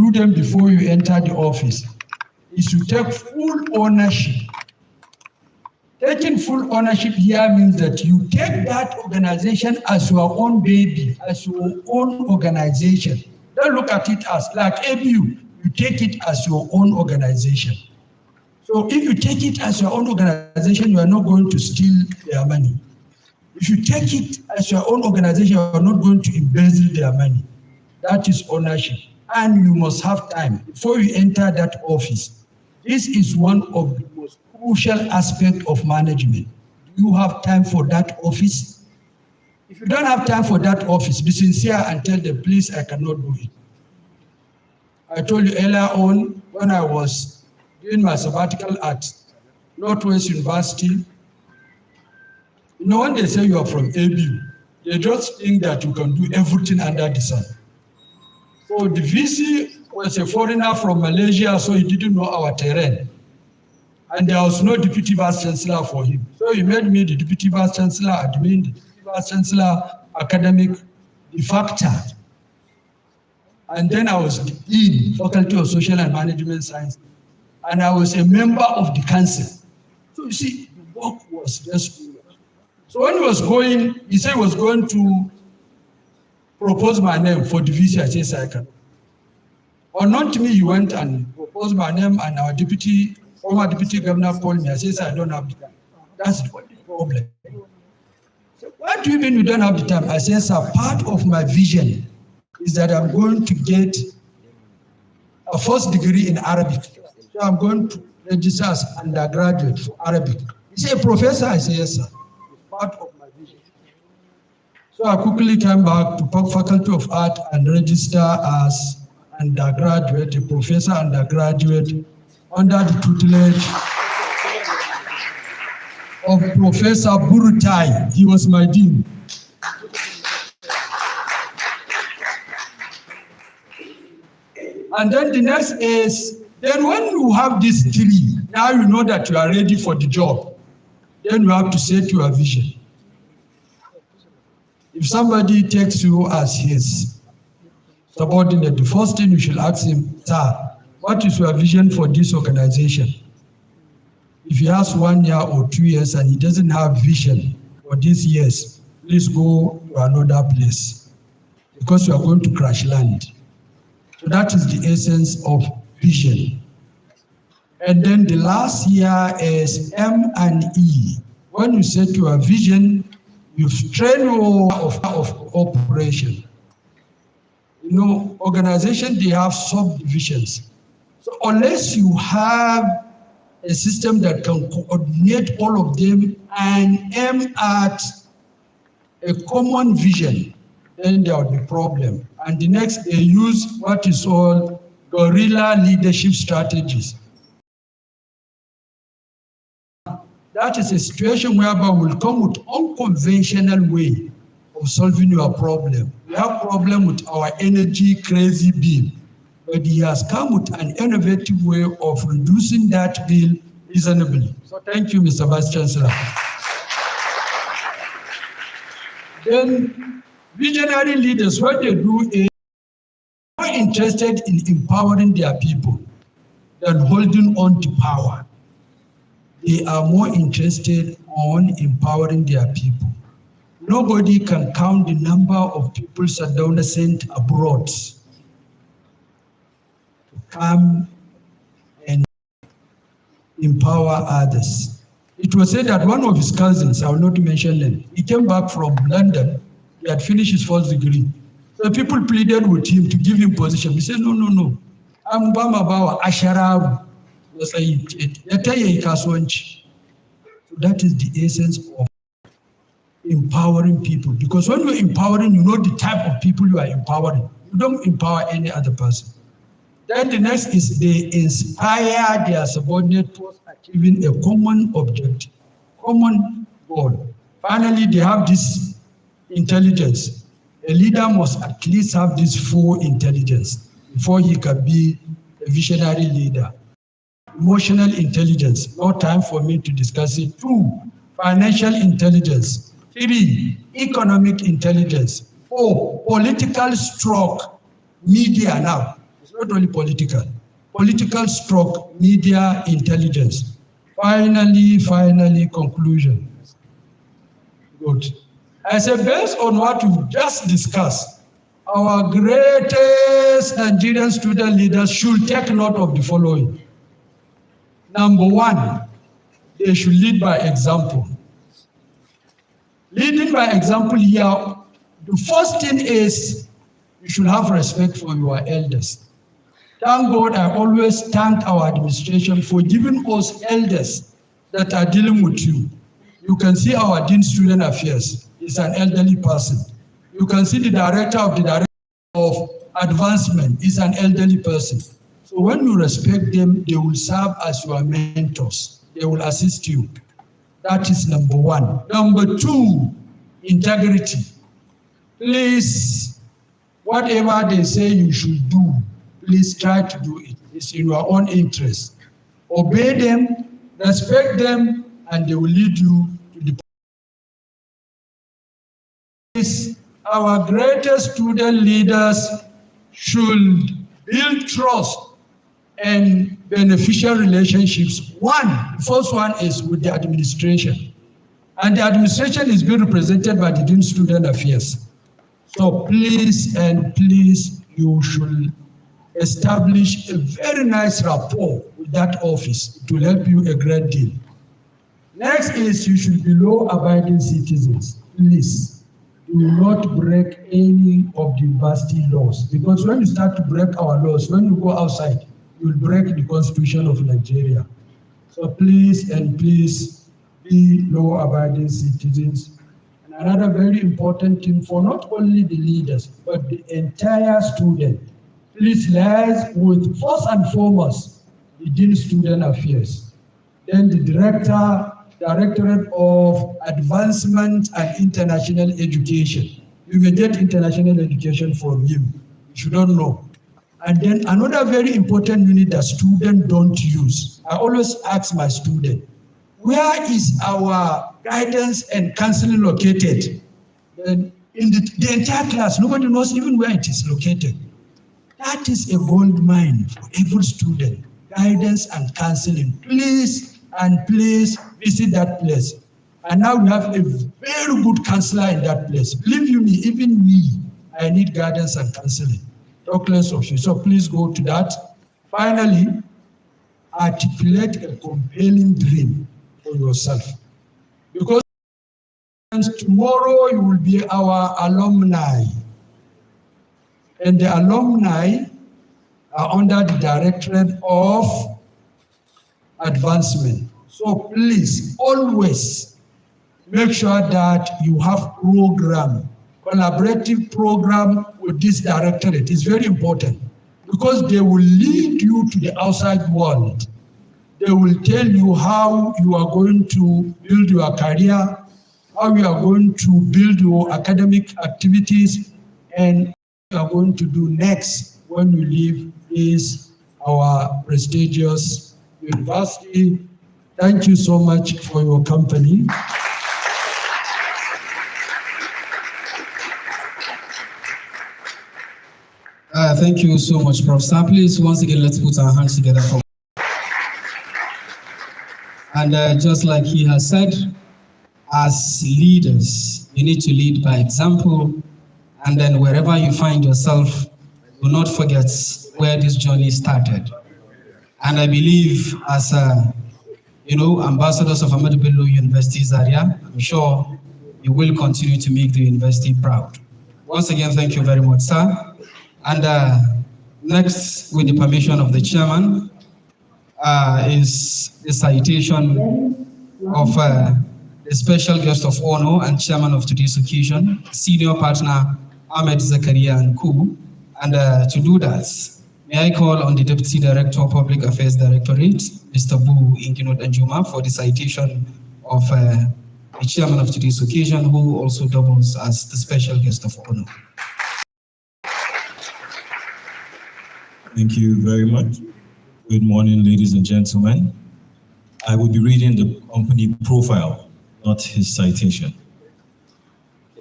do them before you enter the office is to take full ownership. Taking full ownership here means that you take that organization as your own baby, as your own organization. Don't look at it as like ABU. You take it as your own organization. So if you take it as your own organization, you are not going to steal their money. If you take it as your own organization, you are not going to embezzle their money. That is ownership. And you must have time before you enter that office. This is one of the most crucial aspects of management. Do you have time for that office? If you don't have time for that office, be sincere and tell them, please, I cannot do it. I told you earlier on when I was doing my sabbatical at Northwest University, you know, when they say you are from ABU, they just think that you can do everything under the sun. So the VC was a foreigner from Malaysia, so he didn't know our terrain. And there was no deputy vice chancellor for him. So he made me the deputy vice chancellor, admin, the deputy vice chancellor, academic, de facto. And then I was the dean, Faculty of Social and Management Science. And I was a member of the council. So you see, the work was just too much. So when he was going, he said he was going to propose my name for the VC. I said, sir, I can. Unknown to me, he went and proposed my name, and our former deputy governor called me. I said, sir, I don't have the time. That's the problem. So what do you mean you don't have the time? I said, sir, part of my vision is that I'm going to get a first degree in Arabic. So I'm going to register as undergraduate for Arabic. He said, professor? I said, yes, sir. It's part of my vision. So I quickly came back to Faculty of Art and register as undergraduate, a professor undergraduate, under the tutelage of Professor Burutai. He was my dean. And then the next is, then when you have these three, now you know that you are ready for the job. Then you have to set your vision. If somebody takes you as his subordinate, the first thing you should ask him, sir, what is your vision for this organization? If he has 1 year or 2 years and he doesn't have vision for these years, please go to another place because you are going to crash land. So that is the essence of vision. And then the last year is M&E. When you set your vision, you train your of operation. You know, organization, they have subdivisions. So unless you have a system that can coordinate all of them and aim at a common vision, then there will be a problem. And the next, they use what is called guerrilla leadership strategies. That is a situation whereby we'll come with unconventional way of solving your problem. We have problem with our energy crazy bill, but he has come with an innovative way of reducing that bill reasonably. So thank you, Mr. Vice Chancellor. Then visionary leaders, what they do is more interested in empowering their people than holding on to power. They are more interested on empowering their people. Nobody can count the number of people Sardauna sent abroad to come and empower others. It was said that one of his cousins, I will not mention them, he came back from London, he had finished his first degree. So people pleaded with him to give him position. He said, no, no, no. I'm Bama Bawa Asharabu. So that is the essence of empowering people. Because when you're empowering, you know the type of people you are empowering. You don't empower any other person. Then the next is they inspire their subordinate towards achieving a common objective, common goal. Finally, they have this intelligence. A leader must at least have this 4 intelligence before he can be a visionary leader. Emotional intelligence, no time for me to discuss it. 2, financial intelligence. 3, economic intelligence. 4, political stroke, media now. It's not only political. Political stroke, media intelligence. Finally, conclusion. Good. I say, based on what we've just discussed, our greatest Nigerian student leaders should take note of the following. Number one, they should lead by example. Leading by example here, the first thing is you should have respect for your elders. Thank God, I always thank our administration for giving us elders that are dealing with you. You can see our Dean Student Affairs is an elderly person. You can see the Director of Advancement is an elderly person. So when you respect them, they will serve as your mentors. They will assist you. That is number one. Number two, integrity. Please, whatever they say you should do, please try to do it. It's in your own interest. Obey them, respect them, and they will lead you to the place. Our greatest student leaders should build trust and beneficial relationships. The first one is with the administration. And the administration is being represented by the Dean Student Affairs. So please, you should establish a very nice rapport with that office. It will help you a great deal. Next is you should be law-abiding citizens. Please, do not break any of the university laws. Because when you start to break our laws, when you go outside, you will break the Constitution of Nigeria. So please be law-abiding citizens. And another very important thing for not only the leaders, but the entire student, please liaise with, first and foremost, the Dean Student Affairs, then the Directorate of Advancement and International Education. You may get international education from him, if you don't know. And then another very important unit that students don't use. I always ask my student, where is our guidance and counseling located? Then in the entire class, nobody knows even where it is located. That is a gold mine for every student, guidance and counseling. Please visit that place. And now we have a very good counselor in that place. Believe me, even me, I need guidance and counseling. Talk less of you. So please go to that. Finally, articulate a compelling dream for yourself. Because tomorrow you will be our alumni. And the alumni are under the Directorate of Advancement. So please, always make sure that you have collaborative program with this directorate. It's very important because they will lead you to the outside world. They will tell you how you are going to build your career, how you are going to build your academic activities, and what you are going to do next when you leave is our prestigious university. Thank you so much for your company. Thank you so much, Professor. Please, once again, let's put our hands together for. And just like he has said, as leaders, you need to lead by example. And then wherever you find yourself, do not forget where this journey started. And I believe as, ambassadors of Ahmadu Bello University, Zaria, I'm sure you will continue to make the university proud. Once again, thank you very much, sir. And next, with the permission of the chairman, is the citation of the special guest of honor and chairman of today's occasion, senior partner Ahmed Zaria and Co. And to do that, may I call on the Deputy Director of Public Affairs Directorate, Mr. Bu Inkinot Anjuma, for the citation of the chairman of today's occasion, who also doubles as the special guest of honor. Thank you very much. Good morning, ladies and gentlemen. I will be reading the company profile, not his citation.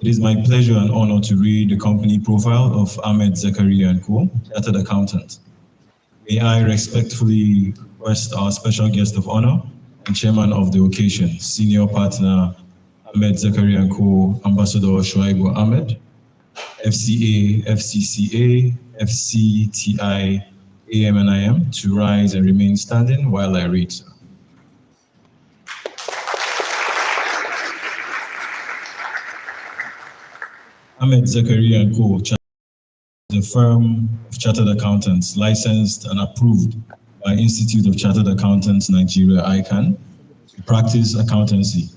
It is my pleasure and honor to read the company profile of Ahmed Zaria and Co., Chartered Accountant, may I respectfully request our special guest of honor and chairman of the occasion, senior partner Ahmed Zaria & Co. Ambassador Shoaibu Ahmed, FCA, FCCA, FCTI, AM and IM, to rise and remain standing while I read, sir. Ahmed Zaria & Co. The firm of chartered accountants licensed and approved by Institute of Chartered Accountants Nigeria, ICANN, to practice accountancy.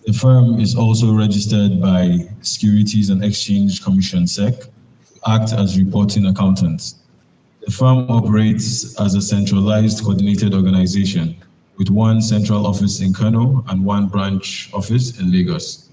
The firm is also registered by Securities and Exchange Commission, SEC, to act as reporting accountants. The firm operates as a centralized coordinated organization with one central office in Kano and one branch office in Lagos.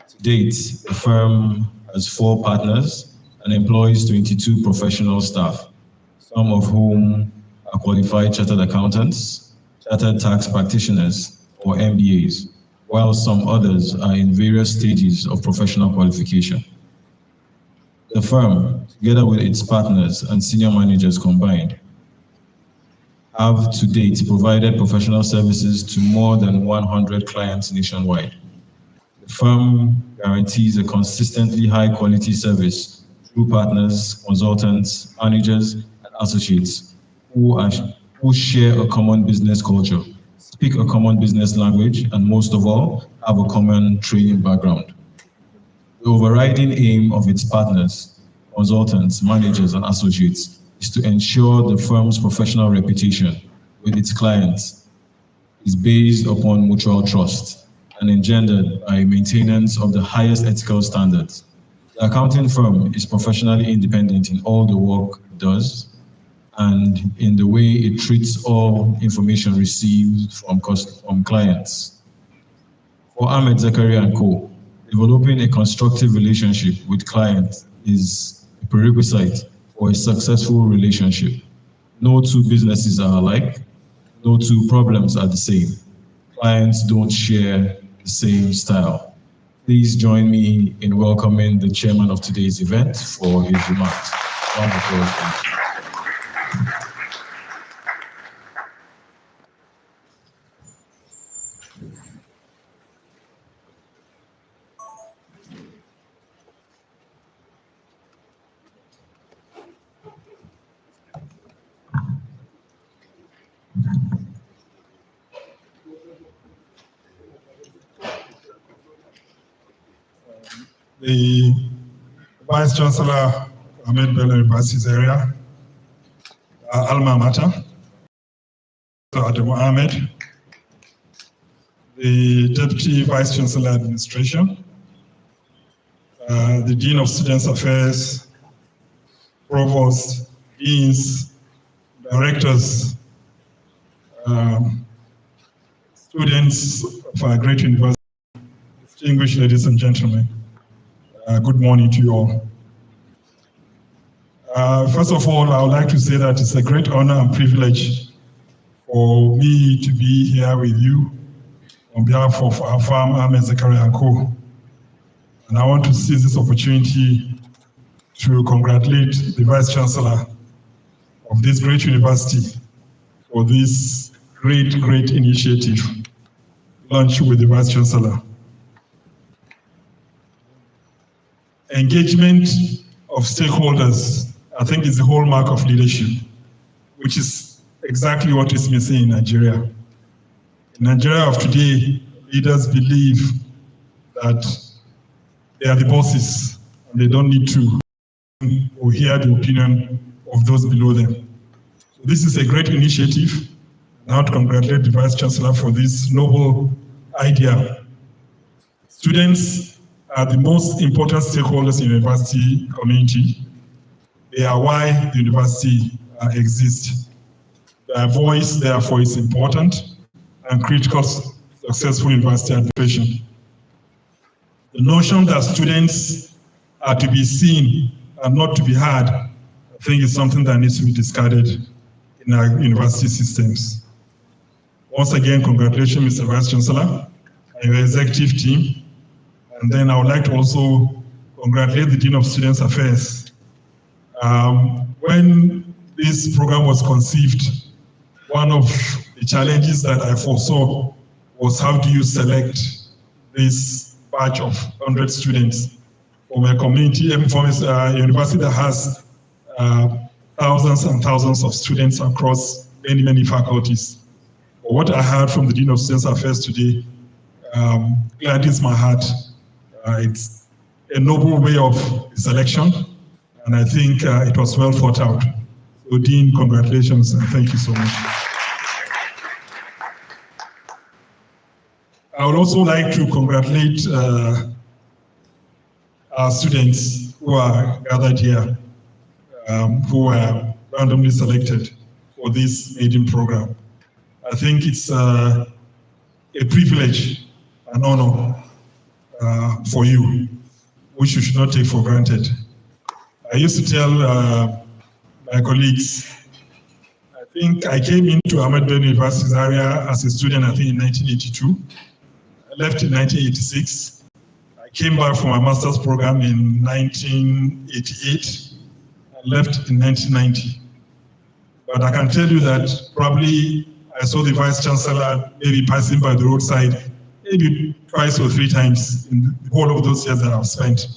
To date, the firm has 4 partners and employs 22 professional staff, some of whom are qualified chartered accountants, chartered tax practitioners, or MBAs, while some others are in various stages of professional qualification. The firm, together with its partners and senior managers combined, have to date provided professional services to more than 100 clients nationwide. The firm guarantees a consistently high quality service through partners, consultants, managers, and associates who share a common business culture, speak a common business language, and most of all, have a common training background. The overriding aim of its partners, consultants, managers, and associates is to ensure the firm's professional reputation with its clients is based upon mutual trust and engendered by maintenance of the highest ethical standards. The accounting firm is professionally independent in all the work it does and in the way it treats all information received from clients. For Ahmed Zaria & Co., developing a constructive relationship with clients is a prerequisite for a successful relationship. No two businesses are alike. No two problems are the same. Clients don't share the same style. Please join me in welcoming the chairman of today's event for his remarks. Round of applause, please. The Vice Chancellor, Bello University Zaria, alma mater, Ahmed, the Deputy Vice Chancellor Administration, the Dean of Students Affairs, Provost, Deans, Directors, students of our great university, distinguished ladies and gentlemen. Good morning to you all. First of all, I would like to say that it's a great honor and privilege for me to be here with you on behalf of our firm, Ahmed Zaria & Co. And I want to seize this opportunity to congratulate the Vice Chancellor of this great university for this great initiative launched with the Vice Chancellor. Engagement of stakeholders, I think, is the hallmark of leadership, which is exactly what is missing in Nigeria. In Nigeria of today, leaders believe that they are the bosses and they don't need to or hear the opinion of those below them. So this is a great initiative. I want to congratulate the Vice Chancellor for this noble idea. Students are the most important stakeholders in the university community. They are why the university exists. Their voice, therefore, is important and critical to successful university administration. The notion that students are to be seen and not to be heard, I think, is something that needs to be discarded in our university systems. Once again, congratulations, Mr. Vice Chancellor, and your executive team. And then I would like to also congratulate the Dean of Students Affairs. When this program was conceived, one of the challenges that I foresaw was how do you select this batch of 100 students from a community, from a university that has thousands and thousands of students across many, many faculties. But what I heard from the Dean of Students Affairs today gladdens my heart. It's a noble way of selection, and I think it was well thought out. So Dean, congratulations, and thank you so much. I would also like to congratulate our students who are gathered here, who were randomly selected for this maiden program. I think it's a privilege, an honor for you, which you should not take for granted. I used to tell my colleagues, I think I came into Ahmadu University Zaria as a student, I think in 1982. I left in 1986. I came back for my master's program in 1988. I left in 1990. But I can tell you that probably I saw the Vice Chancellor maybe passing by the roadside, maybe twice or three times in the whole of those years that I've spent.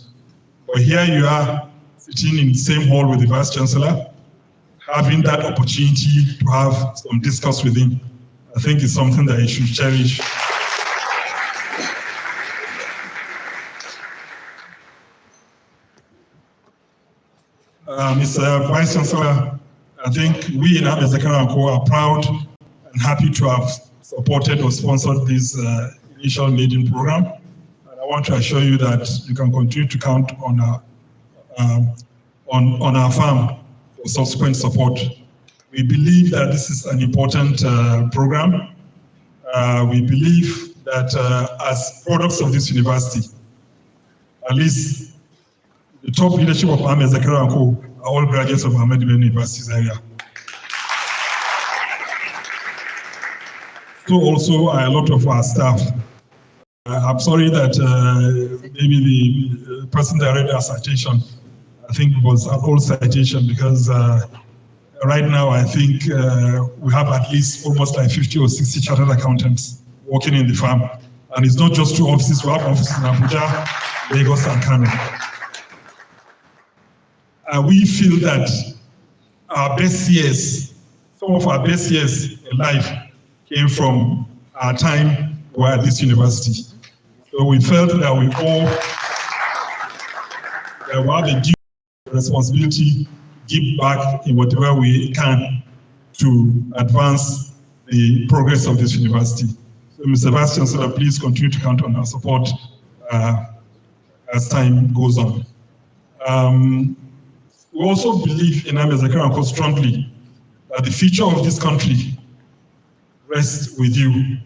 But here you are, sitting in the same hall with the Vice Chancellor, having that opportunity to have some discourse with him. I think it's something that you should cherish. Mr. Vice Chancellor, I think we in Ahmed Zakaria & Co are proud and happy to have supported or sponsored this initial maiden program. And I want to assure you that you can continue to count on our firm for subsequent support. We believe that this is an important program. We believe that as products of this university, at least the top leadership of Ahmed Zakaria & Co are all graduates of Ahmadu Bello University Zaria. So also a lot of our staff. I'm sorry that maybe the person that read our citation, I think it was an old citation, because right now I think we have at least almost like 50 or 60 chartered accountants working in the firm. And it's not just 2 offices, we have offices in Abuja, Lagos, and Kano. We feel that our best years, some of our best years in life came from our time we were at this university. So we felt that we all have a due responsibility to give back in whatever we can to advance the progress of this university. So Mr. Vice Chancellor, please continue to count on our support as time goes on. We also believe in Ahmed Zakaria & Co strongly that the future of this country rests with you,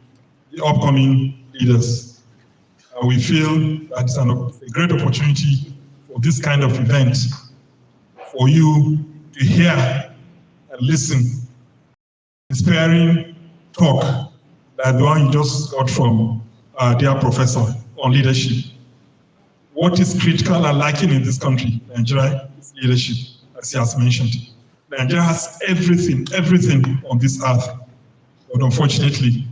the upcoming leaders. We feel that it's a great opportunity for this kind of event, for you to hear and listen, inspiring talk like the one you just got from our dear professor on leadership. What is critical and lacking in this country, Nigeria, is leadership, as he has mentioned. Nigeria has everything on this earth. But unfortunately,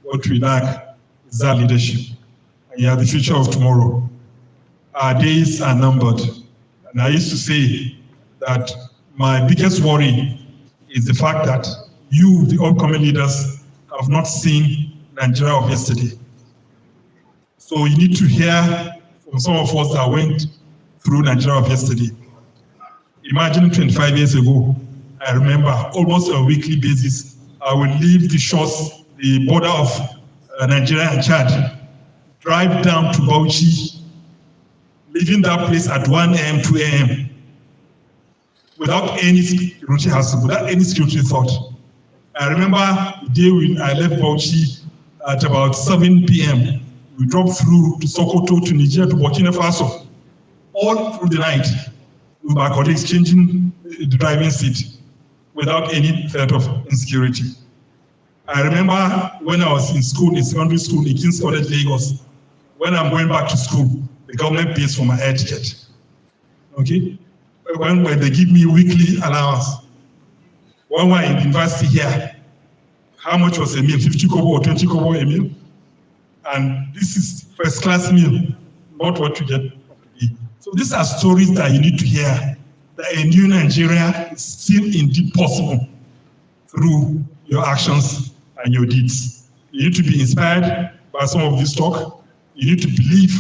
what we lack is that leadership. And you are the future of tomorrow. Our days are numbered. And I used to say that my biggest worry is the fact that you, the upcoming leaders, have not seen Nigeria of yesterday. So you need to hear from some of us that went through Nigeria of yesterday. Imagine 25 years ago, I remember almost on a weekly basis, I would leave the shores, the border of Nigeria and Chad, drive down to Bauchi, leaving that place at 1 a.m., 2 a.m., without any security hassle, without any security thought. I remember the day when I left Bauchi at about 7 p.m., we dropped through to Sokoto, to Niger, to Burkina Faso, all through the night, with my colleagues changing the driving seat without any threat of insecurity. I remember when I was in school, in secondary school, in King's College, Lagos, when I'm going back to school, the government pays for my air ticket. Okay? when they give me weekly allowance. When we're in university here, how much was a meal? 50 kobo or 20 kobo a meal? And this is first class meal, not what you get. So these are stories that you need to hear, that a new Nigeria is still indeed possible through your actions and your deeds. You need to be inspired by some of this talk. You need to believe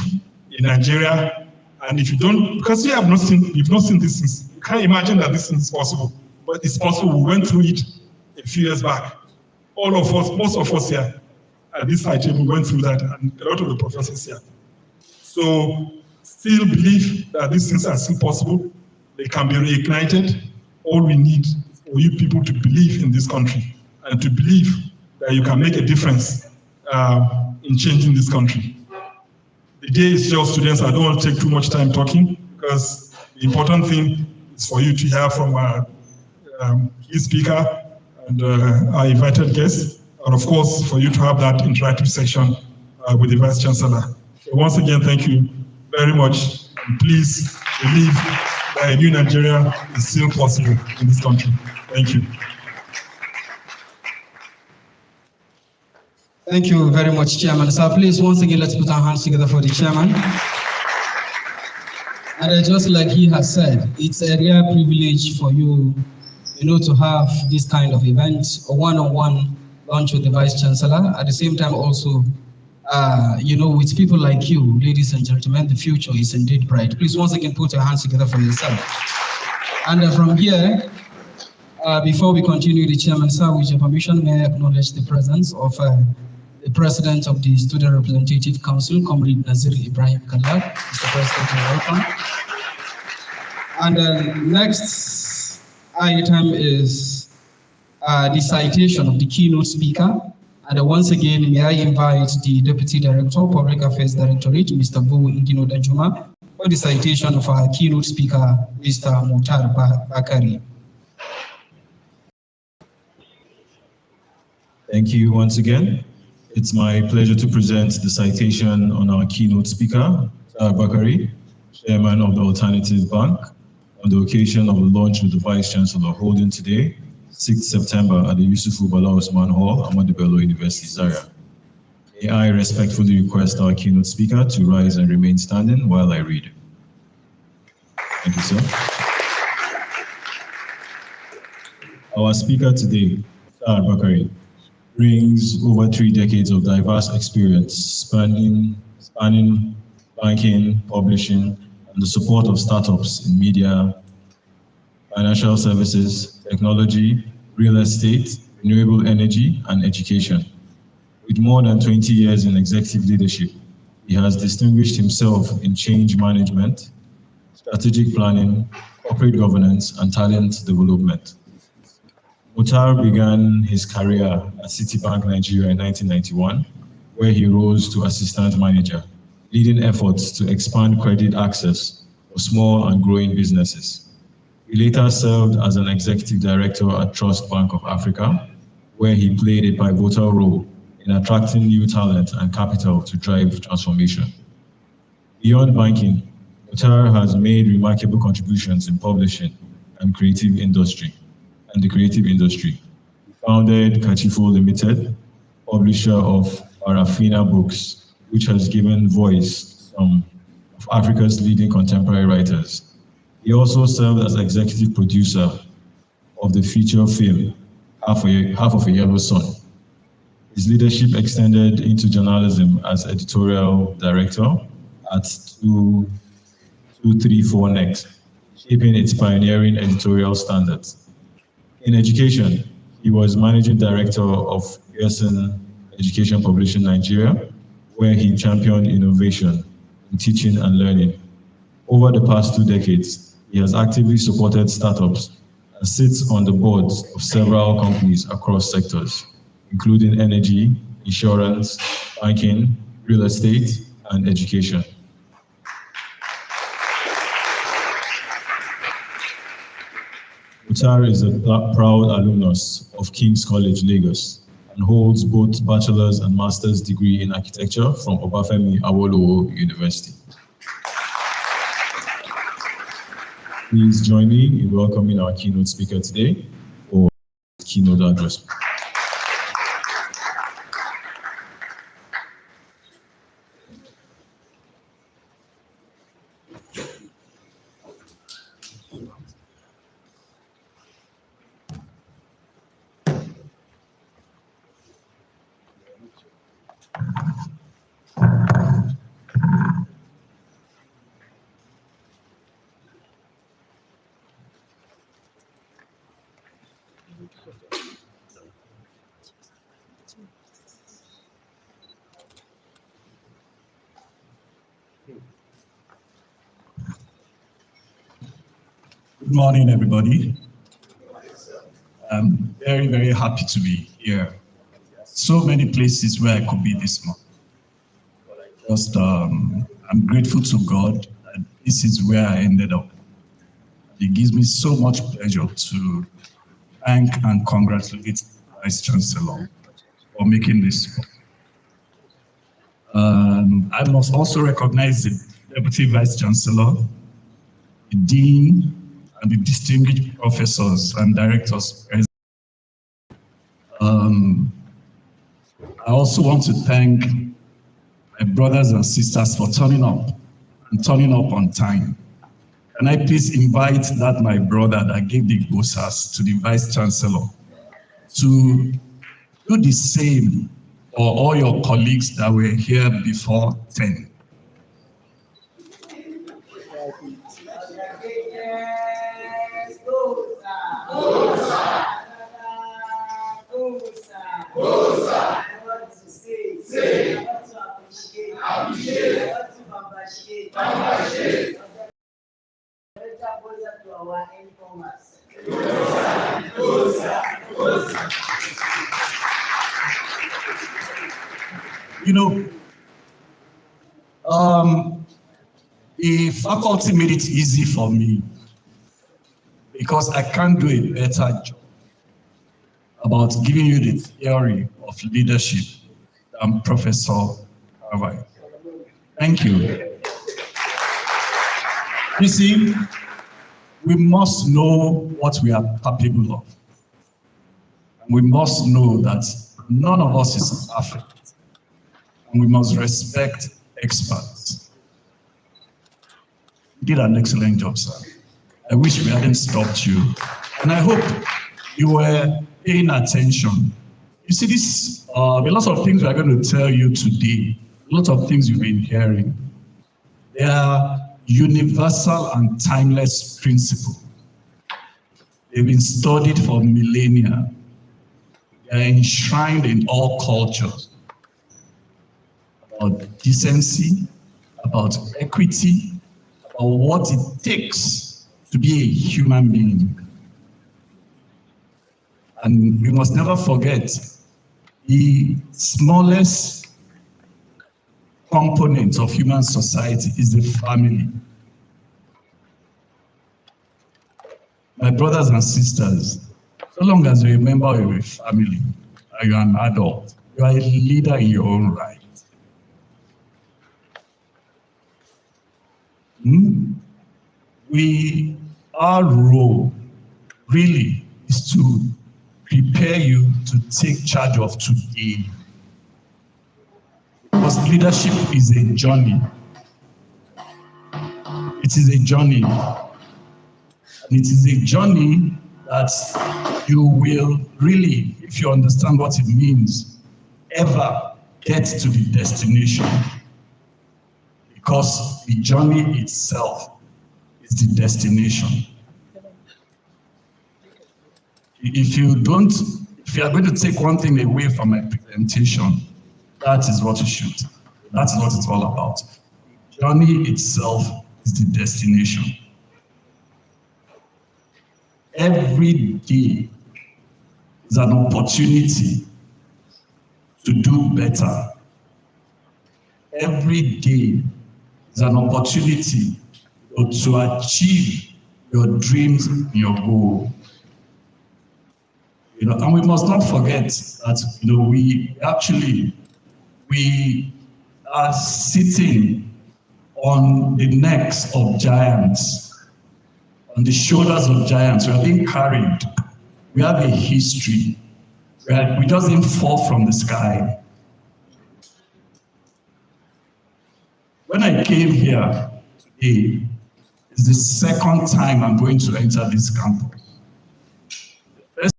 in Nigeria. And if you don't, because you've not seen these things, you can't imagine that this is possible. But it's possible. We went through it a few years back. All of us, most of us here at this high table went through that, and a lot of the professors here. So still believe that these things are still possible. They can be reignited. All we need is for you people to believe in this country and to believe that you can make a difference in changing this country. The day is just students. I don't want to take too much time talking because the important thing is for you to hear from our key speaker and our invited guests, and of course for you to have that interactive section with the Vice Chancellor. So once again, thank you very much, and please believe that a new Nigeria is still possible in this country. Thank you. Thank you very much, Chairman. So please, once again, let's put our hands together for the Chairman. And just like he has said, it's a rare privilege for you, to have this kind of event, a one-on-one lunch with the Vice Chancellor. At the same time, also, with people like you, ladies and gentlemen, the future is indeed bright. Please, once again, put your hands together for yourself. And from here, before we continue, the Chairman, sir, with your permission, may I acknowledge the presence of the President of the Student Representative Council, Comrade Nazir Ibrahim Kalak. Mr. President, you're welcome. And next item is the citation of the keynote speaker. And once again, may I invite the Deputy Director, Public Affairs Directorate, Mr. Bo Ingino Danjuma, for the citation of our keynote speaker, Mr. Mutar Bakari. Thank you once again. It's my pleasure to present the citation on our keynote speaker, Mutar Bakari, Chairman of the Alternative Bank, on the occasion of the launch with the Vice Chancellor holding today, 6th September at the Yusufu Bala Osman Hall, Ahmadu Bello University, Zaria. May I respectfully request our keynote speaker to rise and remain standing while I read. Thank you, sir. Our speaker today, Mutar Bakari, brings over 3 decades of diverse experience spanning banking, publishing, and the support of startups in media, financial services, technology, real estate, renewable energy, and education. With more than 20 years in executive leadership, he has distinguished himself in change management, strategic planning, corporate governance, and talent development. Mutar began his career at Citibank Nigeria in 1991, where he rose to assistant manager, leading efforts to expand credit access for small and growing businesses. He later served as an executive director at Trust Bank of Africa, where he played a pivotal role in attracting new talent and capital to drive transformation. Beyond banking, Mutar has made remarkable contributions in publishing and the creative industry. He founded Kachifo Limited, publisher of Parafina Books, which has given voice to some of Africa's leading contemporary writers. He also served as executive producer of the feature film, Half of a Yellow Sun. His leadership extended into journalism as editorial director at 234 Next, shaping its pioneering editorial standards. In education, he was managing director of Pearson Education Publishing Nigeria, where he championed innovation in teaching and learning. Over the past 2 decades, he has actively supported startups and sits on the boards of several companies across sectors, including energy, insurance, banking, real estate, and education. Mutar is a proud alumnus of King's College, Lagos, and holds both bachelor's and master's degree in architecture from Obafemi Awolowo University. Please join me in welcoming our keynote speaker today for keynote address. Good morning, everybody. I'm very, very happy to be here. So many places where I could be this morning. I'm grateful to God that this is where I ended up. It gives me so much pleasure to thank and congratulate Vice Chancellor for making this. I must also recognize the Deputy Vice Chancellor, the Dean, and the distinguished professors and directors present. I also want to thank my brothers and sisters for turning up and turning up on time. Can I please invite that my brother that gave the GOSAS to the Vice Chancellor to do the same for all your colleagues that were here before 10. You know, the faculty made it easy for me because I can't do a better job about giving you the theory of leadership than Professor Harvey. Thank you. You see, we must know what we are capable of. And we must know that none of us is perfect. And we must respect experts. You did an excellent job, sir. I wish we hadn't stopped you. And I hope you were paying attention. You see, this, a lot of things we are going to tell you today, a lot of things you've been hearing, they are universal and timeless principles. They've been studied for millennia. They are enshrined in all cultures. About decency, about equity, about what it takes to be a human being. And we must never forget the smallest component of human society is the family. My brothers and sisters, so long as you're a member of a family, and you're an adult, you are a leader in your own right. Our role really is to prepare you to take charge of today. Because leadership is a journey. It is a journey. And it is a journey that you will really, if you understand what it means, ever get to the destination. Because the journey itself is the destination. If you are going to take one thing away from my presentation, that is what you should. That is what it's all about. The journey itself is the destination. Every day is an opportunity to do better. Every day is an opportunity to achieve your dreams and your goal. And we must not forget that we are sitting on the necks of giants. on the shoulders of giants. We are being carried. We have a history. We just didn't fall from the sky. When I came here today, it's the second time I'm going to enter this campus. First,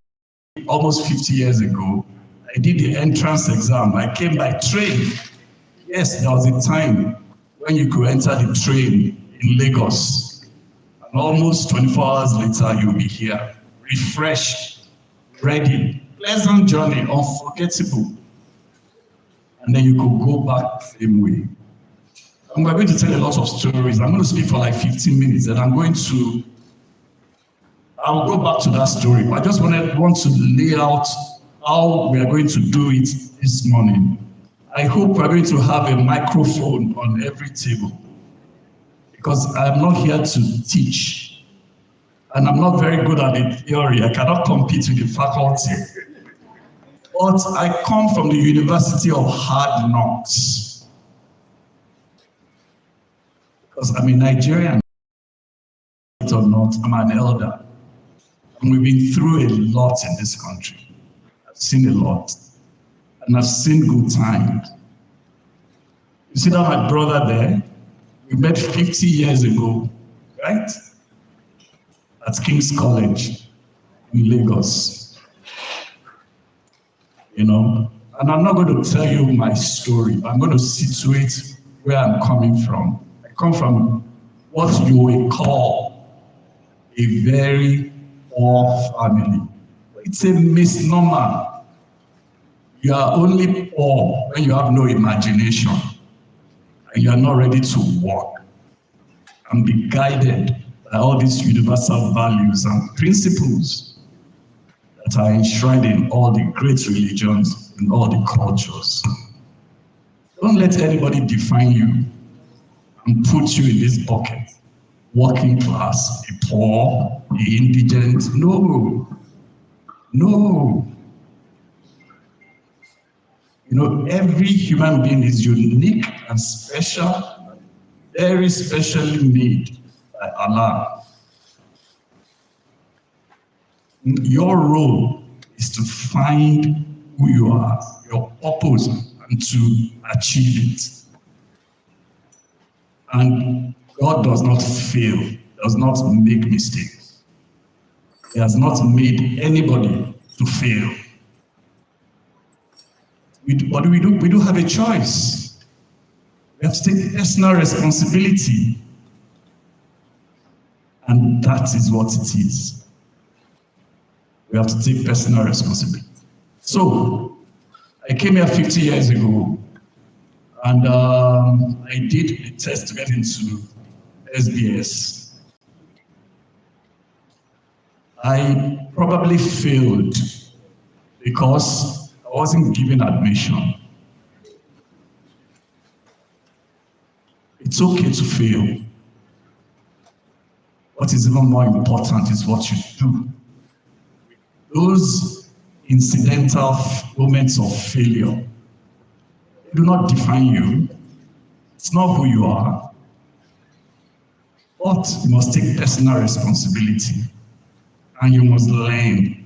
almost 50 years ago, I did the entrance exam. I came by train. Yes, there was a time when you could enter the train in Lagos, and almost 24 hours later, you'll be here, refreshed, ready, pleasant journey, unforgettable. And then you could go back the same way. And we're going to tell a lot of stories. I'm going to speak for like 15 minutes, and I'll go back to that story. But I just want to lay out how we are going to do it this morning. I hope we're going to have a microphone on every table, because I'm not here to teach, and I'm not very good at the theory. I cannot compete with the faculty. But I come from the University of Hard Knocks, because I'm a Nigerian, or not, I'm an elder. And we've been through a lot in this country. I've seen a lot. And I've seen good times. You see that my brother there? We met 50 years ago, right? At King's College in Lagos. You know? And I'm not going to tell you my story. I'm going to situate where I'm coming from. I come from what you will call a very poor family. It's a misnomer. You are only poor when you have no imagination and you are not ready to walk and be guided by all these universal values and principles that are enshrined in all the great religions and all the cultures. Don't let anybody define you and put you in this bucket. Working class, a poor, a indigent. No. No. You know, every human being is unique and special, very specially made by Allah. Your role is to find who you are, your purpose, and to achieve it. And God does not fail, does not make mistakes. He has not made anybody to fail. What do? We do have a choice. We have to take personal responsibility. And that is what it is. We have to take personal responsibility. So, I came here 50 years ago, and I did a test to get into SBS. I probably failed because I wasn't given admission. It's okay to fail. What is even more important is what you do. Those incidental moments of failure do not define you. It's not who you are. But you must take personal responsibility and you must learn.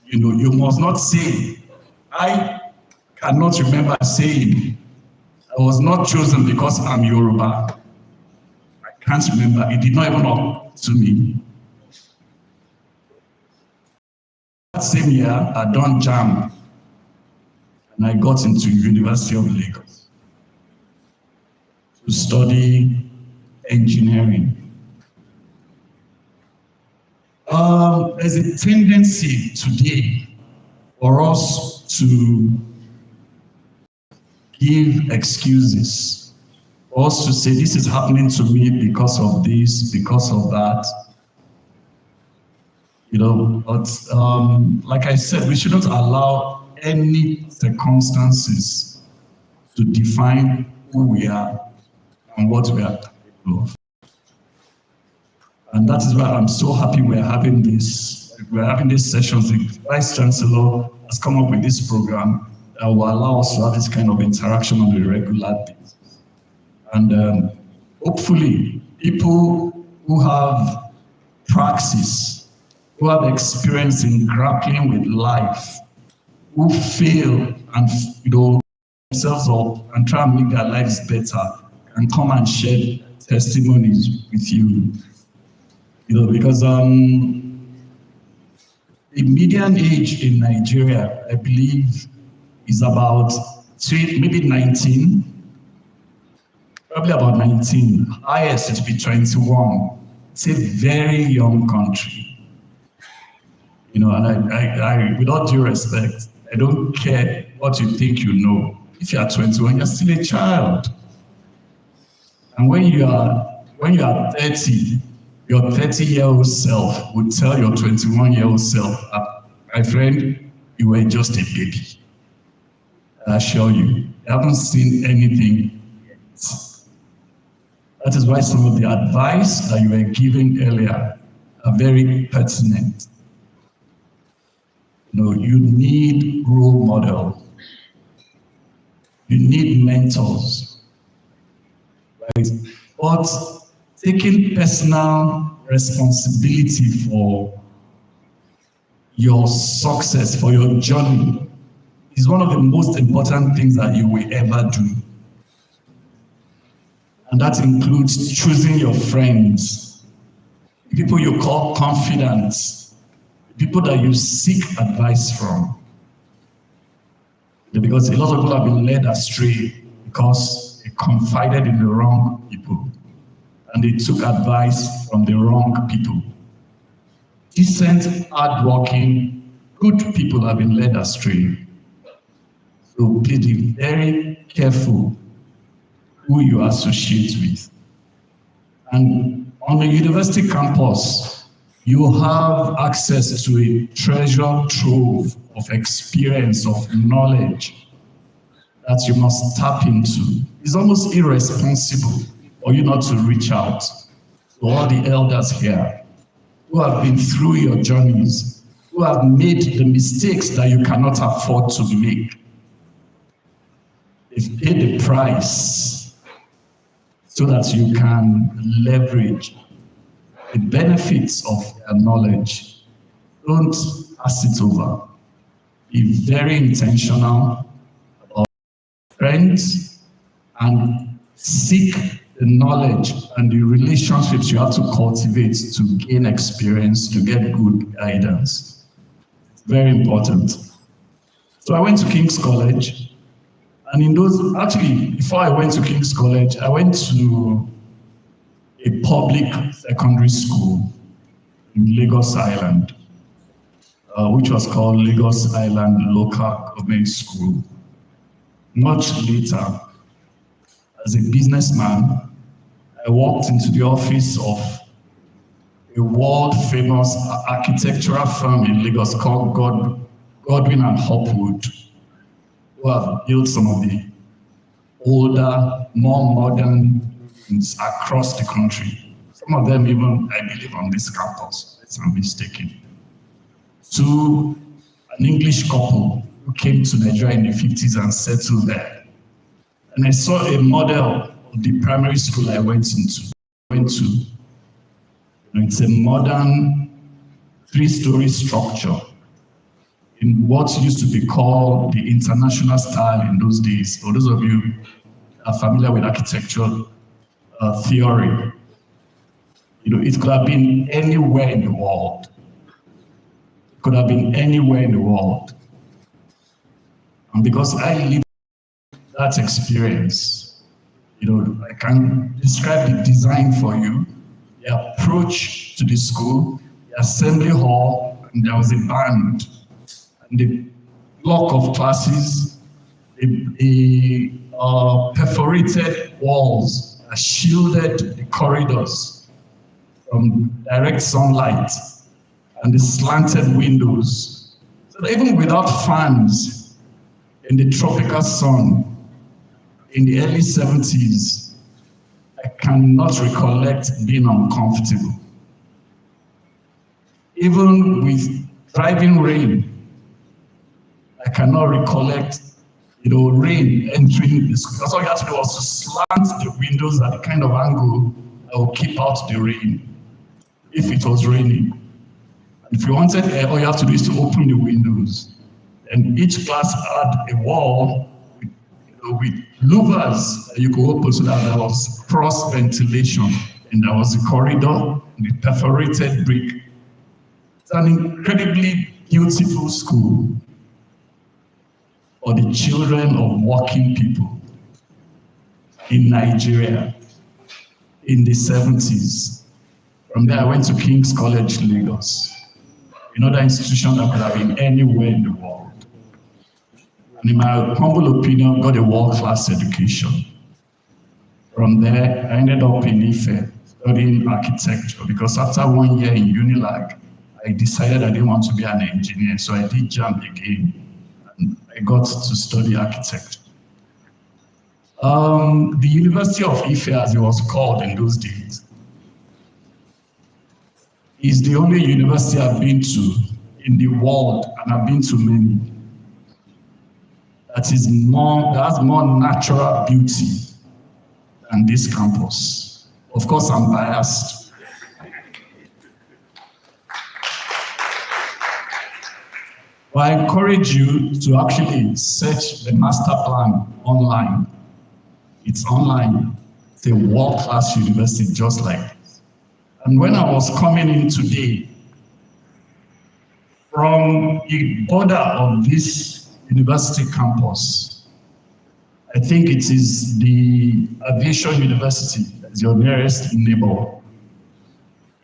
You know, you must not say, I cannot remember saying, I was not chosen because I'm Yoruba. I can't remember. It did not even occur to me. That same year, I done JAMB, and I got into University of Lagos to study engineering. There's a tendency today for us to give excuses, for us to say, this is happening to me because of this, because of that. You know, but like I said, we shouldn't allow any circumstances to define who we are and what we are capable of. And that is why I'm so happy we're having these sessions. The Vice Chancellor has come up with this program that will allow us to have this kind of interaction on a regular basis. And hopefully, people who have praxis, who have experience in grappling with life, who fail and themselves up and try and make their lives better, and come and share testimonies with you. Because the median age in Nigeria, I believe, is about maybe 19, probably about 19. Highest it will be 21. It's a very young country. And I, with all due respect, I don't care what you think you know. If you are 21, you're still a child. And when you are 30, your 30-year-old self would tell your 21-year-old self, my friend, you were just a baby. I assure you, you haven't seen anything yet. That is why some of the advice that you were giving earlier are very pertinent. You need role models. You need mentors. Right? But taking personal responsibility for your success, for your journey, is one of the most important things that you will ever do. And that includes choosing your friends, the people you call confidants, the people that you seek advice from. Because a lot of people have been led astray because they confided in the wrong people and they took advice from the wrong people. Decent, hardworking, good people have been led astray. So please be very careful who you associate with. And on the university campus, you have access to a treasure trove of experience, of knowledge that you must tap into. It's almost irresponsible for you not to reach out to all the elders here who have been through your journeys, who have made the mistakes that you cannot afford to make. They've paid the price so that you can leverage the benefits of their knowledge. Don't pass it over. Be very intentional about friends and seek the knowledge and the relationships you have to cultivate to gain experience, to get good guidance. It's very important. So I went to King's College. And before I went to King's College, I went to a public secondary school in Lagos Island, which was called Lagos Island Local Government School. Much later, as a businessman, I walked into the office of a world-famous architectural firm in Lagos called Godwin and Hopwood, who have built some of the older, more modern buildings across the country. Some of them even, I believe, on this campus, if I'm mistaken. To an English couple who came to Nigeria in the 50s and settled there. And I saw a model of the primary school I went to. It's a modern 3-story structure in what used to be called the international style in those days. For those of you who are familiar with architectural theory, it could have been anywhere in the world. It could have been anywhere in the world. And because I lived that experience, I can describe the design for you, the approach to the school, the assembly hall, and there was a band. The block of classes, the perforated walls that shielded the corridors from direct sunlight, and the slanted windows. So that even without fans in the tropical sun in the early 70s, I cannot recollect being uncomfortable. Even with driving rain, I cannot recollect, rain entering the school. That's all you have to do was to slant the windows at the kind of angle that will keep out the rain. if it was raining. If you wanted air, all you have to do is to open the windows. And each class had a wall with louvers that you could open so that there was cross ventilation. And there was a corridor with perforated brick. It's an incredibly beautiful school for the children of working people in Nigeria in the 70s. From there, I went to King's College, Lagos, another institution that could have been anywhere in the world. And in my humble opinion, got a world-class education. From there, I ended up in Ife, studying architecture, because after 1 year in Unilag, I decided I didn't want to be an engineer, so I did JAMB again, and I got to study architecture. The University of Ife, as it was called in those days, is the only university I've been to in the world, and I've been to many, that has more natural beauty than this campus. Of course, I'm biased. But I encourage you to actually search the master plan online. It's online. It's a world-class university just like this. And when I was coming in today, from the border of this university campus, I think it is the Aviation University that's your nearest neighbor.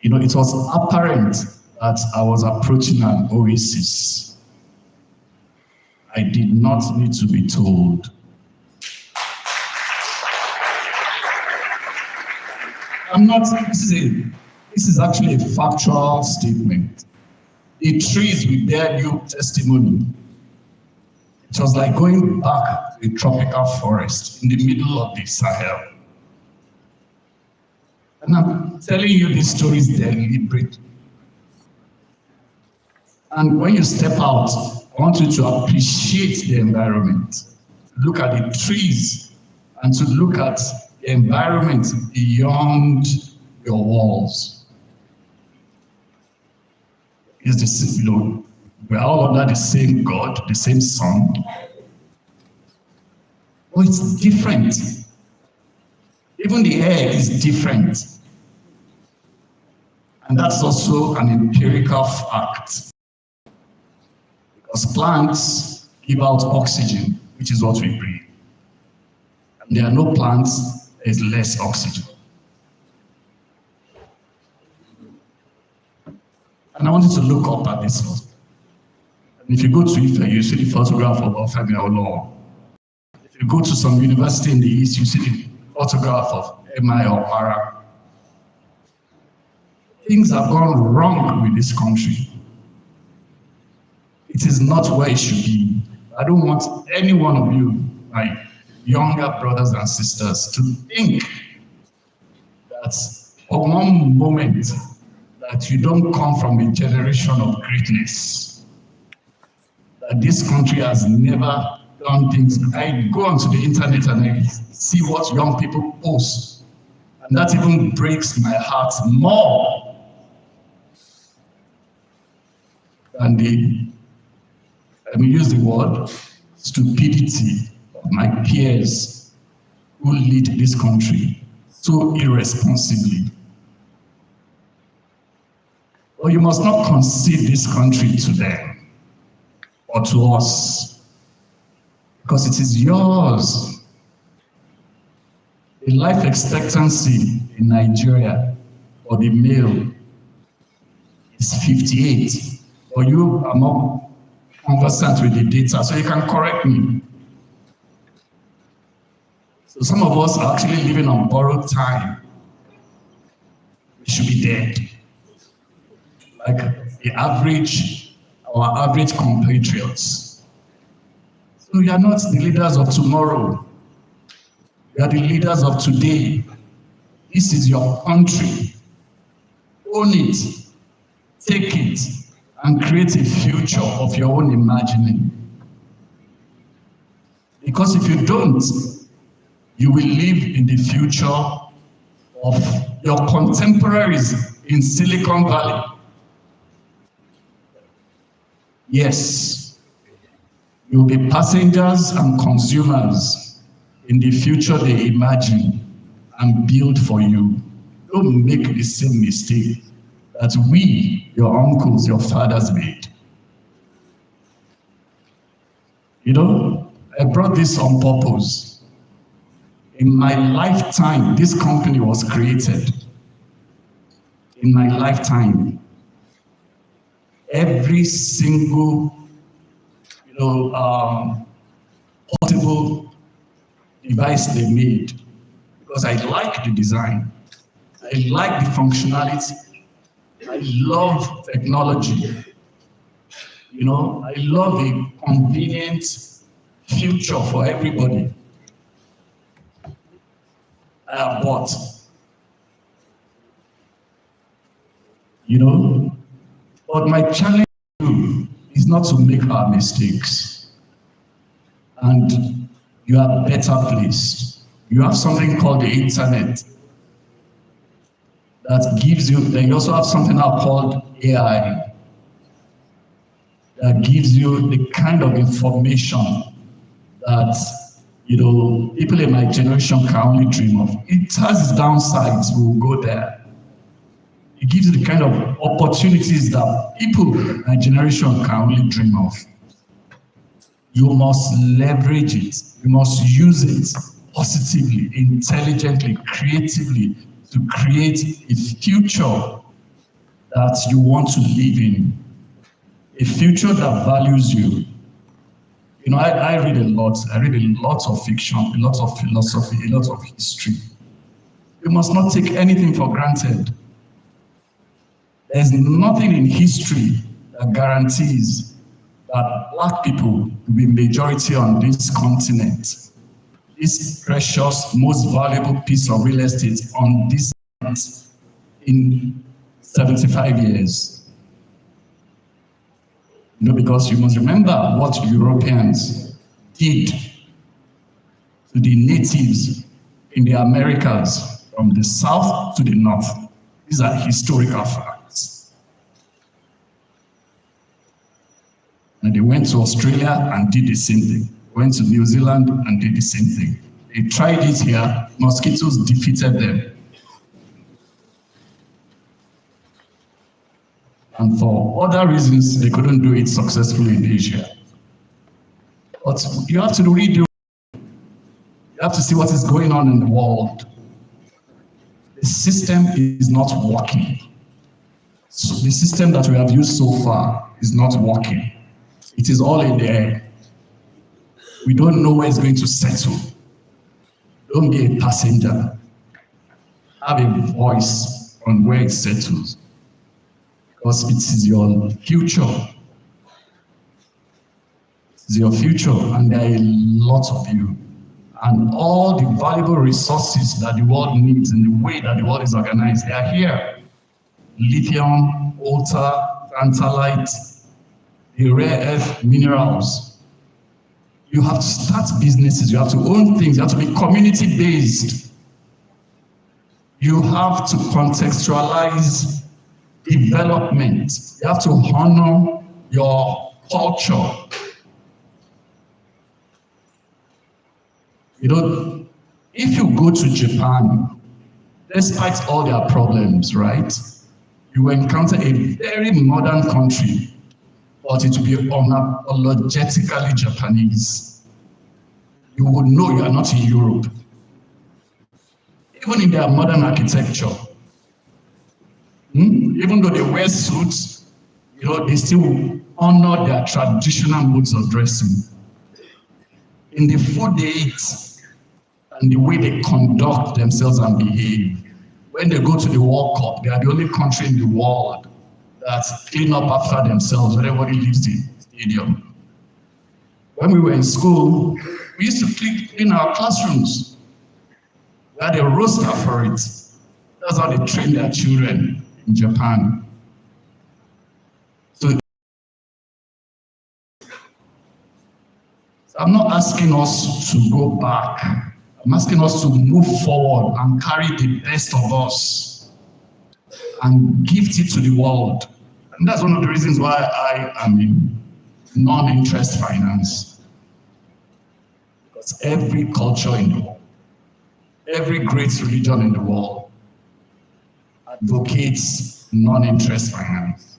You know, it was apparent that I was approaching an oasis. I did not need to be told. This is actually a factual statement. The trees will bear you testimony. It was like going back to a tropical forest in the middle of the Sahel. And I'm telling you these stories deliberately. And when you step out, I want you to appreciate the environment. Look at the trees and to look at the environment beyond your walls. Is this, you know, we're all under the same God, the same sun. Oh, it's different. Even the air is different. And that's also an empirical fact. Because plants give out oxygen, which is what we breathe. And there are no plants, there is less oxygen. And I wanted to look up at this first. And if you go to Ife, you see the photograph of Ofemi Awolowo. If you go to some university in the East, you see the photograph of M.I. Opara. Things have gone wrong with this country. It is not where it should be. I don't want any one of you, my younger brothers and sisters, to think that for one moment that you don't come from a generation of greatness, that this country has never done things. I go onto the internet and I see what young people post, and that even breaks my heart more than the, let me use the word, stupidity of my peers who lead this country so irresponsibly. Well, you must not concede this country to them or to us, because it is yours. The life expectancy in Nigeria for the male is 58. Or you are more conversant with the data, so you can correct me. So some of us are actually living on borrowed time. We should be dead. Like our average compatriots. So you are not the leaders of tomorrow. You are the leaders of today. This is your country. Own it, take it, and create a future of your own imagining. Because if you don't, you will live in the future of your contemporaries in Silicon Valley. Yes, you'll be passengers and consumers in the future they imagine and build for you. Don't make the same mistake that we, your uncles, your fathers made. You know, I brought this on purpose. In my lifetime, this company was created. In my lifetime, every single, portable device they made, because I like the design, I like the functionality, I love technology. You know, I love a convenient future for everybody. I have bought. You know, but my challenge to you is not to make our mistakes. And you are better placed. You have something called the internet that gives you, then you also have something now called AI that gives you the kind of information that, people in my generation can only dream of. It has its downsides, we'll go there. It gives you the kind of opportunities that people in my generation can only dream of. You must leverage it. You must use it positively, intelligently, creatively to create a future that you want to live in. A future that values you. You know, I read a lot. I read a lot of fiction, a lot of philosophy, a lot of history. You must not take anything for granted. There's nothing in history that guarantees that Black people will be majority on this continent. This precious, most valuable piece of real estate on this planet in 75 years. Because you must remember what Europeans did to the natives in the Americas from the south to the north. These are historical facts. And they went to Australia and did the same thing. Went to New Zealand and did the same thing. They tried it here, mosquitoes defeated them. And for other reasons, they couldn't do it successfully in Asia. But you have to read the You have to see what is going on in the world. The system is not working. So the system that we have used so far is not working. It is all in the air. We don't know where it's going to settle. Don't be a passenger. Have a voice on where it settles. Because it is your future. It's your future, and there are a lot of you. And all the valuable resources that the world needs in the way that the world is organized, they are here. Lithium, water, tantalite, the rare earth minerals. You have to start businesses, you have to own things, you have to be community-based. You have to contextualize development. You have to honor your culture. You know, if you go to Japan, despite all their problems, right, you will encounter a very modern country, but it will be unapologetically Japanese. You would know you are not in Europe. Even in their modern architecture, even though they wear suits, you know, they still honor their traditional modes of dressing. In the food they eat and the way they conduct themselves and behave. When they go to the World Cup, they are the only country in the world that clean up after themselves when everybody leaves the stadium. When we were in school, we used to clean our classrooms. We had a roster for it. That's how they train their children in Japan. So I'm not asking us to go back. I'm asking us to move forward and carry the best of us. and gift it to the world. And that's one of the reasons why I am in non-interest finance. Because every culture in the world, every great religion in the world advocates non-interest finance.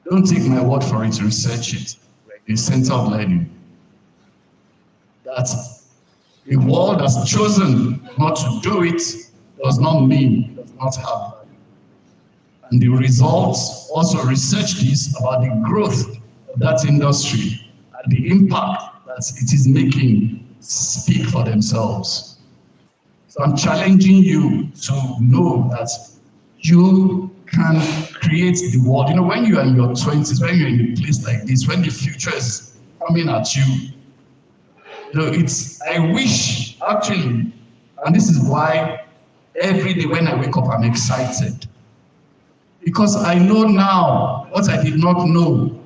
Don't take my word for it, research it. The center of learning. That the world has chosen not to do it does not mean it does not have value. And the results, also research this about the growth of that industry and the impact that it is making speak for themselves. So I'm challenging you to know that you can create the world. You know, when you are in your 20s, when you're in a place like this, when the future is coming at you, you know, I wish actually, and this is why every day when I wake up, I'm excited. Because I know now what I did not know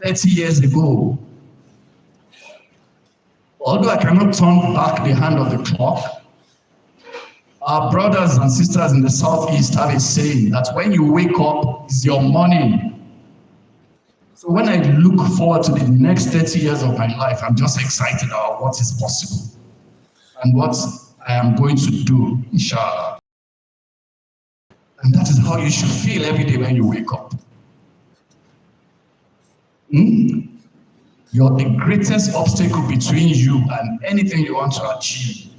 30 years ago. Although I cannot turn back the hand of the clock, our brothers and sisters in the Southeast have a saying that when you wake up, it's your morning. So when I look forward to the next 30 years of my life, I'm just excited about what is possible and what I am going to do, inshallah. And that is how you should feel every day when you wake up. You're the greatest obstacle between you and anything you want to achieve,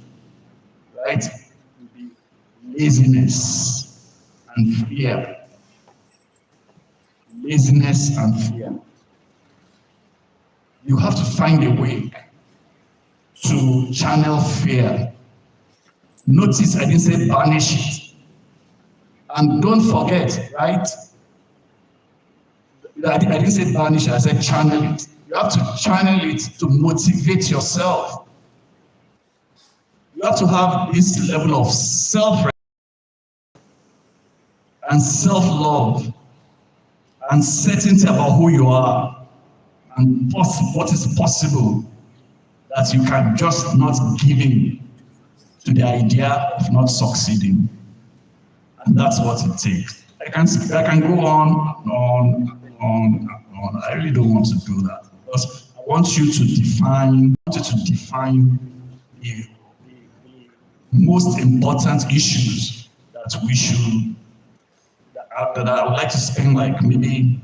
right? Laziness and fear. Laziness and fear. You have to find a way to channel fear. Notice I didn't say banish it. And don't forget, right? I didn't say banish it, I said channel it. You have to channel it to motivate yourself. You have to have this level of self-respect and self-love and certainty about who you are and what is possible, that you can just not give in to the idea of not succeeding. And that's what it takes. I can go on. I really don't want to do that, because I want you to define the most important issues that we should, that I would like to spend like maybe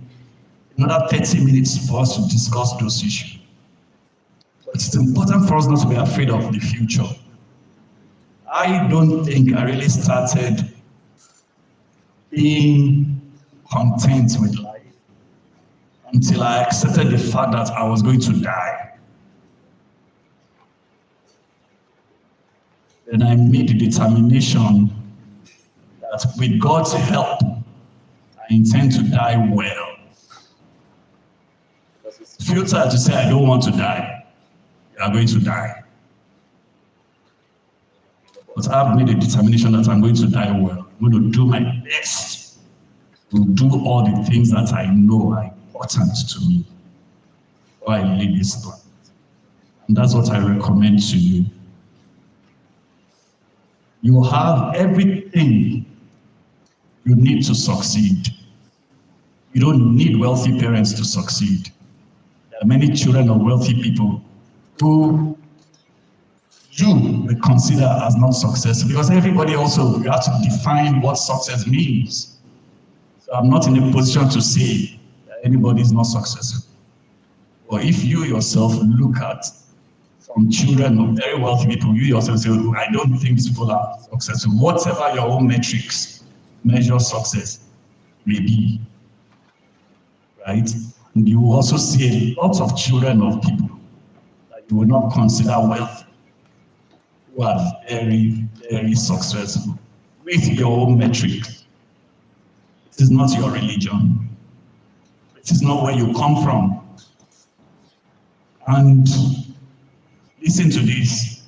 another 30 minutes for us to discuss those issues. But it's important for us not to be afraid of the future. I don't think I really started being content with life until I accepted the fact that I was going to die. Then I made the determination that with God's help, I intend to die well. It's futile to say I don't want to die. You are going to die. But I've made a determination that I'm going to die well. I'm going to do my best to do all the things that I know are important to me while I leave this planet. And that's what I recommend to you. You have everything you need to succeed. You don't need wealthy parents to succeed. There are many children of wealthy people who you would consider as not successful, because everybody also, you have to define what success means. So I'm not in a position to say that anybody is not successful. But if you yourself look at some children of very wealthy people, you yourself say, oh, I don't think these people are successful. Whatever your own metrics measure success may be, right? And you will also see lots of children of people that you will not consider wealthy, who are very, very successful with your own metrics. It is not your religion. It is not where you come from. And listen to this.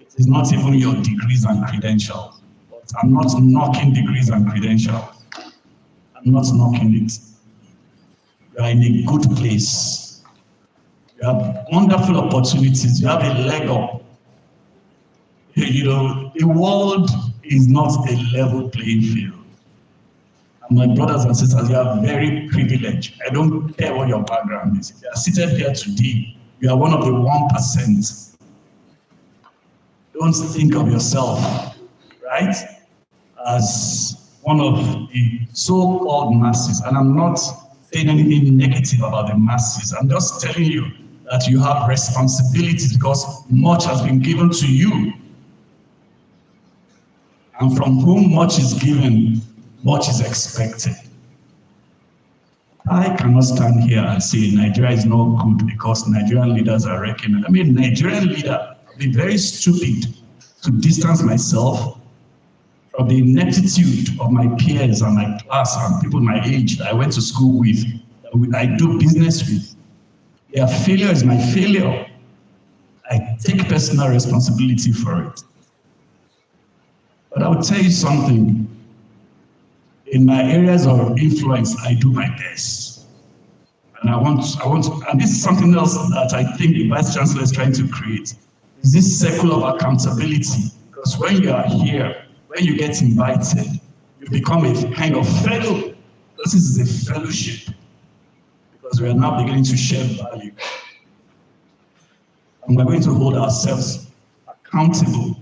It is not even your degrees and credentials. But I'm not knocking degrees and credentials. I'm not knocking it. You are in a good place. You have wonderful opportunities. You have a leg up. You know, the world is not a level playing field. My brothers and sisters, you are very privileged. I don't care what your background is. If you are seated here today, you are one of the 1%. Don't think of yourself, right, as one of the so-called masses. And I'm not saying anything negative about the masses. I'm just telling you that you have responsibilities because much has been given to you. And from whom much is given, much is expected. I cannot stand here and say Nigeria is not good because Nigerian leaders are wrecking. I mean, Nigerian leader, I've been very stupid to distance myself from the ineptitude of my peers and my class and people my age that I went to school with, that I do business with. Their failure is my failure. I take personal responsibility for it. But I will tell you something. In my areas of influence, I do my best. And I want, and this is something else that I think the Vice Chancellor is trying to create, is this circle of accountability. Because when you are here, when you get invited, you become a kind of fellow. This is a fellowship. Because we are now beginning to share value. And we're going to hold ourselves accountable.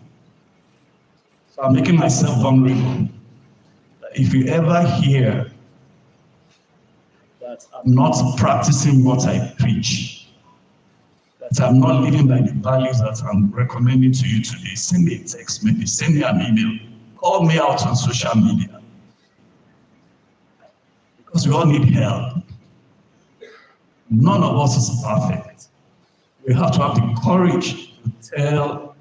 So I'm making myself vulnerable. If you ever hear that I'm not practicing what I preach, that I'm not living by the values that I'm recommending to you today, send me a text, maybe send me an email, call me out on social media. Because we all need help. None of us is perfect. We have to have the courage to tell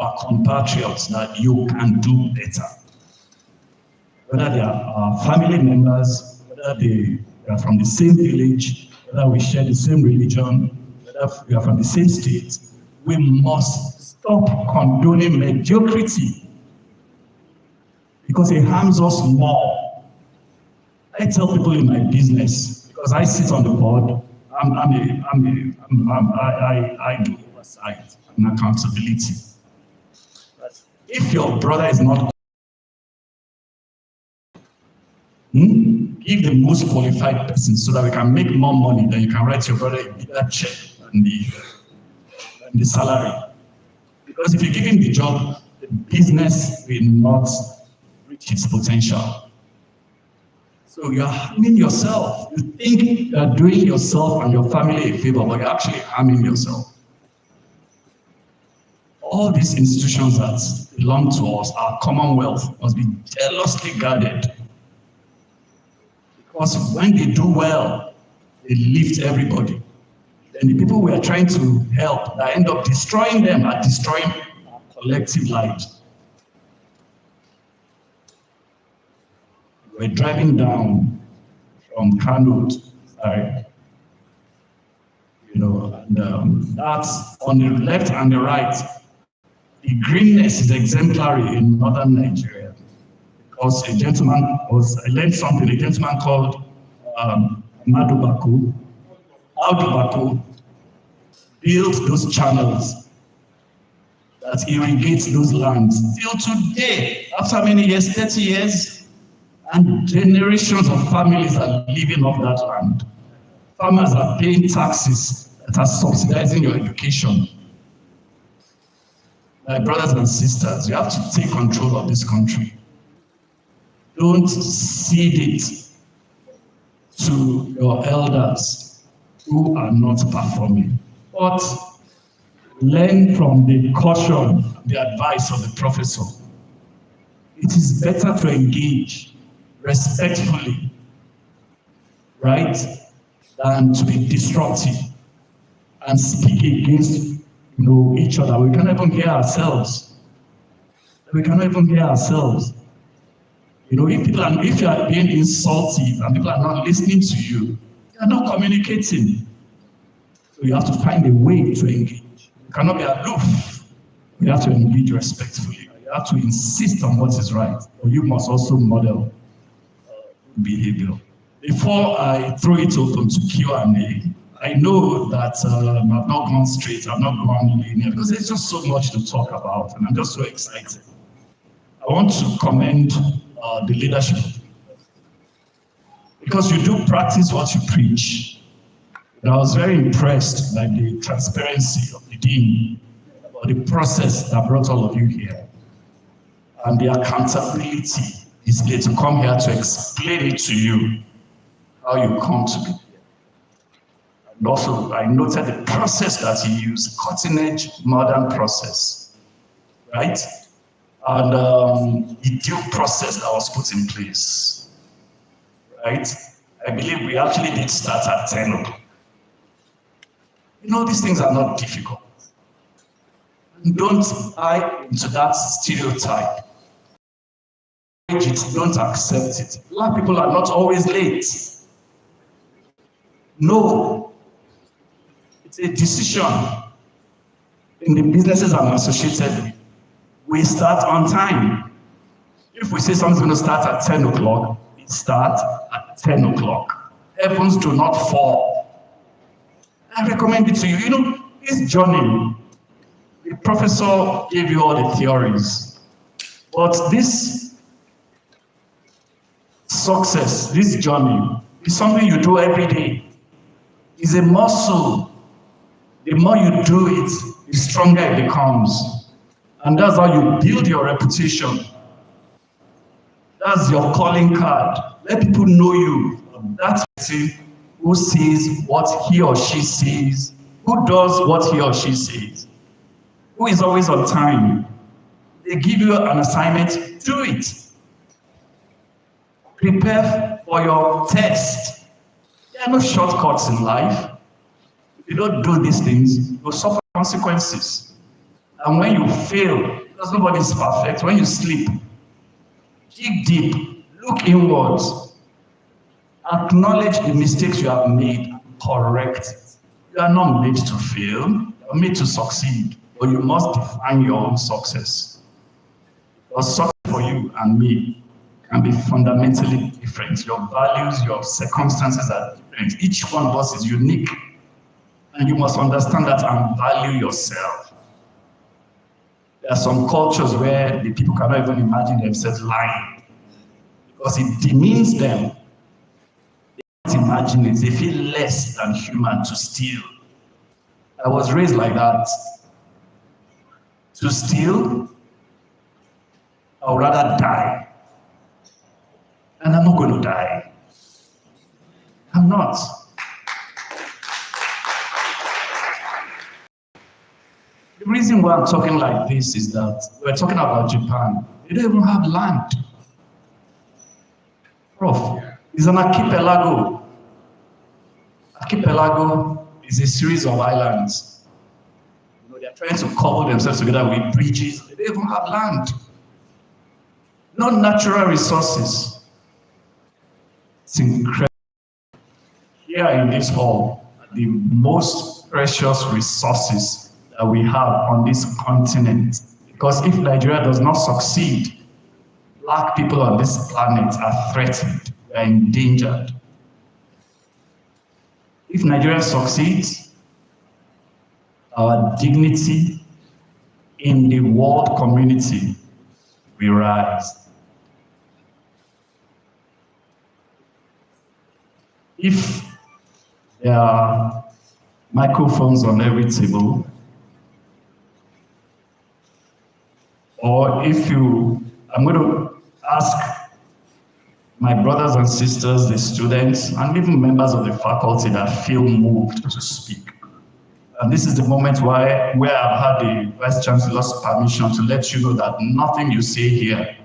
our compatriots that you can do better. Whether they are our family members, whether they are from the same village, whether we share the same religion, whether we are from the same state, we must stop condoning mediocrity because it harms us more. I tell people in my business, because I sit on the board, I do oversight and accountability. But if your brother is not give the most qualified person so that we can make more money, then you can write your brother a bigger check than the salary. Because if you give him the job, the business will not reach its potential. So you're harming yourself. You think you're doing yourself and your family a favor, but you're actually harming yourself. All these institutions that belong to us, our commonwealth, must be jealously guarded. Because when they do well, they lift everybody. Then the people we are trying to help that end up destroying them are destroying our collective lives. We're driving down from Kano to Zaria, and that's on the left and the right. The greenness is exemplary in northern Nigeria. Because a gentleman I learned something, a gentleman called Ahmadu built those channels that irrigate those lands. Till today, after many years, 30 years, and generations of families are living off that land. Farmers are paying taxes that are subsidizing your education. My brothers and sisters, you have to take control of this country. Don't cede it to your elders who are not performing. But learn from the caution, the advice of the professor. It is better to engage respectfully, right, than to be disruptive and speak against each other. We cannot even hear ourselves. We cannot even hear ourselves. If you are being insulted and people are not listening to you, you are not communicating. So you have to find a way to engage. You cannot be aloof. You have to engage respectfully. You have to insist on what is right, but you must also model behavior. Before I throw it open to Q&A, I know that I've not gone straight, I've not gone linear, because there's just so much to talk about, and I'm just so excited. I want to commend the leadership because you do practice what you preach. And I was very impressed by the transparency of the dean, or the process that brought all of you here, and the accountability is there to come here to explain it to you, how you come to be here. And also, I noted the process that he used, cutting-edge, modern process, right? And the due process that was put in place, right? I believe we actually did start at 10 o'clock. You know, these things are not difficult. Don't buy into that stereotype. Don't accept it. Black people are not always late. No. It's a decision. In the businesses I'm associated with, we start on time. If we say something's going to start at 10 o'clock, it starts at 10 o'clock. Heavens do not fall. I recommend it to you. You know, this journey, the professor gave you all the theories, but this success, this journey, is something you do every day. It's a muscle. The more you do it, the stronger it becomes. And that's how you build your reputation. That's your calling card. Let people know you. That person who sees what he or she sees, who does what he or she sees, who is always on time. They give you an assignment, do it. Prepare for your test. There are no shortcuts in life. If you don't do these things, you'll suffer consequences. And when you fail, because nobody is perfect, when you sleep, dig deep, look inwards, acknowledge the mistakes you have made, and correct it. You are not made to fail, you are made to succeed, but you must define your own success. Because success for you and me can be fundamentally different. Your values, your circumstances are different. Each one of us is unique. And you must understand that and value yourself. There are some cultures where the people cannot even imagine themselves lying because it demeans them. They can't imagine it. They feel less than human to steal. I was raised like that. To steal, I would rather die. And I'm not going to die. I'm not. The reason why I'm talking like this is that we're talking about Japan. They don't even have land. Prof, it's an archipelago. Archipelago is a series of islands. You know, they're trying to cobble themselves together with bridges. They don't even have land. No natural resources. It's incredible. Here in this hall, the most precious resources that we have on this continent. Because if Nigeria does not succeed, Black people on this planet are threatened, they are endangered. If Nigeria succeeds, our dignity in the world community will rise. If there are microphones on every table, or if I'm going to ask my brothers and sisters, the students, and even members of the faculty that feel moved to speak. And this is the moment where I've had the Vice Chancellor's permission to let you know that nothing you say here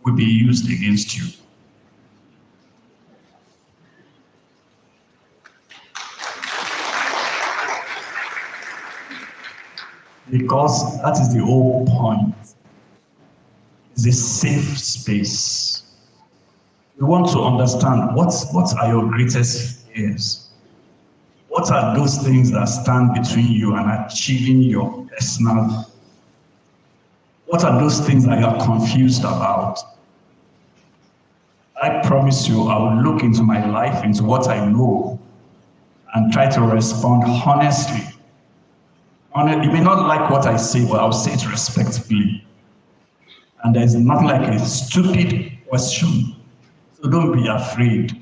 will be used against you. Because that is the whole point. It's a safe space. We want to understand what are your greatest fears? What are those things that stand between you and achieving your personal? What are those things that you are confused about? I promise you, I will look into my life, into what I know, and try to respond honestly. You may not like what I say, but I'll say it respectfully. And there's nothing like a stupid question. So don't be afraid.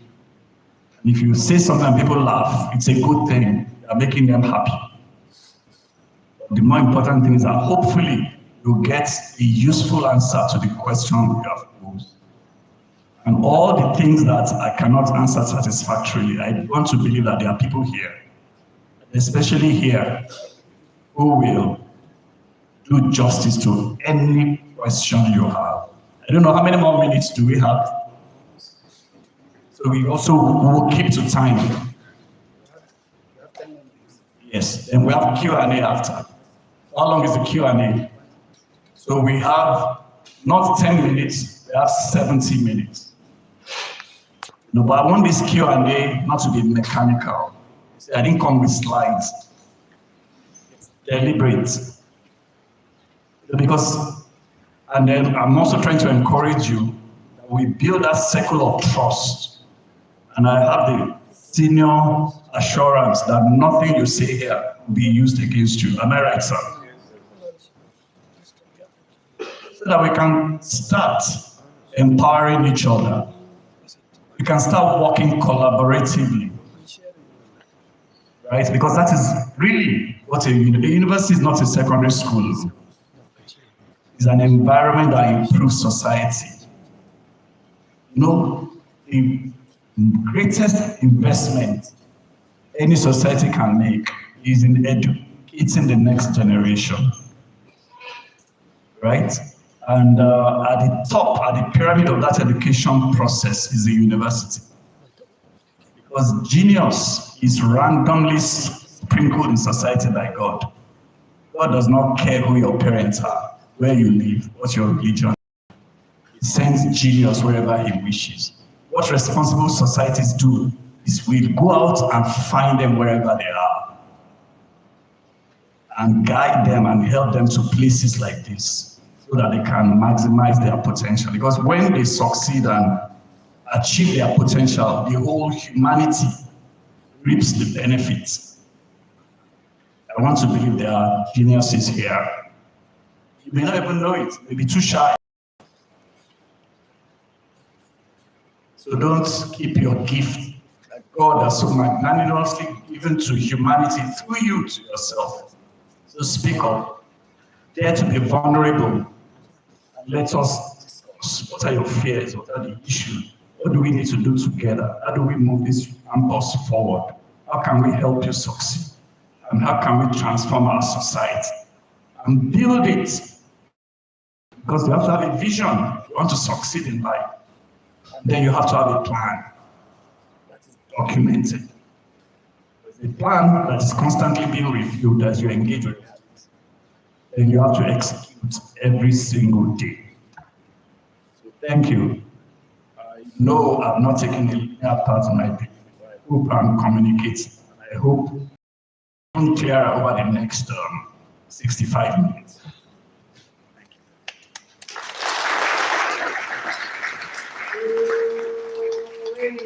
And if you say something and people laugh, it's a good thing. You're making them happy. The more important thing is that hopefully you get a useful answer to the question you have posed. And all the things that I cannot answer satisfactorily, I want to believe that there are people here, especially here, who will do justice to any question you have. I don't know how many more minutes do we have. So we also will keep to time. Yes, and we have Q&A after. How long is the Q&A? So we have not 10 minutes, we have 70 minutes. No, but I want this Q&A not to be mechanical. See, I didn't come with slides. It's deliberate. Because, and then I'm also trying to encourage you that we build that circle of trust. And I have the senior assurance that nothing you say here will be used against you. Am I right, sir? So that we can start empowering each other. We can start working collaboratively. Right? Because that is really what a university is, not a secondary school. It's an environment that improves society. You know, the greatest investment any society can make is in educating the next generation. Right? And at the top, at the pyramid of that education process is the university. Because genius is randomly sprinkled in society by God. God does not care who your parents are, where you live, what your religion. He sends genius wherever he wishes. What responsible societies do is we go out and find them wherever they are and guide them and help them to places like this so that they can maximize their potential. Because when they succeed and achieve their potential, the whole humanity reaps the benefits. I want to believe there are geniuses here. You may not even know it, maybe too shy. So don't keep your gift that God has so magnanimously given to humanity through you to yourself. So speak up. Dare to be vulnerable. And let us discuss what are your fears, what are the issues, what do we need to do together? How do we move this campus forward? How can we help you succeed? And how can we transform our society? And build it. Because you have to have a vision if you want to succeed in life. Then you have to have a plan that is documented. There's a plan that is constantly being reviewed as you engage with it. Then you have to execute every single day. So thank you. I know I'm not taking a linear path in my day. I hope I'm communicating. I hope I'm clearer over the next 65 minutes. I'm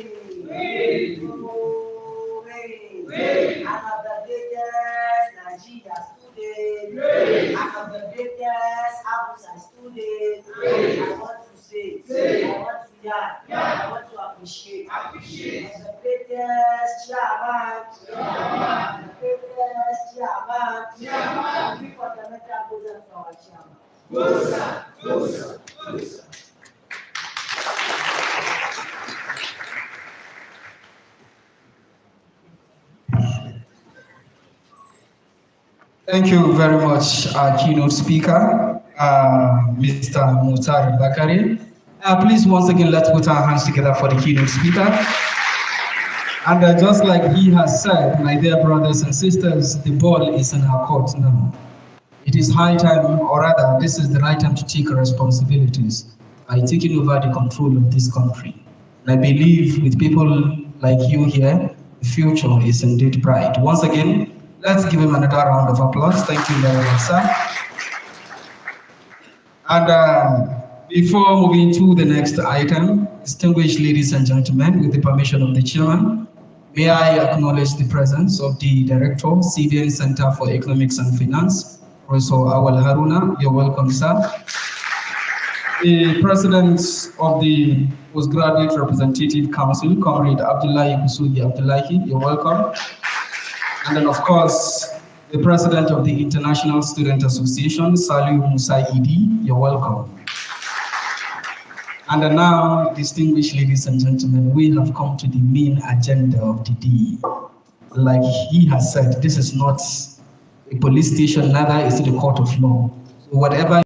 the biggest Nigeria student. I'm the biggest Hausa student. I want to say, I want to yarn, I want to appreciate. I'm the biggest chairman. The biggest chairman. We fundamental goals for our chairman. Goals. Thank you very much, our keynote speaker, Mr. Mutar Bakari. Please, once again, let's put our hands together for the keynote speaker. And just like he has said, my dear brothers and sisters, the ball is in our court now. It is high time, or rather, this is the right time to take responsibilities by taking over the control of this country. And I believe with people like you here, the future is indeed bright. Once again, let's give him another round of applause. Thank you very much, sir. And before moving to the next item, distinguished ladies and gentlemen, with the permission of the chairman, may I acknowledge the presence of the director, CBN Center for Economics and Finance, Professor Awal Haruna. You're welcome, sir. the President of the Postgraduate Representative Council, Comrade Abdullahi Kusugi Abdullahi, you're welcome. And then, of course, the President of the International Student Association, Saliu Musaidi, you're welcome. And then now, distinguished ladies and gentlemen, we have come to the main agenda of the day. Like he has said, this is not a police station, neither is it a court of law. So whatever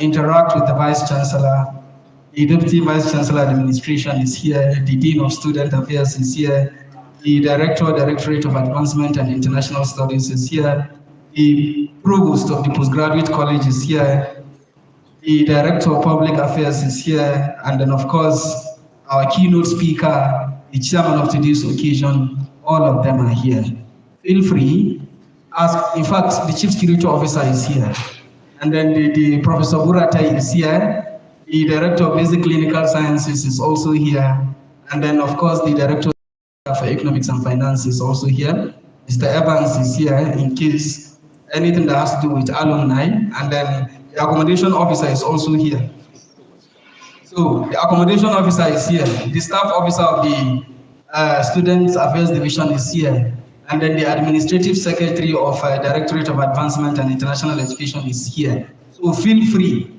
interact with the Vice Chancellor, the Deputy Vice Chancellor Administration is here, the Dean of Student Affairs is here, the Directorate of Advancement and International Studies is here, the Provost of the Postgraduate College is here, the Director of Public Affairs is here, and then of course, our keynote speaker, the chairman of today's occasion, all of them are here. Feel free, ask, in fact, the Chief Security Officer is here. And then the Professor Buratai is here. The Director of Basic Clinical Sciences is also here. And then, of course, the Director for Economics and Finance is also here. Mr. Evans is here in case anything that has to do with alumni. And then the Accommodation Officer is also here. So the Accommodation Officer is here. The Staff Officer of the Student Affairs Division is here. And then the Administrative Secretary of Directorate of Advancement and International Education is here. So feel free,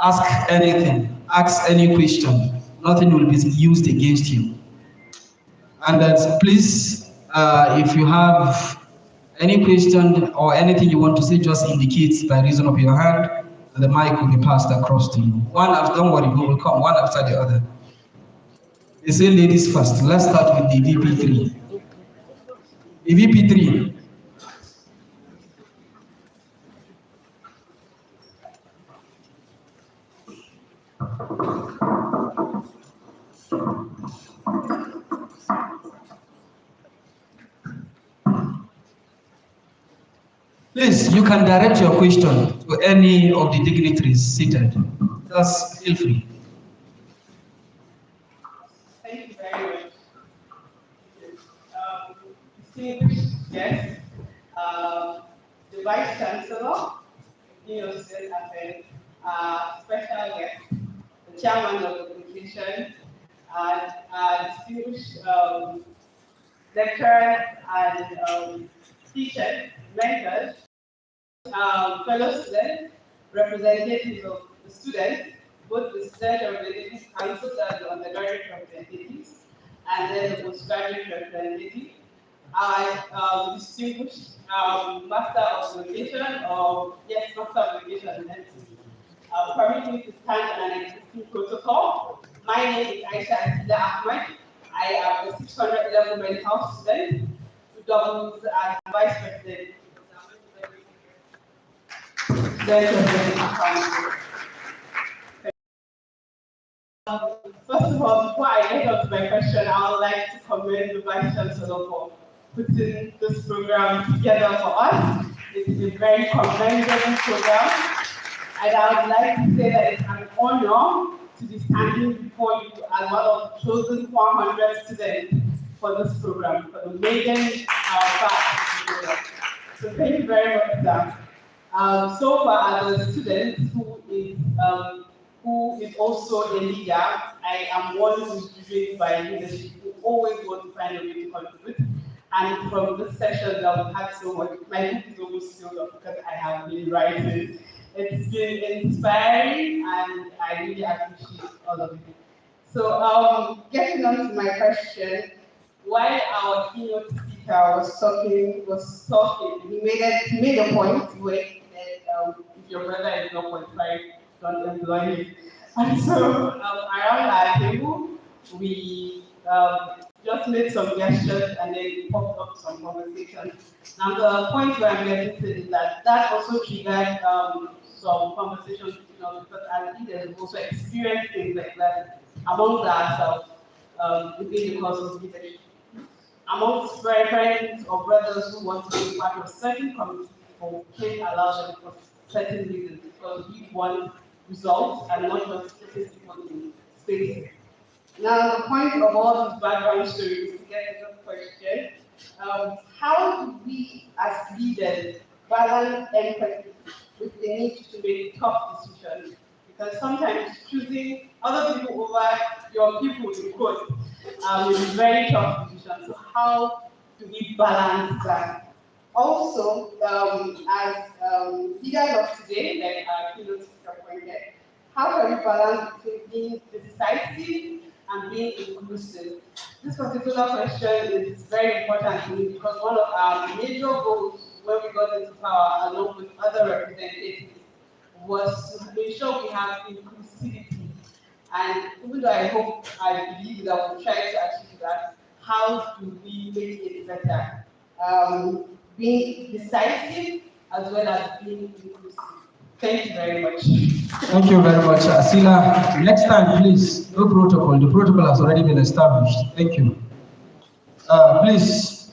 ask anything, ask any question. Nothing will be used against you. And please, if you have any question or anything you want to say, just indicate by reason of your hand, and the mic will be passed across to you. Don't worry, we will come one after the other. They say ladies first. Let's start with the VP3. The VP3. Please, you can direct your question to any of the dignitaries seated. Just feel free. Thank you very much. Distinguished guests, the Vice Chancellor, Dean of Student Affairs, special guest, the Chairman of the Education, and distinguished lecturers and teachers, mentors, fellow students, representatives of the students, both the student representative council and the undergraduate representatives, and then the postgraduate representative. I distinguished Master of Education, Master of Education. Permit me to stand on an existing protocol. My name is Aisha Ahmad. I am a 600 level medical student who doubles as Vice President. First of all, before I get on to my question, I would like to commend the Vice Chancellor for putting this program together for us. It's a very commendable program, and I would like to say that it's an honor to be standing before you as one of the chosen 400 students for this program, for the maiden batch. So thank you very much for that. So far, as a student who is also a leader, I am one who is driven by leadership, who always want to find a way to contribute. And from this session that we've had so much, my book is almost filled up because I have been writing. It's been inspiring, and I really appreciate all of it. So, getting on to my question, while our keynote speaker was talking, he made a point where he said, if your brother is not qualified, don't employ him. And so, around our table, we just made some gestures and then popped up some conversations. Now, the point where I'm getting to is that also triggered some conversations between us, because as leaders, we've also experienced things like that amongst ourselves within the course of leadership. Amongst friends or brothers who want to be part of certain committees or can't allow them for certain reasons, because we want results and not just putting people in space. Now, the point of all these background stories is to get to the question, how do we as leaders balance empathy with the need to make tough decisions. Because sometimes choosing other people over your people in quote is a very tough decision. So how do we balance that? Also, as leaders of today, like our keynote speaker pointed, how can we balance between being decisive and being inclusive? This particular question is very important to me because one of our major goals when we got into power, along with other representatives, was to ensure we have inclusivity. And even though I believe that we'll try to achieve that, how do we make it better? Being decisive as well as being inclusive. Thank you very much. Thank you very much, Asila. Next time, please, no protocol. The protocol has already been established. Thank you. Please.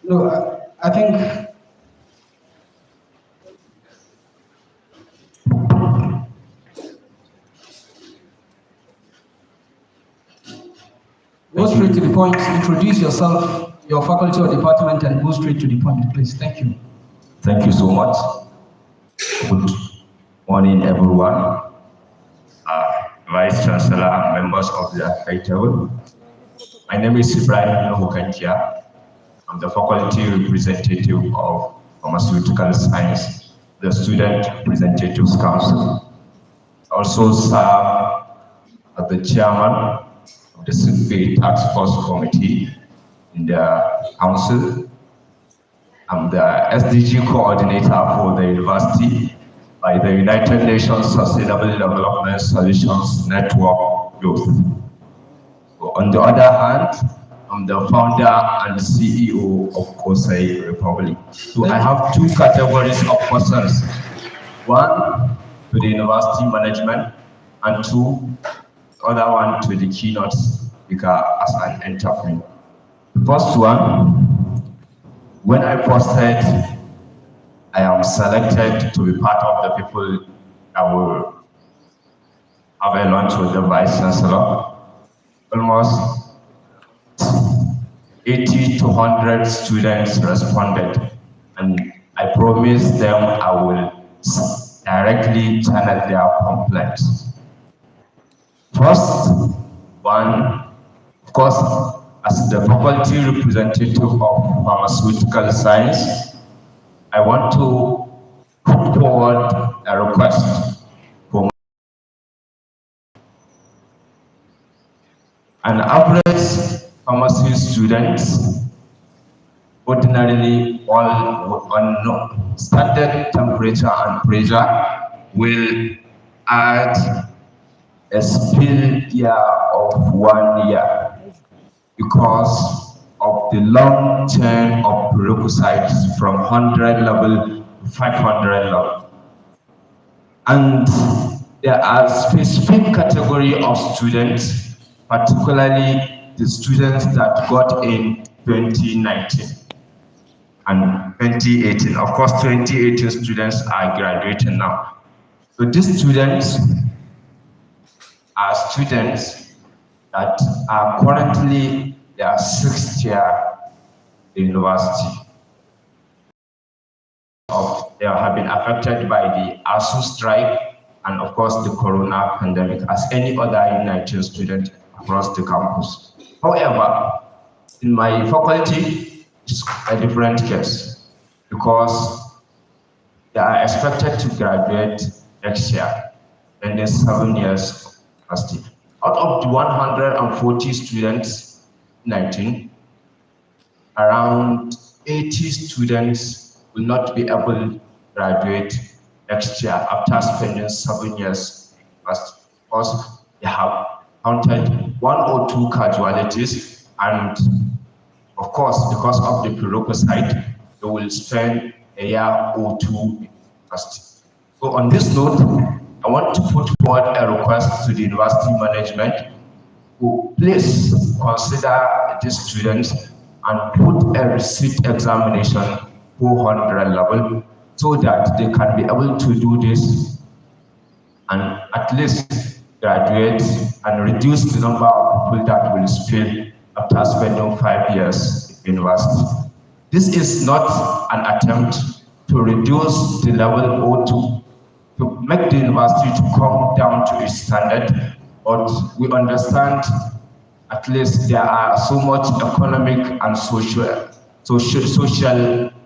No, I think. Go straight to the point. Introduce yourself, your faculty or department, and go straight to the point, please. Thank you. Thank you so much. Good morning, everyone. Vice Chancellor and members of the high table. My name is Ibrahim Nohukantia. I'm the faculty representative of Pharmaceutical Science, the Student Representatives Council. I also serve as the chairman of the Sick Task Force Committee in the council. I'm the SDG coordinator for the university by the United Nations Sustainable Development Solutions Network Youth. So on the other hand, I'm the founder and CEO of COSAI Republic. So I have two categories of persons. One to the university management and two, the other one to the keynote speaker as an entrepreneur. The first one, when I posted, I am selected to be part of the people that will have a lunch with the Vice Chancellor. Almost 80 to 100 students responded, and I promised them I will directly channel their complaints. First one, of course, as the faculty representative of pharmaceutical science, I want to put forward a request for an average pharmacy student. Ordinarily, all on standard temperature and pressure will add a spill year of 1 year because of the long chain of prerequisites from 100 level to 500 level. And there are specific category of students, particularly the students that got in 2019 and 2018. Of course, 2018 students are graduating now. So these students are students that are currently their 6th year in university. They have been affected by the ASU strike and of course the corona pandemic as any other United student across the campus. However, in my faculty, it's a different case because they are expected to graduate next year and then 7 years university. Out of the 140 students, 19, around 80 students will not be able to graduate next year after spending 7 years because they have counted 1 or 2 casualties, and of course, because of the prerequisite, they will spend a year or 2 in university. So on this note, I want to put forward a request to the university management to please consider these students and put a receipt examination 400 level so that they can be able to do this and at least graduate and reduce the number of people that will spill after spending 5 years in university. This is not an attempt to reduce the level or to make the university to come down to its standard, but we understand at least there are so much economic and social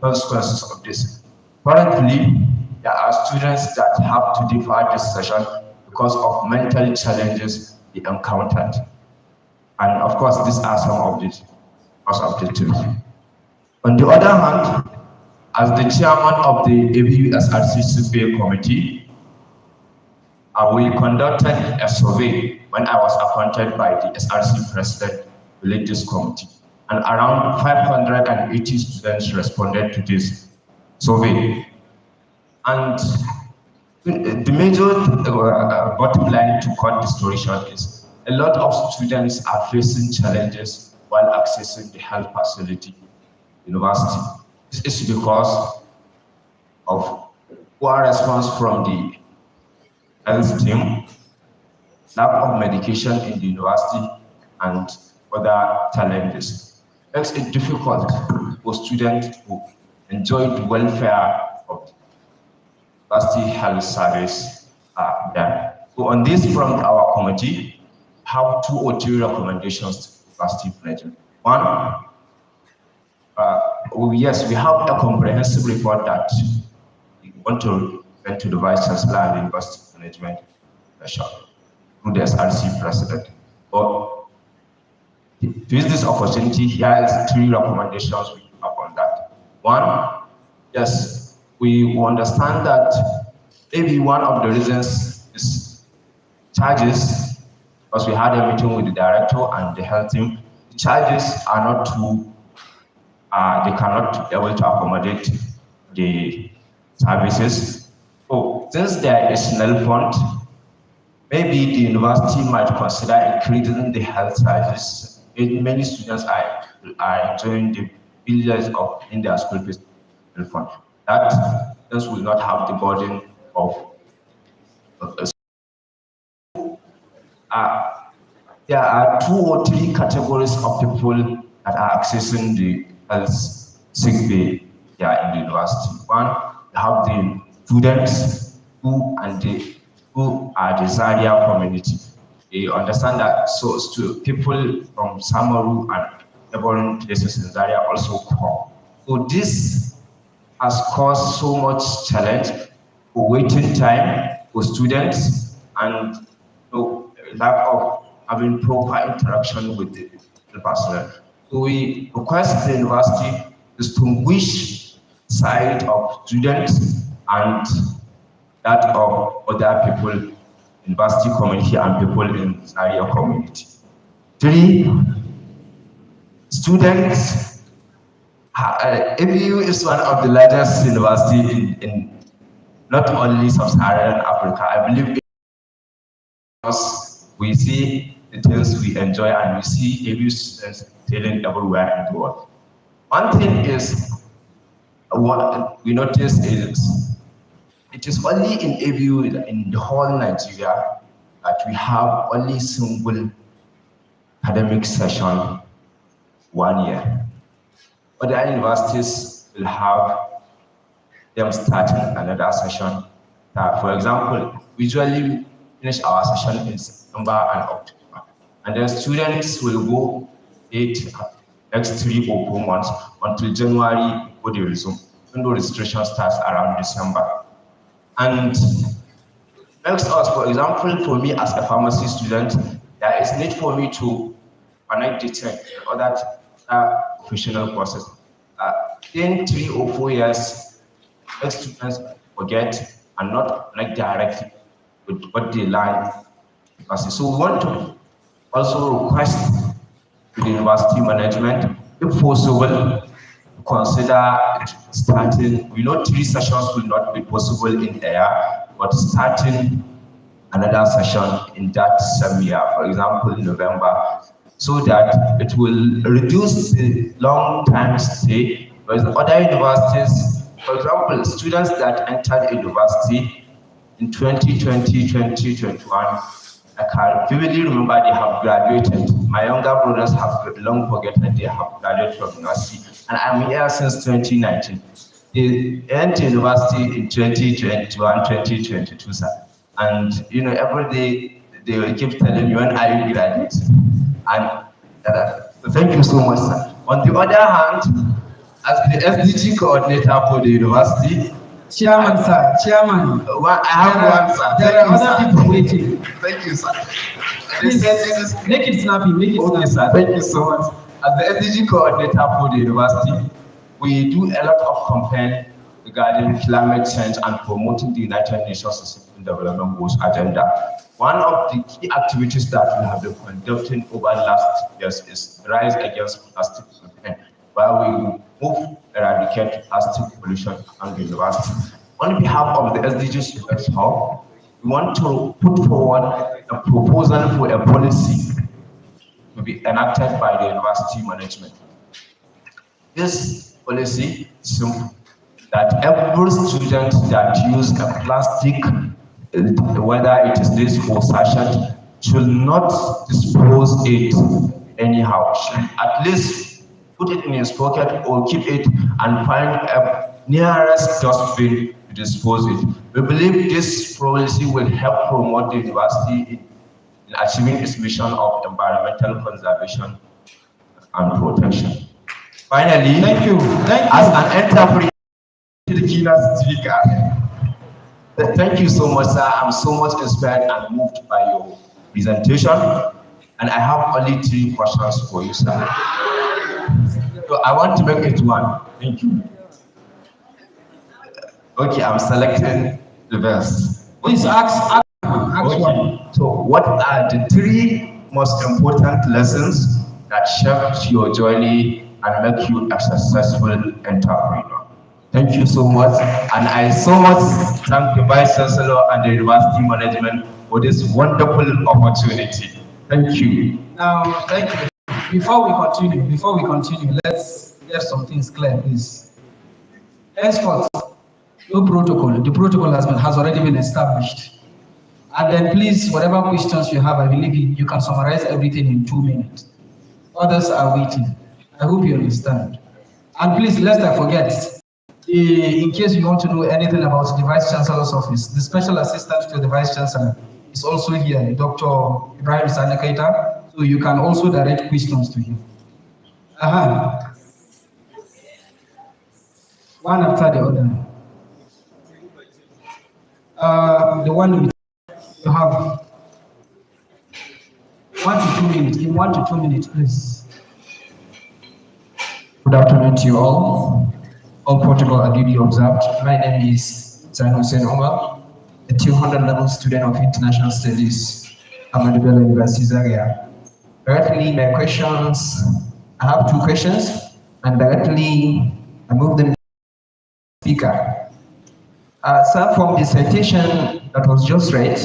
consequences of this. Currently, there are students that have to defer this session because of mental challenges they encountered. And of course, these are some of the things. On the other hand, as the chairman of the ABU SRC committee, we conducted a survey when I was appointed by the SRC president to lead this committee. And around 580 students responded to this survey. And the major bottom line to cut the story short is a lot of students are facing challenges while accessing the health facility university. This is because of poor response from the health team, lack of medication in the university, and other challenges. It makes it difficult for students to enjoy the welfare of the university health service there. So on this front, our committee have 2 or 3 recommendations to university management. One, yes, we have a comprehensive report that we want to send to the Vice Chancellor and the University Management through the SRC President. But to use this opportunity, here is 3 recommendations we have on that. One, yes, we understand that maybe one of the reasons is charges, because we had a meeting with the director and the health team. The charges are not too, they cannot be able to accommodate the services. So since there is null fund, maybe the university might consider increasing the health charges. Many students are enjoying the billions in their school fees fund. That students will not have the burden of there are 2 or 3 categories of people that are accessing the health sick bay here in the university. One, you have the students who are the Zaria community. They understand that so people from Samaru and neighboring places in Zaria also come. So this has caused so much challenge for waiting time for students and lack of having proper interaction with the personnel. So we request the university to distinguish side of students and that of other people, university community and people in Zaria community. 3, students, ABU is one of the largest universities in not only sub-Saharan Africa. I believe because we see the things we enjoy and we see ABU students tailing everywhere in the world. One thing is, what we notice is, it is only in ABU in the whole Nigeria that we have only single academic session 1 year. Other universities will have them starting another session. For example, we usually finish our session in September and October, and then students will go next 3 or 4 months until January before they resume, when the registration starts around December. And next us, for example, for me as a pharmacy student, there is need for me to connect the tech and other professional courses. In 3 or 4 years, next students forget and not connect directly with what they learn. So we want to also request to the university management, if possible, consider starting. We know 3 sessions will not be possible in a year, but starting another session in that same year, for example, November, so that it will reduce the long time stay. Whereas other universities, for example, students that entered university in 2020, 2021, I can vividly remember they have graduated. My younger brothers have long forgotten that they have graduated from university, and I'm here since 2019. He entered university in 2021, 2022, sir. And every day they will keep telling me, when are you graduating? And so thank you so much, sir. On the other hand, as the SDG coordinator for the university, Chairman, sir. Chairman. I have one, sir. There are other people waiting. Thank you, sir. Please, make it snappy. Make it Okay, snappy. sir. Thank you so much. As the SDG coordinator for the university, we do a lot of campaign regarding climate change and promoting the United Nations Sustainable Development Goals agenda. One of the key activities that we have been conducting over the last years is Rise Against Plastic campaign, where we move eradicate plastic pollution on the university. On behalf of the SDGs Research Hub, we want to put forward a proposal for a policy to be enacted by the university management. This policy is simple, that every student that uses a plastic, whether it is this or sachet, should not dispose it anyhow. Should at least put it in his pocket or keep it and find a nearest dustbin to dispose it. We believe this policy will help promote the university in achieving its mission of environmental conservation and protection. Finally, Thank you. As an entrepreneur, the keynote speaker, thank you so much, sir. I'm so much inspired and moved by your presentation, and I have only 3 questions for you, sir. So I want to make it one. Thank you. Okay, I'm selecting the verse. Please ask one. So, what are the 3 most important lessons that shaped your journey and make you a successful entrepreneur? Thank you so much, and I so much thank the Vice Chancellor and the University Management for this wonderful opportunity. Thank you. Now, thank you. Before we continue, let's get some things clear, please. Henceforth, no protocol. The protocol has already been established. And then please, whatever questions you have, I believe you can summarize everything in 2 minutes. Others are waiting. I hope you understand. And please, lest I forget, in case you want to know anything about the Vice Chancellor's office, the special assistant to the Vice Chancellor is also here, Dr. Ibrahim Sanekaita, so you can also direct questions to him. One after the other. The one you have 1 to 2 minutes. In 1 to 2 minutes, please. Good afternoon to you all. All protocol are duly observed. My name is Zain Hussein Omar, a 200 level student of International Studies, Ahmadu Bello University, Zaria. Directly, my questions, I have 2 questions, and directly I move them to the speaker. Sir, from the citation that was just read,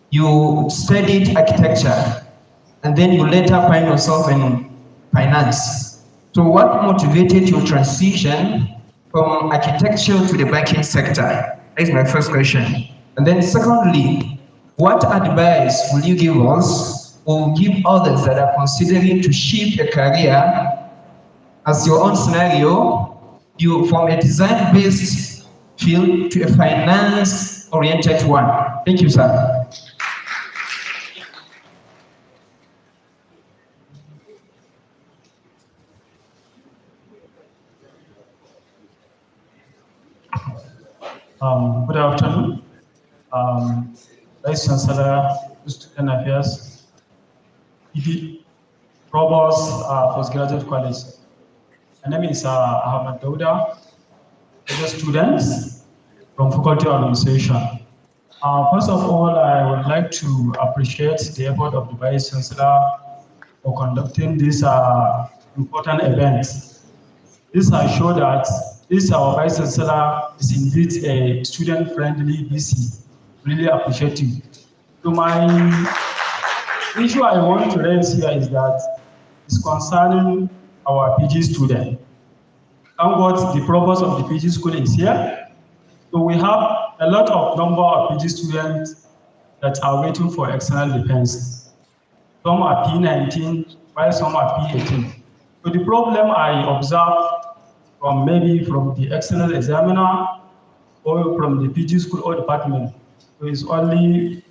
you studied architecture, and then you later find yourself in finance. So what motivated your transition from architecture to the banking sector? That is my first question. And then secondly, what advice will you give us or give others that are considering to shape a career as your own scenario, you from a design-based field to a finance-oriented one? Thank you, sir. Good afternoon, Vice Chancellor, Student Affairs, PD, Provost, Postgraduate College. My name is Ahmadu, a student from Faculty of Administration. First of all, I would like to appreciate the effort of the Vice Chancellor for conducting this important event. This has shown that this our Vice Chancellor is indeed a student-friendly VC. Really appreciative. So my issue I want to raise here is that it's concerning our PG student. Thank God the purpose of the PG school is here. So we have a lot of number of PG students that are waiting for external defense. Some are P19, while some are P18. So the problem I observe maybe from the external examiner or from the PG school or department. So it's only,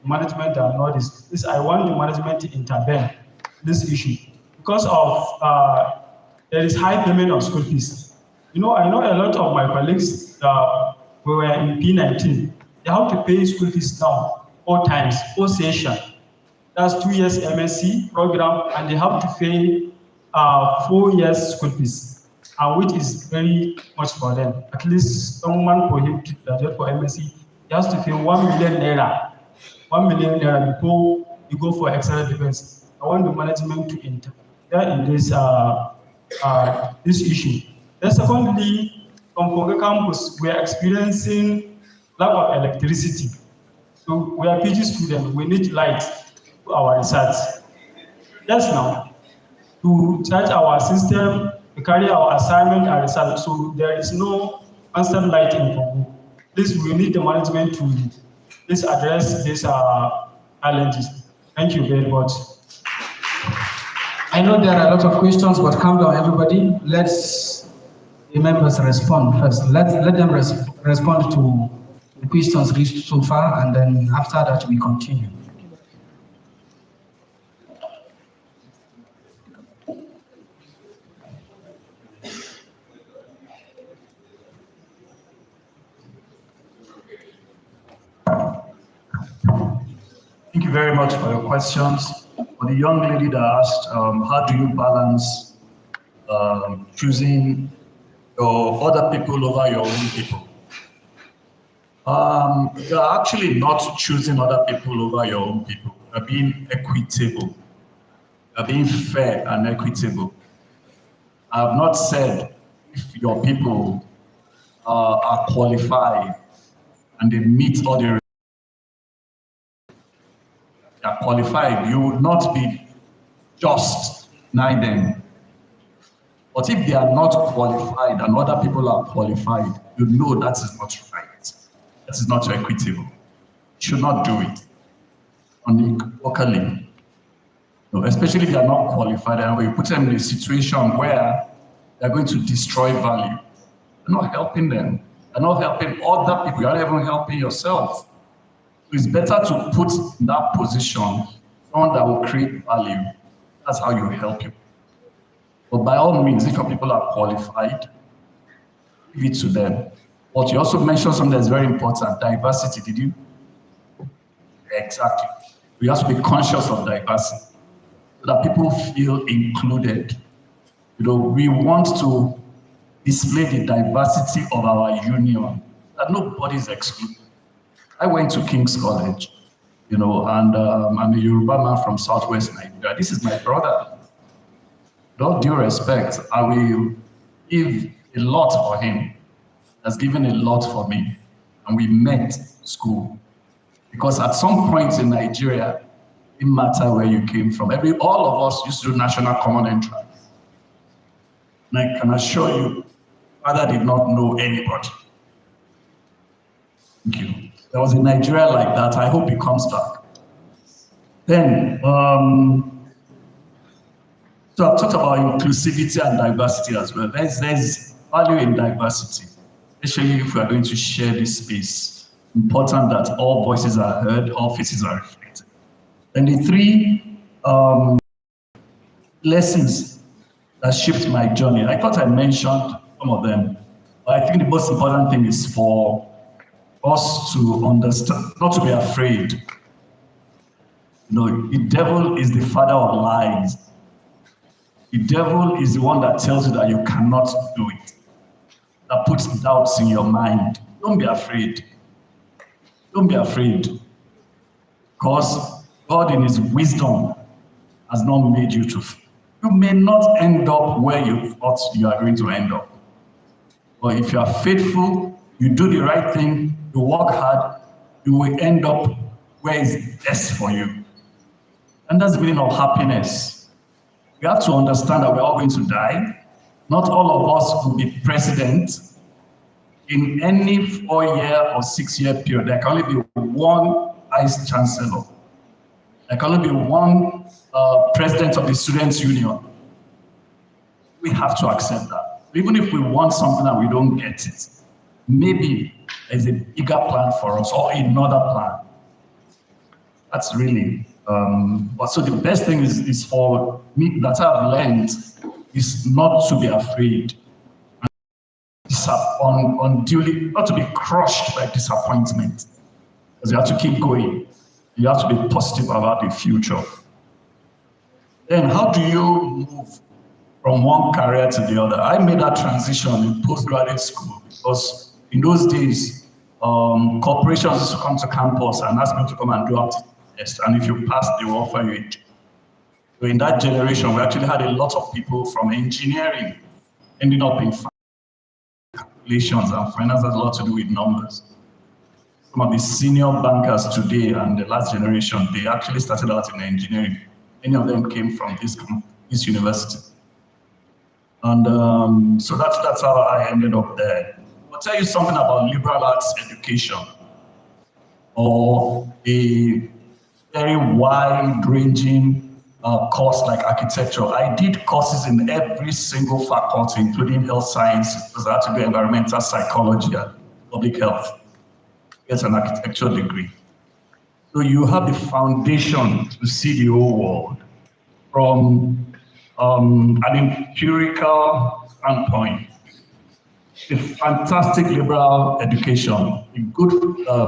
management and all this. I want the management to intervene this issue because of there is high payment of school fees. I know a lot of my colleagues who were in P19, they have to pay school fees now 4 times, 4 sessions. That's 2 years MSc program, and they have to pay 4 years school fees, which is very much for them. At least someone for him to graduate for MSc, he has to pay 1 million naira. 1 million naira before you go for excellent defense. I want the management to interfere in this issue. Then secondly, from Koga campus, we are experiencing lack of electricity. So we are PG students, we need light for our research. Yes, now, to charge our system, to carry our assignment and research, so there is no constant light in Kogo. Please, we need the management to please address these challenges. Thank you very much. I know there are a lot of questions, but calm down, everybody. Let's the members respond first. Let them respond to the questions reached so far, and then after that we continue. Thank you very much for your questions. For the young lady that asked, how do you balance choosing your other people over your own people? You're actually not choosing other people over your own people. You're being equitable. You're being fair and equitable. I have not said if your people are qualified and they meet all the are qualified, you would not be just deny them. But if they are not qualified and other people are qualified, you know that is not right. That is not equitable. You should not do it unequivocally. No, especially if they are not qualified and we put them in a situation where they're going to destroy value. You're not helping them. You're not helping other people. You're not even helping yourself. It's better to put in that position someone that will create value. That's how you help you. But by all means, if your people are qualified, give it to them. But you also mentioned something that's very important, diversity, did you? Exactly. We have to be conscious of diversity so that people feel included. We want to display the diversity of our union, that nobody is excluded. I went to King's College, and I'm a Yoruba man from Southwest Nigeria. This is my brother. With all due respect, I will give a lot for him. He has given a lot for me. And we met school. Because at some point in Nigeria, it didn't matter where you came from. All of us used to do national common entrance. And I can assure you, father did not know anybody. Thank you. There was a Nigeria like that. I hope it comes back. Then, so I've talked about inclusivity and diversity as well. There's value in diversity, especially if we are going to share this space. Important that all voices are heard, all faces are reflected. And the 3 lessons that shaped my journey, I thought I mentioned some of them, but I think the most important thing is for us to understand, not to be afraid. The devil is the father of lies. The devil is the one that tells you that you cannot do it, that puts doubts in your mind. Don't be afraid. Don't be afraid. Because God in his wisdom has not made you to fail. You may not end up where you thought you are going to end up. But if you are faithful, you do the right thing, you work hard, you will end up where is best for you. And that's the meaning of happiness. We have to understand that we're all going to die. Not all of us will be president. In any 4-year or 6-year period, there can only be one Vice Chancellor. There can only be one president of the Students' Union. We have to accept that. Even if we want something and we don't get it, maybe there's a bigger plan for us or another plan. That's really, but so the best thing is for me that I've learned is not to be afraid. Unduly, not to be crushed by disappointment, because you have to keep going. You have to be positive about the future. Then how do you move from one career to the other? I made that transition in postgraduate school because in those days, corporations used to come to campus and ask me to come and do a test, and if you pass, they will offer you a job. So in that generation, we actually had a lot of people from engineering ending up in calculations, and finance has a lot to do with numbers. Some of the senior bankers today and the last generation, they actually started out in engineering. Many of them came from this university. And so that's how I ended up there. I'll tell you something about liberal arts education, or a very wide-ranging course like architecture. I did courses in every single faculty, including health sciences, because I had to do environmental psychology and public health. Get an architecture degree. So you have the foundation to see the whole world from an empirical standpoint. A fantastic liberal education, a good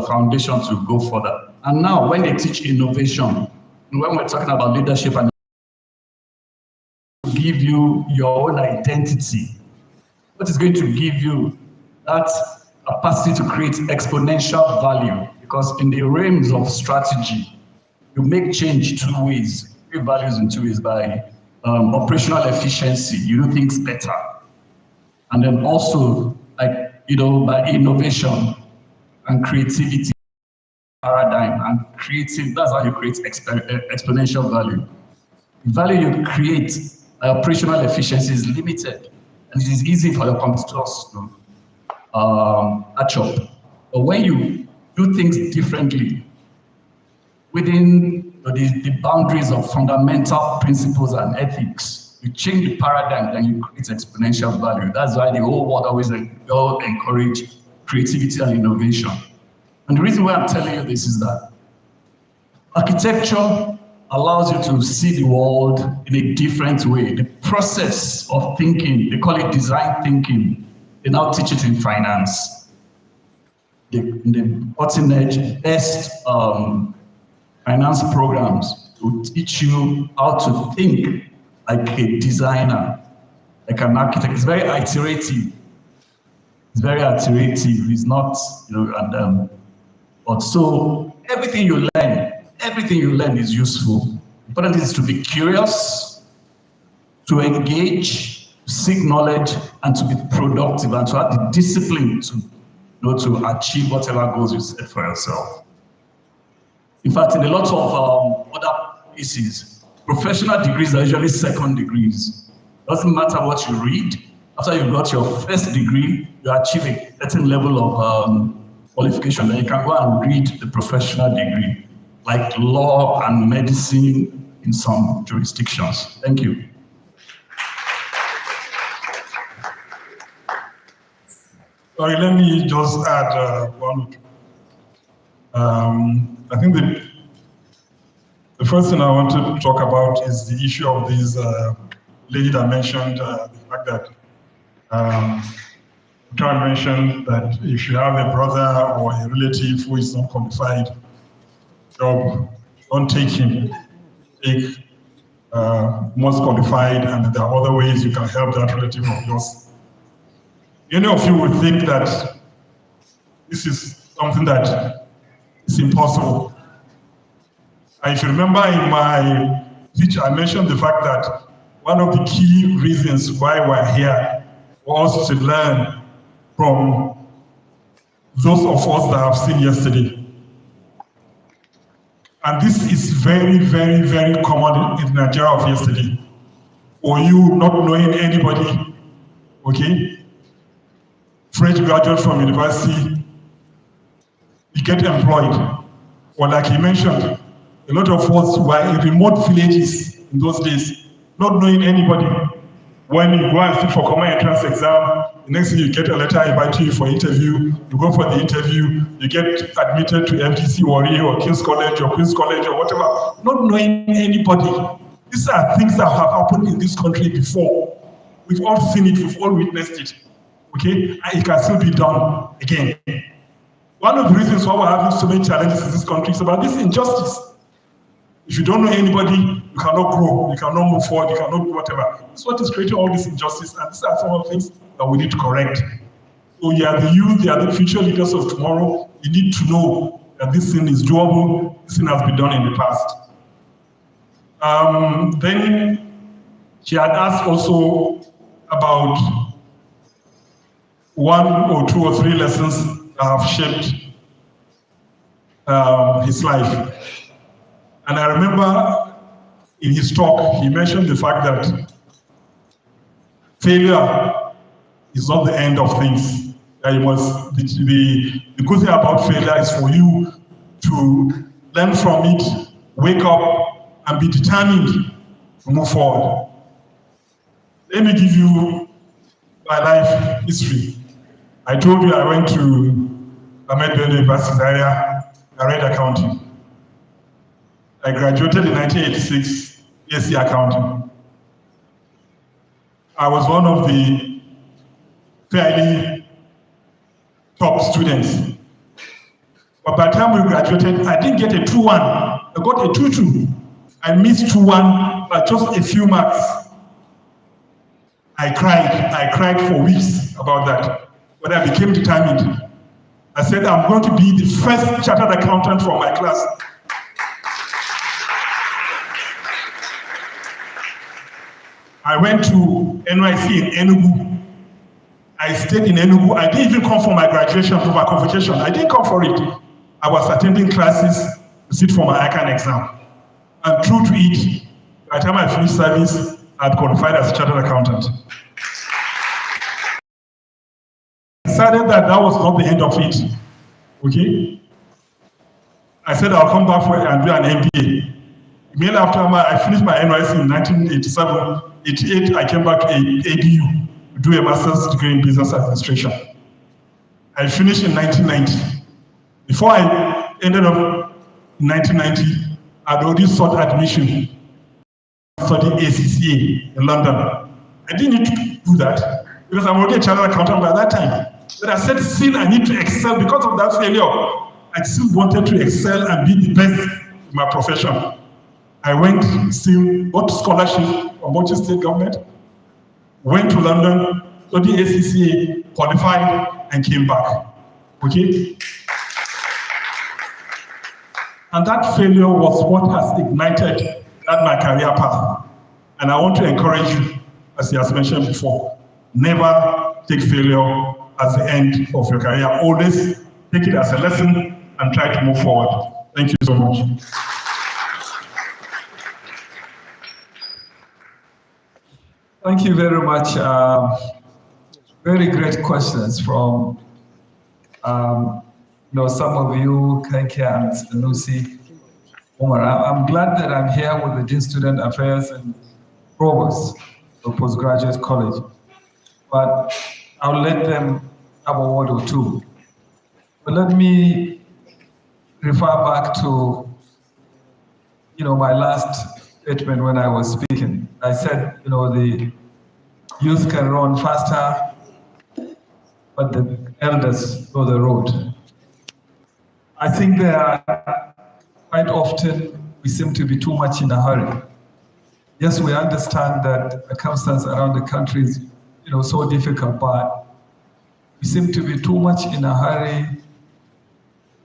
foundation to go further. And now when they teach innovation, when we're talking about leadership and give you your own identity, what is going to give you that capacity to create exponential value? Because in the realms of strategy, you make change two ways, create values in two ways: by operational efficiency, you do things better, and then also by innovation and creativity paradigm and creative. That's how you create exponential value. The value you create by operational efficiency is limited, and it is easy for your competitors to catch up. But when you do things differently within the boundaries of fundamental principles and ethics, you change the paradigm and you create exponential value. That's why the whole world always encourage creativity and innovation. And the reason why I'm telling you this is that architecture allows you to see the world in a different way. The process of thinking, they call it design thinking. They now teach it in finance. The cutting edge best finance programs will teach you how to think like a designer, like an architect. It's very iterative. It's not, but so everything you learn is useful. Important is to be curious, to engage, to seek knowledge, and to be productive, and to have the discipline to achieve whatever goals you set for yourself. In fact, in a lot of other places, professional degrees are usually second degrees. Doesn't matter what you read. After you got your first degree, you achieve a certain level of qualification. Then you can go and read the professional degree, like law and medicine in some jurisdictions. Thank you. Sorry, let me just add one. I think the first thing I want to talk about is the issue of this lady that mentioned the fact that Karen mentioned that if you have a brother or a relative who is not qualified job, don't take him. Take most qualified, and there are other ways you can help that relative of yours. Many of you would think that this is something that is impossible. And if you remember in my speech, I mentioned the fact that one of the key reasons why we're here was to learn from those of us that have seen yesterday. And this is very, very, very common in Nigeria of yesterday. Or you not knowing anybody, okay? Fresh graduate from university, you get employed. Or like he mentioned, a lot of us were in remote villages in those days, not knowing anybody. When you go and sit for common entrance exam, the next thing you get a letter inviting you for interview, you go for the interview, you get admitted to FGC or King's College or Queen's College or whatever, not knowing anybody. These are things that have happened in this country before. We've all seen it, we've all witnessed it, okay? And it can still be done again. One of the reasons why we're having so many challenges in this country is about this injustice. If you don't know anybody, you cannot grow, you cannot move forward, you cannot do whatever. This is what is creating all this injustice, and these are some of the things that we need to correct. So you are the youth, you are the future leaders of tomorrow. You need to know that this thing is doable, this thing has been done in the past. Then she had asked also about 1 or 2 or 3 lessons that have shaped his life. And I remember in his talk, he mentioned the fact that failure is not the end of things. That you must, the good thing about failure is for you to learn from it, wake up, and be determined to move forward. Let me give you my life history. I told you I went to Ahmadu Bello University, Zaria. I read accounting. I graduated in 1986, BSc accounting. I was one of the fairly top students. But by the time we graduated, I didn't get a 2-1. I got a 2-2. I missed 2-1 by just a few marks. I cried for weeks about that. But I became determined. I said, I'm going to be the first chartered accountant for my class. I went to NYC in Enugu. I stayed in Enugu. I didn't even come for my graduation, for my convocation. I didn't come for it. I was attending classes to sit for my ICANN exam. And true to it, by the time I finished service, I had qualified as a chartered accountant. I decided that that was not the end of it. Okay? I said I'll come back and do an MBA. Immediately after I finished my NYC in 1987, 88, I came back to ABU to do a master's degree in business administration. I finished in 1990. Before I ended up in 1990, I'd already sought admission to study ACCA in London. I didn't need to do that because I'm already a chartered accountant by that time. But I said, still I need to excel because of that failure. I still wanted to excel and be the best in my profession. I went, still got scholarship from Bauchi State Government, went to London, studied ACCA, qualified, and came back. Okay? And that failure was what has ignited my career path. And I want to encourage you, as he has mentioned before, never take failure as the end of your career. Always take it as a lesson and try to move forward. Thank you so much. Thank you very much. Very great questions from some of you, Kenke and Lucy. Omar. I'm glad that I'm here with the Dean Student Affairs and Provost of Postgraduate College, but I'll let them have a word or two. But let me refer back to my last statement when I was speaking. I said, the youth can run faster, but the elders know the road. I think that quite often we seem to be too much in a hurry. Yes, we understand that circumstances around the country is, so difficult, but we seem to be too much in a hurry,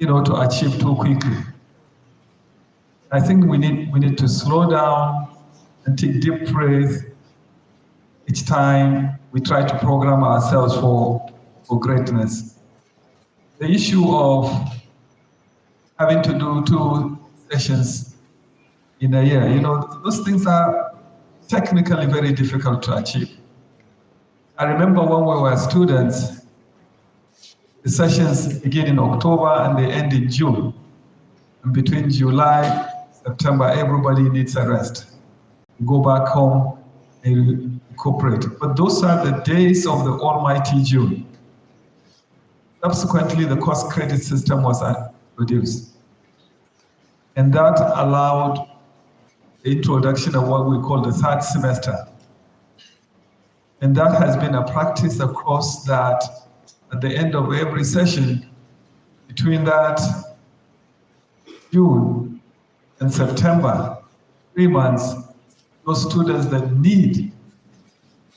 to achieve too quickly. I think we need to slow down and take deep breaths each time we try to program ourselves for greatness. The issue of having to do 2 sessions in a year, those things are technically very difficult to achieve. I remember when we were students, the sessions begin in October and they end in June. And between July, September, everybody needs a rest. You go back home and incorporate. But those are the days of the almighty June. Subsequently, the course credit system was introduced. And that allowed the introduction of what we call the third semester. And that has been a practice across that at the end of every session, between that June and September, 3 months, those students that need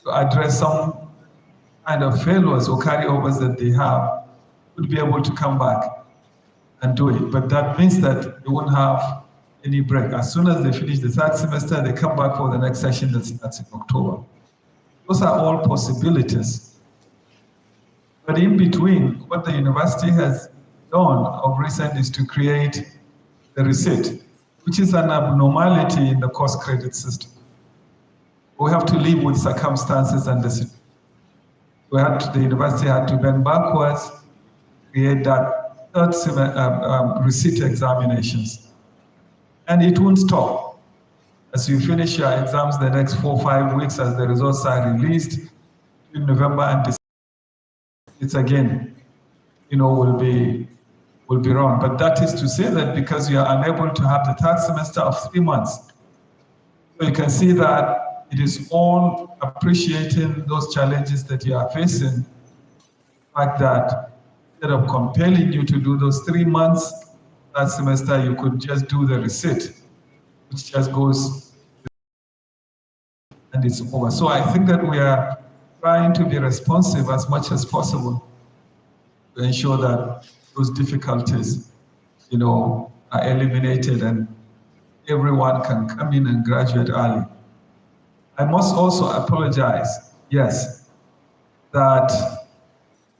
to address some kind of failures or carryovers that they have would be able to come back and do it. But that means that they won't have any break. As soon as they finish the third semester, they come back for the next session that's in October. Those are all possibilities. But in between, what the university has done of recent is to create the receipt, which is an abnormality in the course credit system. We have to live with circumstances and the university had to bend backwards, create that third receipt examinations. And it won't stop. As you finish your exams the next 4 or 5 weeks, as the results are released in November and December, it's again, will be wrong. But that is to say that because you are unable to have the third semester of 3 months, so you can see that it is all appreciating those challenges that you are facing. The fact that instead of compelling you to do those 3 months, that semester you could just do the receipt, which just goes and it's over. So I think that we are trying to be responsive as much as possible to ensure that those difficulties, are eliminated and everyone can come in and graduate early. I must also apologize, yes, that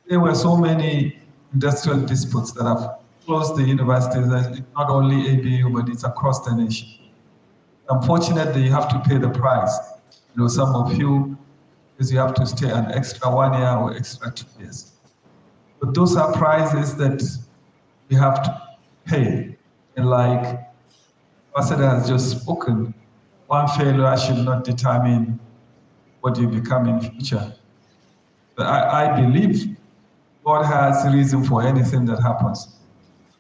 there were so many industrial disputes that have closed the universities, not only ABU, but it's across the nation. Unfortunately, you have to pay the price. Some of you, because you have to stay an extra 1 year or extra 2 years. But those are prices that we have to pay. And like Ambassador has just spoken, one failure should not determine what you become in future. But I believe God has a reason for anything that happens.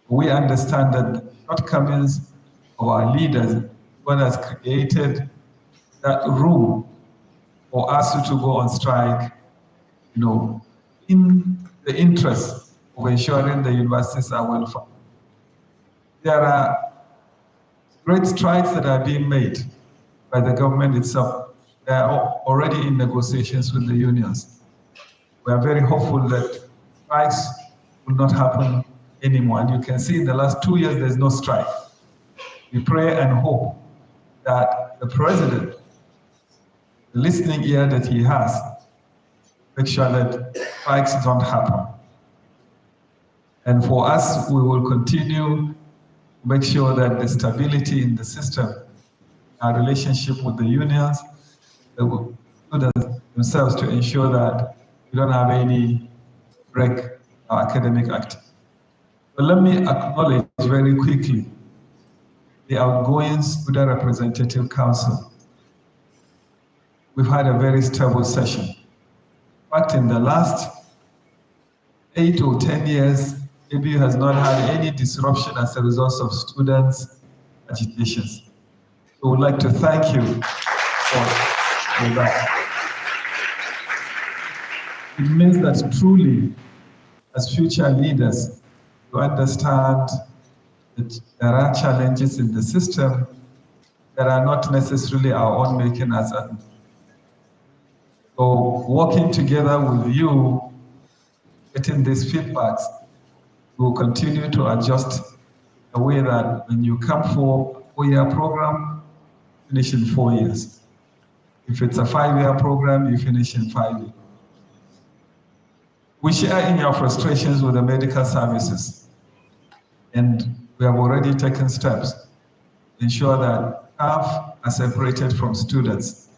We understand that the shortcomings of our leaders, God has created that room for us to go on strike, in the interest of ensuring the universities are well funded. There are great strides that are being made by the government itself. They are already in negotiations with the unions. We are very hopeful that strikes will not happen anymore. And you can see in the last 2 years, there's no strike. We pray and hope that the president, the listening ear that he has, make sure that strikes don't happen. And for us, we will continue to make sure that the stability in the system, our relationship with the unions, they will do themselves to ensure that we don't have any break our academic activity. But let me acknowledge very quickly the outgoing Student Representative Council. We've had a very stable session. In fact, in the last 8 or 10 years, ABU has not had any disruption as a result of students' agitations. So we'd like to thank you for that. It means that truly, as future leaders, you understand that there are challenges in the system that are not necessarily our own making as admin. So working together with you, getting these feedbacks, we'll continue to adjust the way that when you come for a 4-year program, finish in 4 years. If it's a 5-year program, you finish in 5 years. We share in your frustrations with the medical services, and we have already taken steps to ensure that staff are separated from students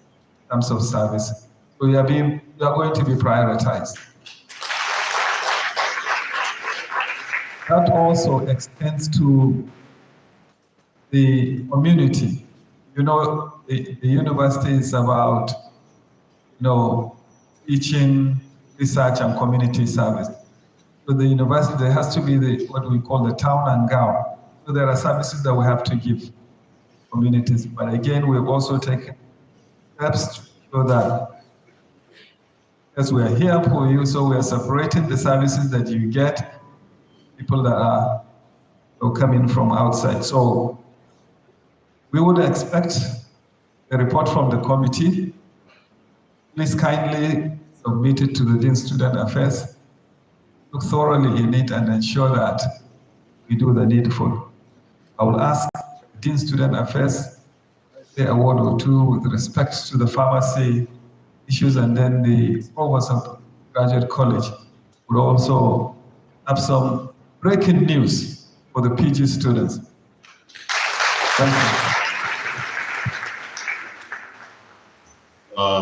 in terms of service. So we are going to be prioritized. That also extends to the community. The university is about, teaching, research, and community service. So the university, there has to be what we call the town and gown. So there are services that we have to give communities. But again, we've also taken steps to show that as we are here for you, so we are separating the services that you get, people that are coming from outside. So we would expect a report from the committee. Please kindly submit it to the Dean Student Affairs. Look thoroughly in it and ensure that we do the needful. I will ask Dean Student Affairs say a word or two with respect to the pharmacy issues, and then the provost of Graduate College would also have some breaking news for the PG students. Thank you.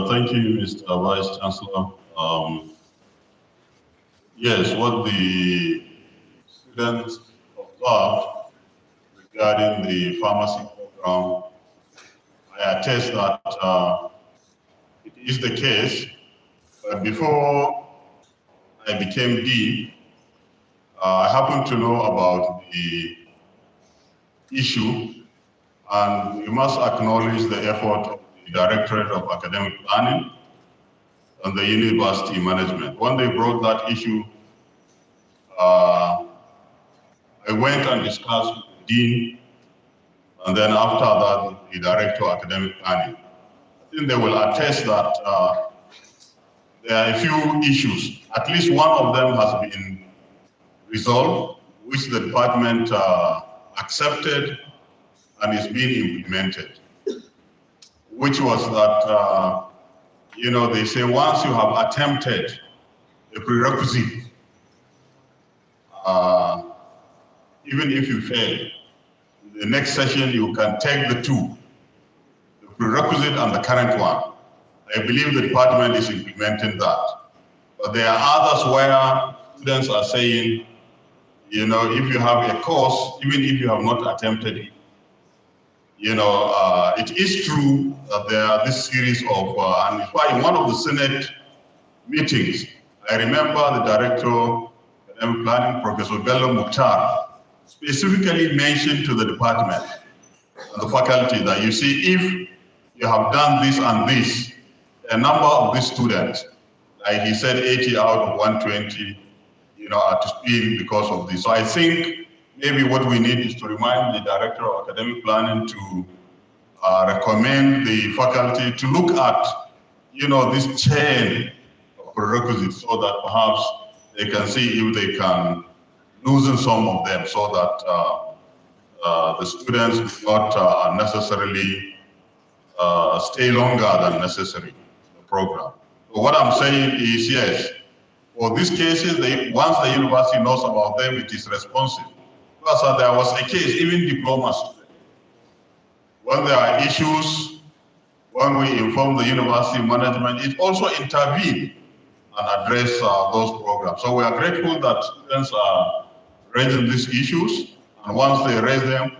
Thank you, Mr. Vice Chancellor. Yes, what the students observed regarding the pharmacy program, I attest that it is the case. But before I became Dean, I happened to know about the issue, and we must acknowledge the effort of the Directorate of Academic Planning and the university management. When they brought that issue, I went and discussed with the Dean, and then after that, the Director of Academic Planning. I think they will attest that there are a few issues. At least one of them has been resolved, which the department accepted and is being implemented, which was that, they say once you have attempted a prerequisite, even if you fail, the next session you can take the two, the prerequisite and the current one. I believe the department is implementing that. But there are others where students are saying, if you have a course, even if you have not attempted it, it is true that there are this series of, and in one of the Senate meetings, I remember the Director of Academic Planning, Professor Bello Mukhtar, specifically mentioned to the department and the faculty that you see, if you have done this and this, a number of these students, like he said, 80 out of 120, are to speed because of this. So I think maybe what we need is to remind the Director of Academic Planning to recommend the faculty to look at, this chain of prerequisites so that perhaps they can see if they can loosen some of them so that the students do not unnecessarily stay longer than necessary in the program. So what I'm saying is, yes, for these cases, once the university knows about them, it is responsive. Because there was a case, even diploma students, when there are issues, when we inform the university management, it also intervene and address those programs. So we are grateful that students are raising these issues, and once they raise them,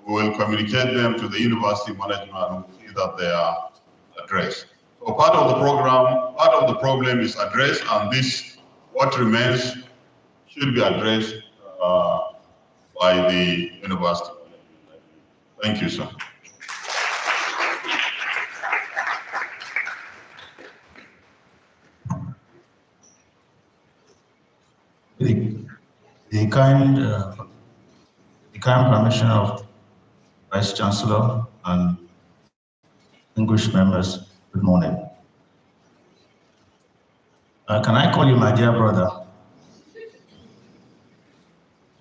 we will communicate them to the university management and see that they are addressed. So part of the program, part of the problem is addressed, and this, what remains, should be addressed by the university. Thank you, sir. The kind permission of Vice Chancellor and distinguished members, good morning. Can I call you my dear brother?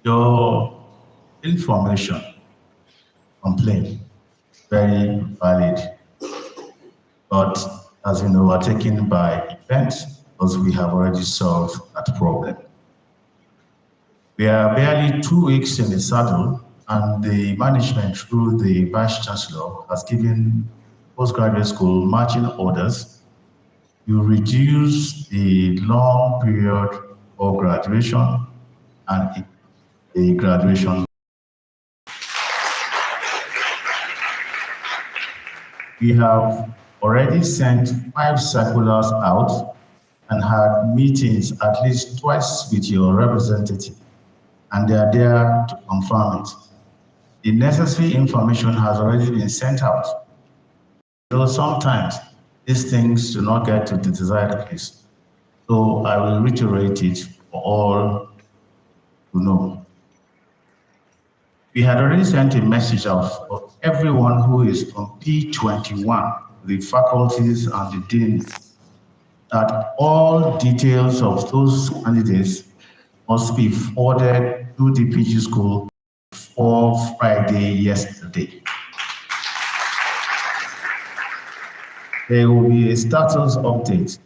Your information, complaint, very valid, but has been overtaken by events because we have already solved that problem. We are barely 2 weeks in the saddle, and the management through the Vice Chancellor has given postgraduate school marching orders to reduce the long period of graduation and a graduation. We have already sent 5 circulars out and had meetings at least twice with your representative, and they are there to confirm it. The necessary information has already been sent out. Though sometimes these things do not get to the desired place. So I will reiterate it for all to know. We had already sent a message out for everyone who is on P21, the faculties and the deans, that all details of those candidates must be forwarded to the PG school for Friday yesterday. There will be a status update.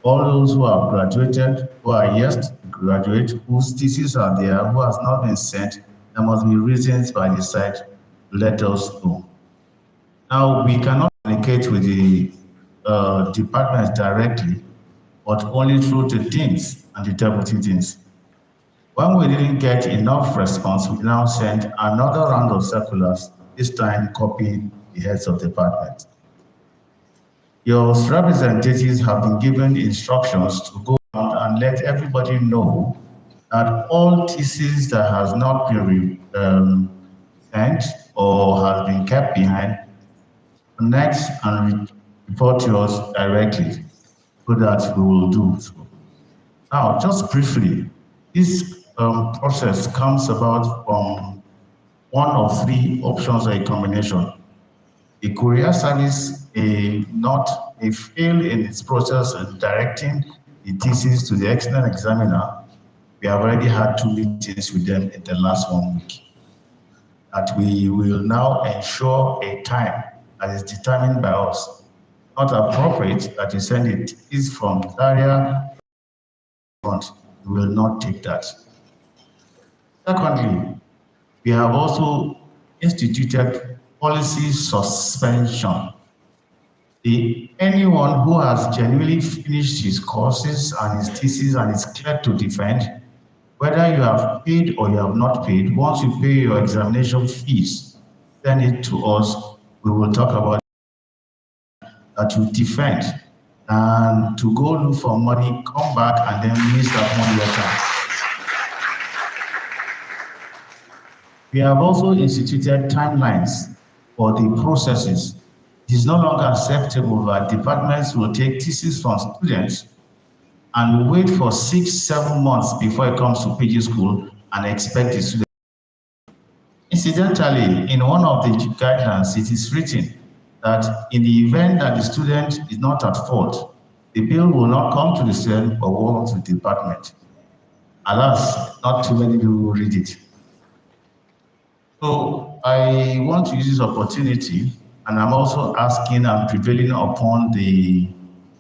All those who have graduated, who are yet to graduate, whose theses are there, who has not been sent, there must be reasons by the side to let us know. Now, we cannot communicate with the departments directly, but only through the deans and the deputy deans. When we didn't get enough response, we now sent another round of circulars, this time copying the heads of department. Your representatives have been given instructions to go out and let everybody know that all theses that has not been sent or has been kept behind, connect and report to us directly so that we will do so. Now, just briefly, this process comes about from one of 3 options or a combination. The courier service may fail in its process in directing the thesis to the external examiner. We have already had 2 meetings with them in the last 1 week. That we will now ensure a time that is determined by us. Not appropriate that you send it is from Zaria, but we will not take that. Secondly, we have also instituted policy suspension. Anyone who has genuinely finished his courses and his thesis and is clear to defend, whether you have paid or you have not paid, once you pay your examination fees, send it to us. We will talk about that you defend, and to go look for money, come back and then miss that money again. We have also instituted timelines for the processes. It is no longer acceptable that departments will take thesis from students and wait for 6-7 months before it comes to PG school and expect the student. Incidentally, in one of the guidelines, it is written that in the event that the student is not at fault, the bill will not come to the student but will come to the department. Alas, not too many people will read it. So I want to use this opportunity, and I'm also asking and prevailing upon the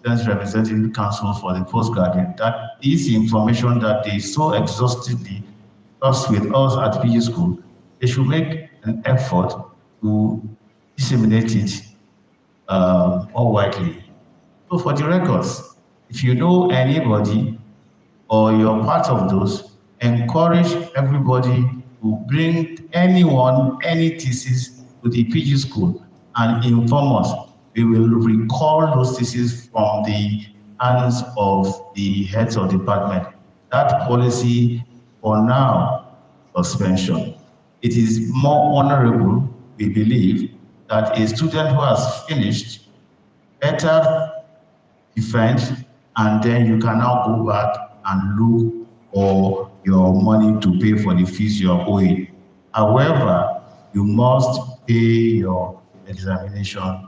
Students Representative Council for the postgraduate that this information that they so exhaustively discuss with us at PG School, they should make an effort to disseminate it more widely. So for the records, if you know anybody or you're part of those, encourage everybody to bring anyone, any thesis to the PG School and inform us. We will recall those theses from the hands of the heads of department. That policy, for now, suspension. It is more honorable, we believe, that a student who has finished better defend, and then you can now go back and look for your money to pay for the fees you're owing. However, you must pay your examination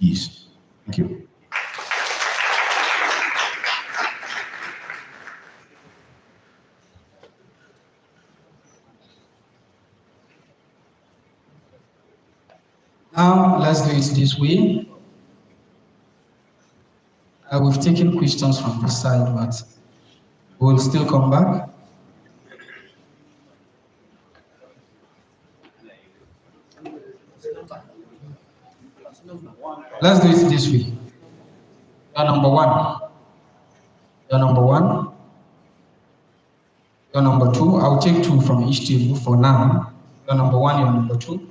fees. Thank you. Now, let's do it this way. We've taken questions from this side, but we'll still come back. Let's do it this way. You're number 1. You're number 1. You're number 2. I'll take 2 from each table for now. You're number 1, you're number 2.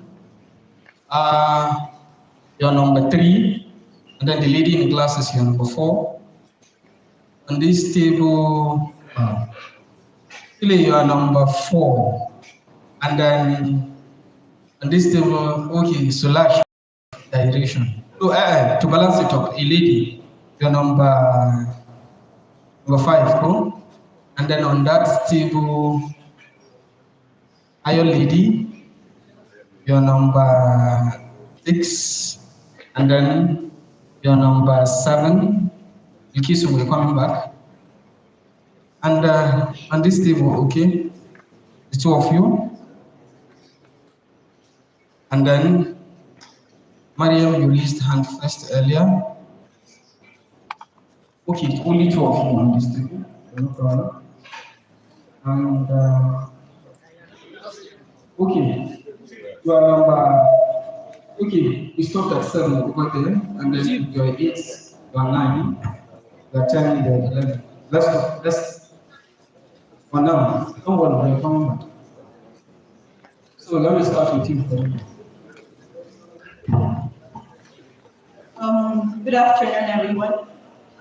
You're number 3. And then the lady in glasses, you're number 4. On this table, you are number 4. And then on this table, okay, so large direction. So to balance it up, a lady, you're number 5, cool? And then on that table, iron lady, you're number 6. And then you're number 7. In case we're coming back. And on this table, okay, the 2 of you. And then Mariam, you raised hand first earlier. Okay, it's only 2 of you on this table. No problem. And okay, you are number. Okay, we stopped at 7 over there, and then you are 8, you are 9, you are 10, you are 11. Let's. For now, don't worry, we are coming back. So let me start with you. Good afternoon, everyone.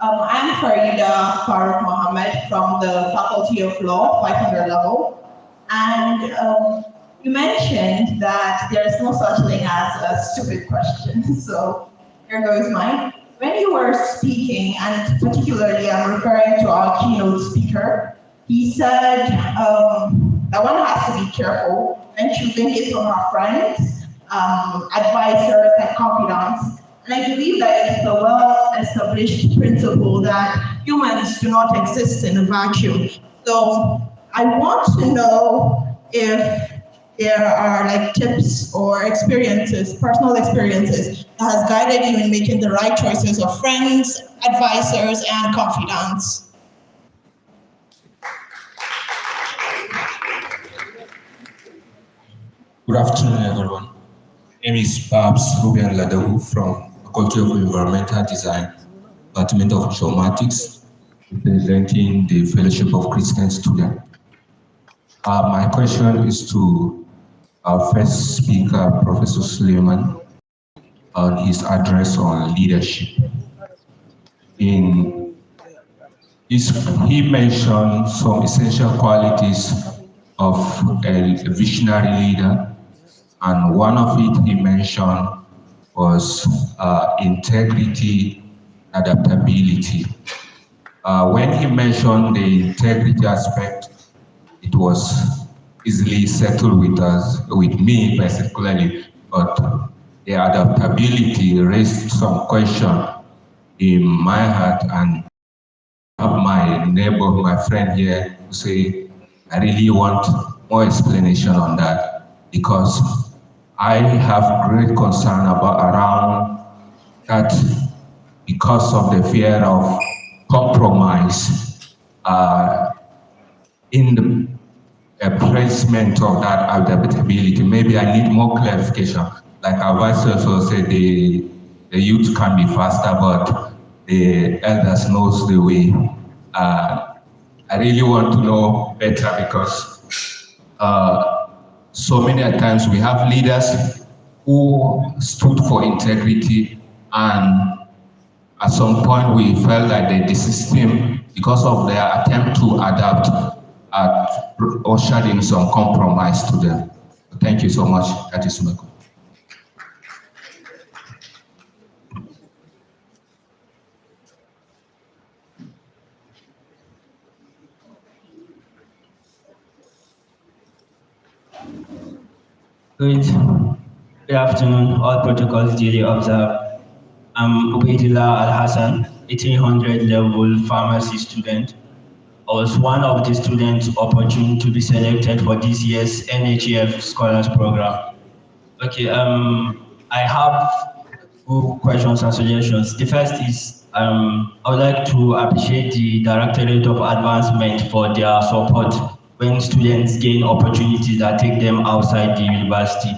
I'm Farida Farooq Mohammed from the Faculty of Law, 500 level. And you mentioned that there is no such thing as a stupid question. So here goes mine. When you were speaking, and particularly I'm referring to our keynote speaker, he said that one has to be careful when choosing his or her friends, advisors, and confidants. And I believe that it's a well-established principle that humans do not exist in a vacuum. So I want to know if there are like tips or experiences, personal experiences that has guided you in making the right choices of friends, advisors, and confidants. Good afternoon, everyone. My name is Babs Ruben Ladawu from Faculty of Environmental Design, Department of Geomatics, representing the Fellowship of Christian Students. My question is to our first speaker, Professor Suleiman, on his address on leadership. He mentioned some essential qualities of a visionary leader, and one of it he mentioned was integrity, adaptability. When he mentioned the integrity aspect, it was easily settled with me particularly, but the adaptability raised some question in my heart, and my neighbor, my friend here, to say, I really want more explanation on that, because I have great concern around that, because of the fear of compromise in the placement of that adaptability. Maybe I need more clarification. Like our Vice Chancellor said, the youth can be faster, but the elders knows the way. I really want to know better, because so many times we have leaders who stood for integrity, and at some point we felt like the system, because of their attempt to adapt, ushered in some compromise to them. Thank you so much. That is my question. Good afternoon, all protocols duly observed. I'm Ubaidillah Al-Hassan, 1800 level pharmacy student. I was one of the students opportune to be selected for this year's NHEF Scholars Program. Okay, I have 2 questions and suggestions. The first is, I would like to appreciate the Directorate of Advancement for their support when students gain opportunities that take them outside the university.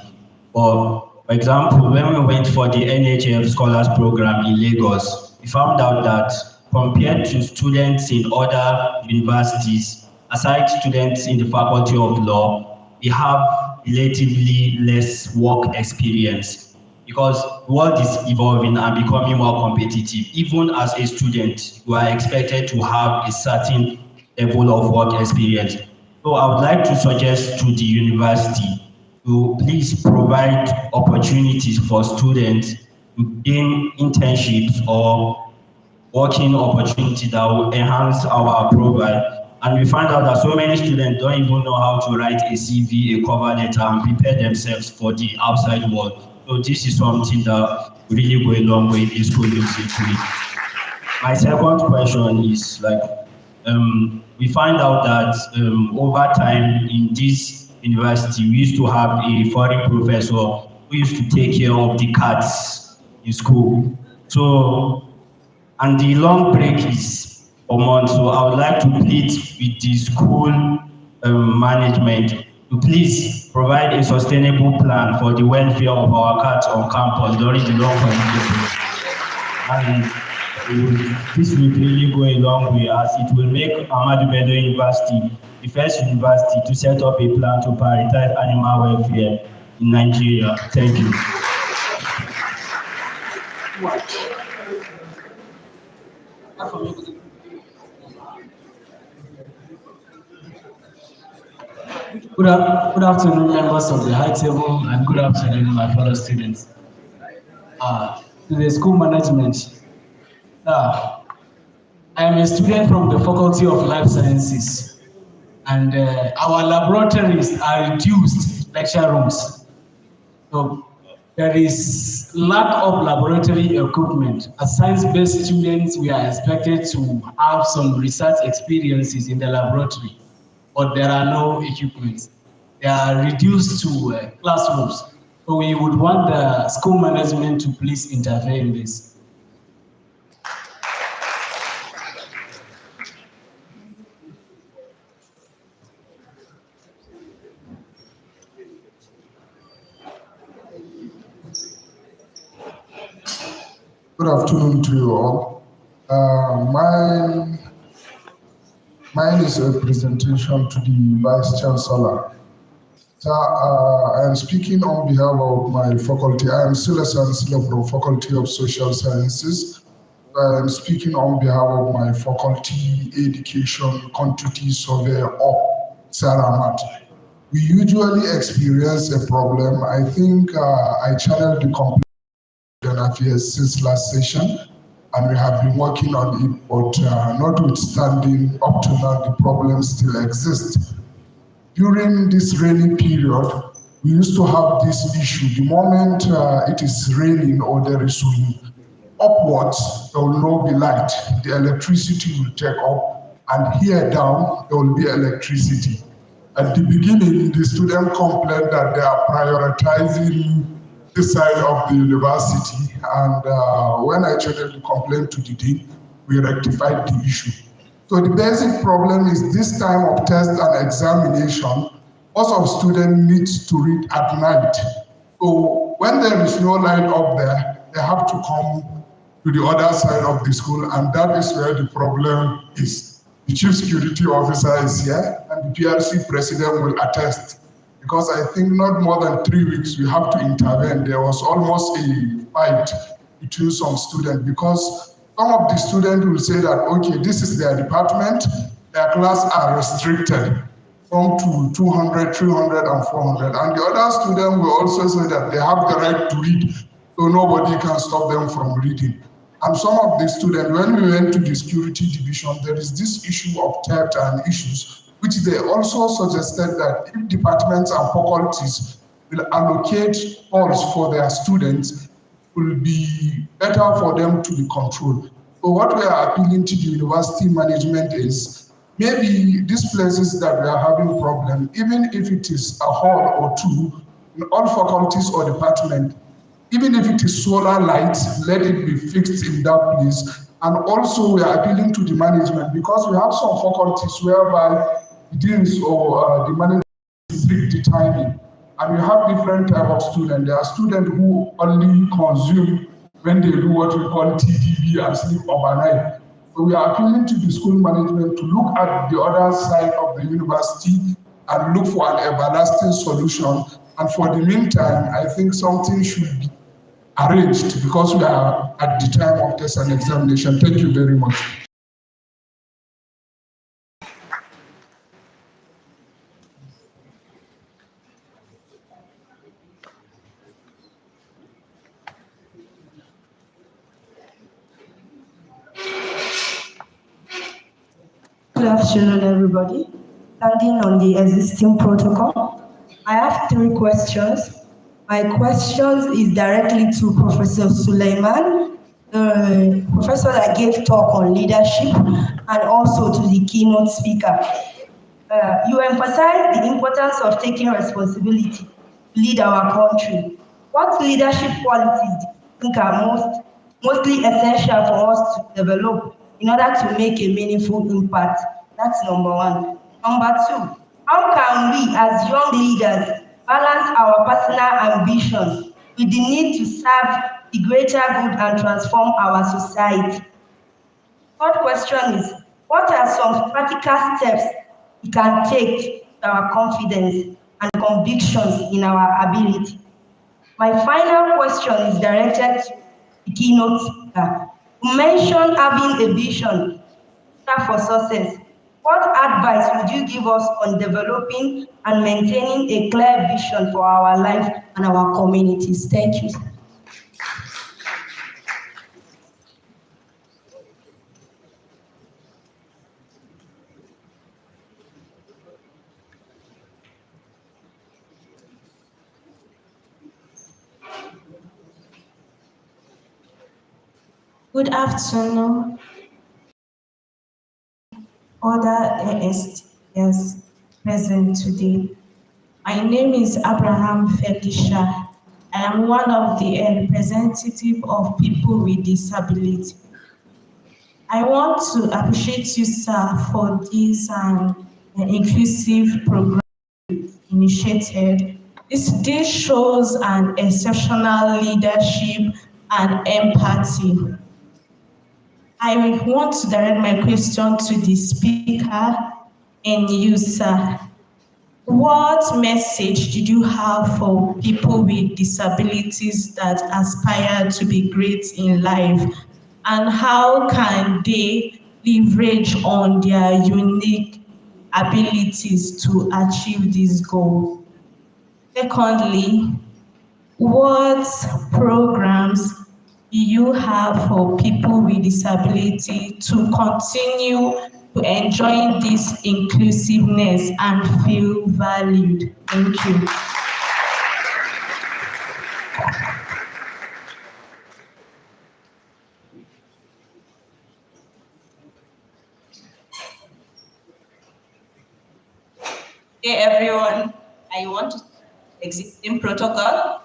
For example, when we went for the NHF Scholars Program in Lagos, we found out that compared to students in other universities, aside students in the Faculty of Law, we have relatively less work experience. because the world is evolving and becoming more competitive. Even as a student, you are expected to have a certain level of work experience. So I would like to suggest to the university to please provide opportunities for students to gain internships or working opportunity that will enhance our profile. And we find out that so many students don't even know how to write a CV, a cover letter, and prepare themselves for the outside world. So this is something that really go a long way in school basically. My second question is we find out that over time in this university, we used to have a foreign professor who used to take care of the cats in school. So, and the long break is a month, so I would like to plead with the school management to please provide a sustainable plan for the welfare of our cats on campus during the long holiday break. And this will really go a long way, as it will make Ahmadu Bello University the first university to set up a plan to prioritize animal welfare in Nigeria. Thank you. Good afternoon, members of the high table, and good afternoon, my fellow students. To the school management. I am a student from the Faculty of Life Sciences, and our laboratories are reduced lecture rooms. So there is lack of laboratory equipment. As science-based students, we are expected to have some research experiences in the laboratory, but there are no equipment. They are reduced to classrooms. So we would want the school management to please interfere in this. Good afternoon to you all. Mine is a presentation to the Vice Chancellor. So, I am speaking on behalf of my faculty. I am still a Chancellor from Faculty of Social Sciences. I am speaking on behalf of my faculty education quantity surveyor of Saramat. We usually experience a problem. I think I channeled the complaint affairs since last session, and we have been working on it, but notwithstanding, up to now, the problem still exists. During this rainy period, we used to have this issue. The moment it is raining or there is wind, upwards, there will not be light. The electricity will take up, and here down, there will be electricity. At the beginning, the student complained that they are prioritizing this side of the university, and when I channeled the complaint to the dean, we rectified the issue. So the basic problem is this time of test and examination, most of students need to read at night. So when there is no light up there, they have to come to the other side of the school, and that is where the problem is. The chief security officer is here, and the PRC president will attest. Because I think not more than 3 weeks we have to intervene. There was almost a fight between some students, because some of the students will say that, okay, this is their department, their class are restricted from to 200, 300, and 400. And the other student will also say that they have the right to read, so nobody can stop them from reading. And some of the students, when we went to the security division, there is this issue of theft and issues, which they also suggested that if departments and faculties will allocate halls for their students, it will be better for them to be controlled. So what we are appealing to the university management is, maybe these places that we are having problem, even if it is a hall or two, in all faculties or departments, even if it is solar lights, let it be fixed in that place. And also we are appealing to the management, because we have some faculties whereby the deans or the management restrict the timing. And we have different type of students. There are students who only consume when they do what we call TDB and sleep overnight. So we are appealing to the school management to look at the other side of the university and look for an everlasting solution. And for the meantime, I think something should be arranged because we are at the time of test and examination. Thank you very much. Good afternoon, everybody. Standing on the existing protocol, I have 3 questions. My questions is directly to Professor Suleiman, the professor that gave talk on leadership, and also to the keynote speaker. You emphasize the importance of taking responsibility to lead our country. What leadership qualities do you think are mostly essential for us to develop in order to make a meaningful impact? That's number 1. Number 2, how can we as young leaders balance our personal ambitions with the need to serve the greater good and transform our society? Third question is, what are some practical steps we can take to build our confidence and convictions in our ability? My final question is directed to the keynote speaker. You mentioned having a vision for success. What advice would you give us on developing and maintaining a clear vision for our life and our communities? Thank you. Good afternoon, other ASTs present today. My name is Abraham Felicia. I am one of the representatives of people with disability. I want to appreciate you, sir, for this inclusive program initiated. This shows an exceptional leadership and empathy. I want to direct my question to the speaker and you, sir. What message did you have for people with disabilities that aspire to be great in life? And how can they leverage on their unique abilities to achieve this goal? Secondly, what programs do you have for people with disability to continue to enjoy this inclusiveness and feel valued? Thank you. Hey everyone, I want to existing protocol.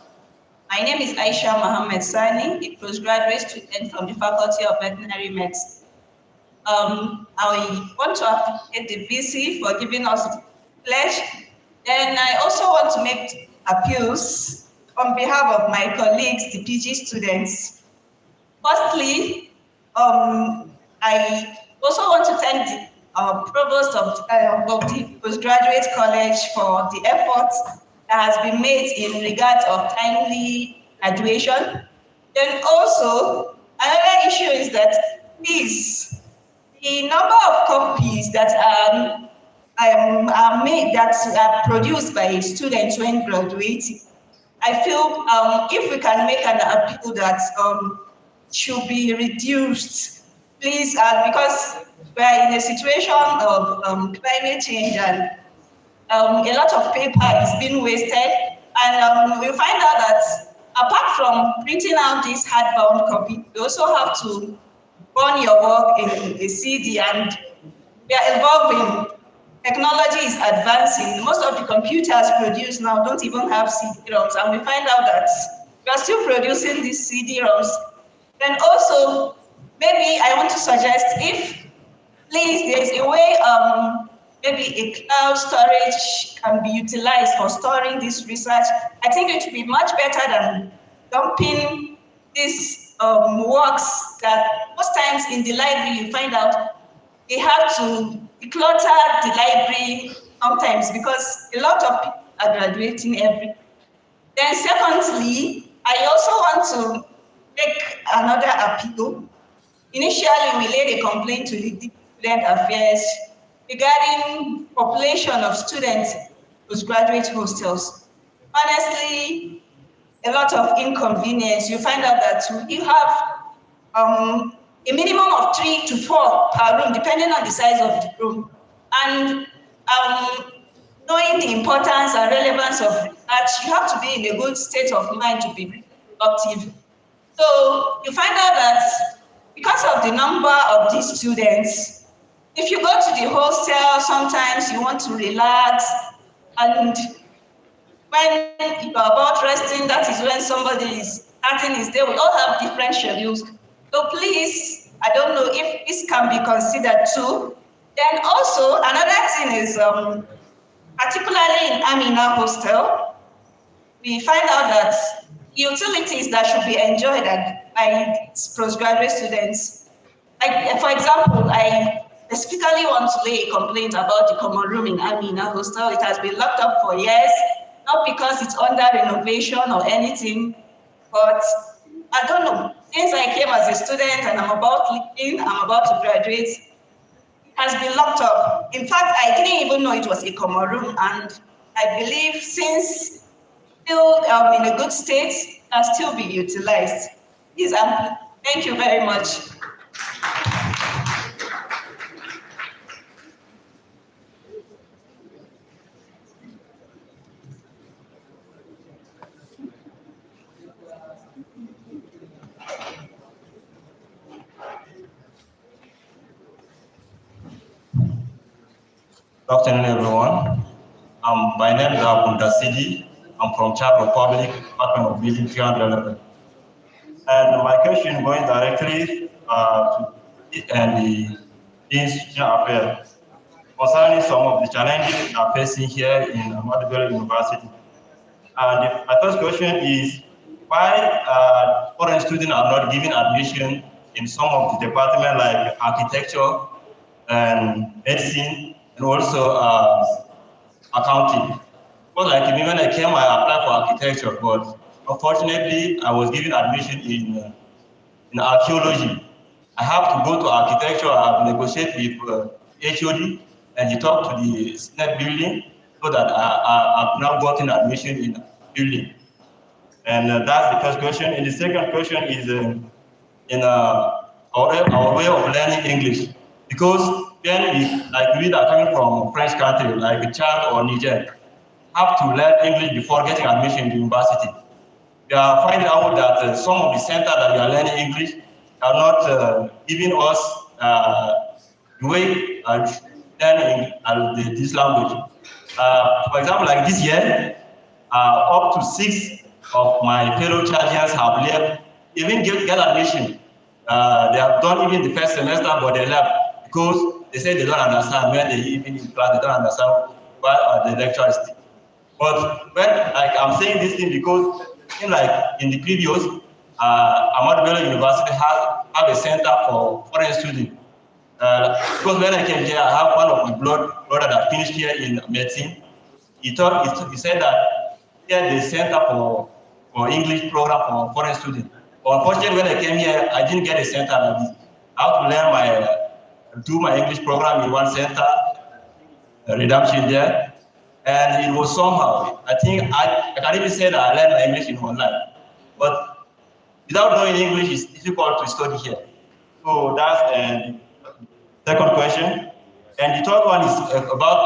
My name is Aisha Mohammed Sani, a postgraduate student from the Faculty of Veterinary Medicine. I want to appreciate the VC for giving us the pledge. Then I also want to make appeals on behalf of my colleagues, the PG students. Firstly, I also want to thank the provost of the postgraduate college for the efforts that has been made in regards of timely graduation. Then also, another issue is that please, the number of copies that are made, that are produced by students when graduating, I feel if we can make an appeal that should be reduced, please, because we are in a situation of climate change and a lot of paper is being wasted, and we find out that apart from printing out this hardbound copy, you also have to run your work in a CD, and we are evolving. Technology is advancing. Most of the computers produced now don't even have CD-ROMs, and we find out that we are still producing these CD-ROMs. Then also, maybe I want to suggest if, please, there's a way maybe a cloud storage can be utilized for storing this research. I think it would be much better than dumping these works that most times in the library you find out they have to declutter the library sometimes because a lot of people are graduating every. Then secondly, I also want to make another appeal. Initially, we laid a complaint to the Student Affairs regarding population of students postgraduate hostels. Honestly, a lot of inconvenience. You find out that you have a minimum of 3 to 4 per room, depending on the size of the room. And knowing the importance and relevance of that, you have to be in a good state of mind to be productive. So you find out that because of the number of these students, if you go to the hostel, sometimes you want to relax, and when you are about resting, that is when somebody is starting his day. We all have different schedules. So please, I don't know if this can be considered too. Then also, another thing is, particularly in Amina Hostel, we find out that utilities that should be enjoyed by postgraduate students. Like, for example, I specifically want to lay a complaint about the common room in Amina Hostel. It has been locked up for years, not because it's under renovation or anything, but I don't know. Since I came as a student and I'm about to graduate, it has been locked up. In fact, I didn't even know it was a common room, and I believe since still in a good state, can still be utilized. Thank you very much. Good afternoon, everyone. My name is Abunda Sidi. I'm from Czech Republic, Department of Building 311. And my question going directly to the Institutional Affairs concerning some of the challenges we are facing here in Ahmadu Bello University. And my first question is, why foreign students are not given admission in some of the departments like architecture and medicine, and also accounting? Because like when I came, I applied for architecture, but unfortunately, I was given admission in archaeology. I have to go to architecture. I have negotiated with HOD, and he talked to the Senate building so that I've now gotten admission in building. And that's the first question. And the second question is in our way of learning English. Because then we are coming from French country, like Chad or Niger, have to learn English before getting admission to university. We are finding out that some of the centers that we are learning English are not giving us the way learning this language. For example, like this year, up to 6 of my fellow Chadians have left, even get admission. They have done even the first semester, but they left because they say they don't understand when they even in class, they don't understand what the lecturer is. But when I'm saying this thing because in the previous, Ahmadu Bello University have a center for foreign students. Because when I came here, I have one of my brother that finished here in medicine. He said that here the center for English program for foreign students. But unfortunately, when I came here, I didn't get a center like this. I have to do my English program in one center, redemption there. And it was somehow, I think I can even say that I learned my English in online. But without knowing English, it's difficult to study here. So that's the second question. And the third one is about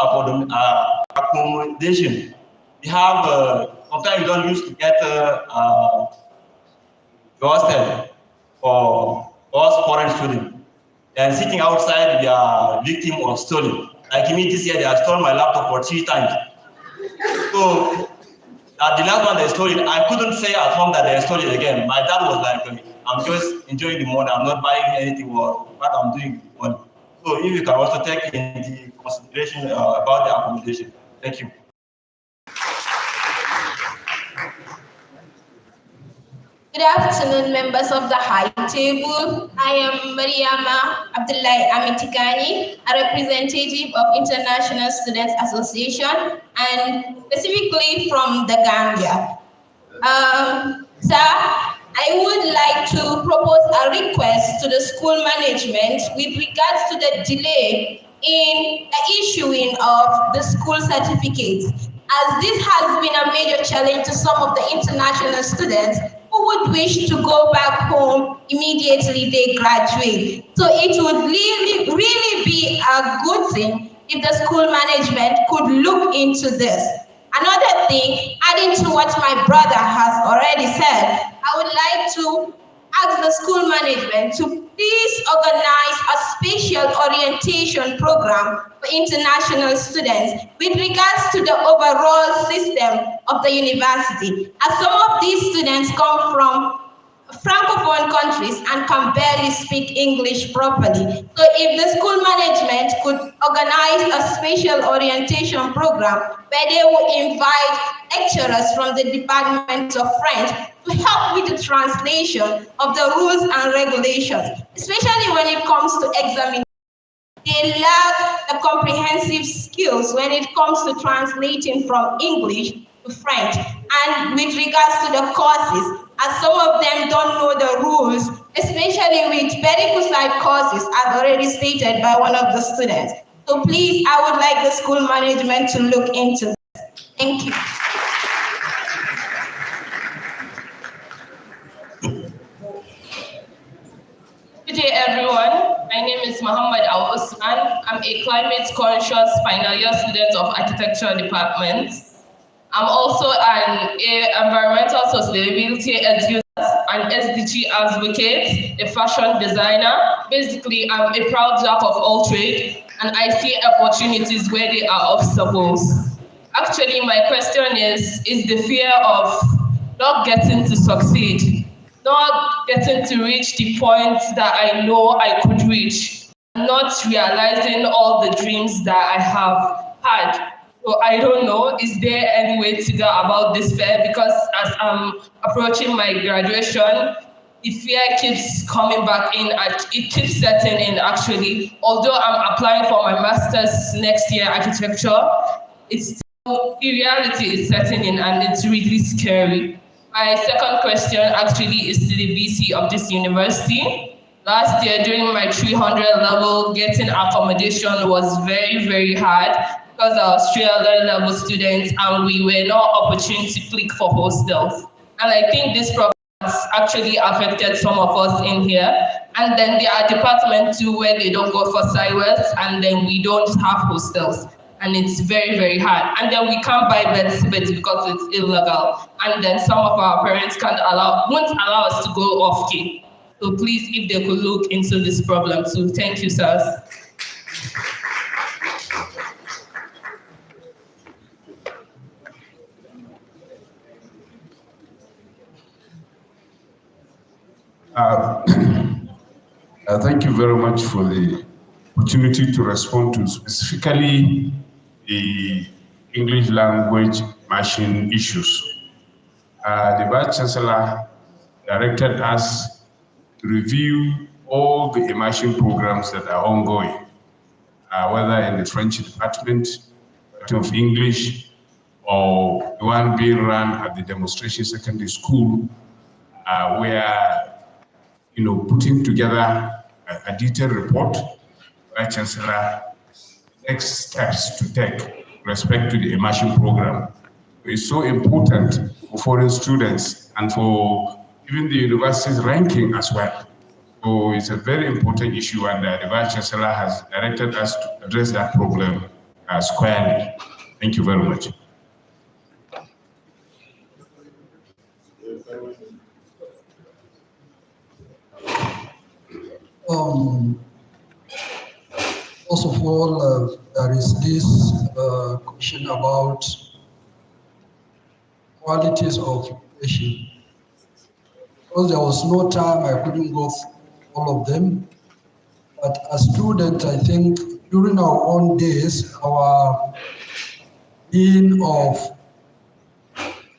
accommodation. We have, sometimes we don't used to get hostel for us foreign students. And sitting outside, we are victim of stealing. Like me this year, they have stolen my laptop for 3 times. So the last one they stole it, I couldn't say at home that they stole it again. My dad was like, I'm just enjoying the money. I'm not buying anything or what I'm doing with the money. So if you can also take into consideration about the accommodation. Thank you. Good afternoon, members of the high table. I am Mariama Abdullahi Amitikani, a representative of International Students Association, and specifically from the Gambia. Sir, I would like to propose a request to the school management with regards to the delay in the issuing of the school certificates, as this has been a major challenge to some of the international students who would wish to go back home immediately they graduate. So it would really be a good thing if the school management could look into this. Another thing, adding to what my brother has already said, I would like to ask the school management to please organize a special orientation program for international students with regards to the overall system of the university, as some of these students come from Francophone countries and can barely speak English properly. So if the school management could organize a special orientation program where they will invite lecturers from the Department of French to help with the translation of the rules and regulations, especially when it comes to examination. They lack the comprehensive skills when it comes to translating from English to French. And with regards to the courses, as some of them don't know the rules, especially with medical side courses, as already stated by one of the students. So please, I would like the school management to look into this. Thank you. Good day, everyone. My name is Muhammad Al-Usman. I'm a climate-conscious final year student of Architecture Department. I'm also an environmental sustainability enthusiast, an SDG advocate, a fashion designer. Basically, I'm a proud jack of all trades, and I see opportunities where there are obstacles. Actually, my question is the fear of not getting to succeed, not getting to reach the point that I know I could reach, not realizing all the dreams that I have had. So I don't know, is there any way to go about this fear? Because as I'm approaching my graduation, the fear keeps coming back in, it keeps setting in actually. Although I'm applying for my master's next year, architecture, it's still, the reality is setting in and it's really scary. My second question actually is to the VC of this university. Last year during my 300 level, getting accommodation was very, very hard because I was 300 level students and we were not opportune to click for hostels. And I think this problem has actually affected some of us in here. And then there are departments too where they don't go for SIWES and then we don't have hostels. And it's very, very hard. And then we can't buy beds because it's illegal. And then some of our parents won't allow us to go off key. So please, if they could look into this problem too. Thank you, sirs. Thank you very much for the opportunity to respond to specifically the English language machine issues. The Vice Chancellor directed us to review all the immersion programs that are ongoing, whether in the French department of English or the one being run at the demonstration secondary school, where putting together a detailed report, Vice Chancellor, next steps to take with respect to the immersion program. It's so important for foreign students and for even the university's ranking as well. So it's a very important issue, and the Vice Chancellor has directed us to address that problem squarely. Thank you very much. First of all, there is this question about qualities of education. Because there was no time, I couldn't go through all of them. But as students, I think during our own days, our Dean of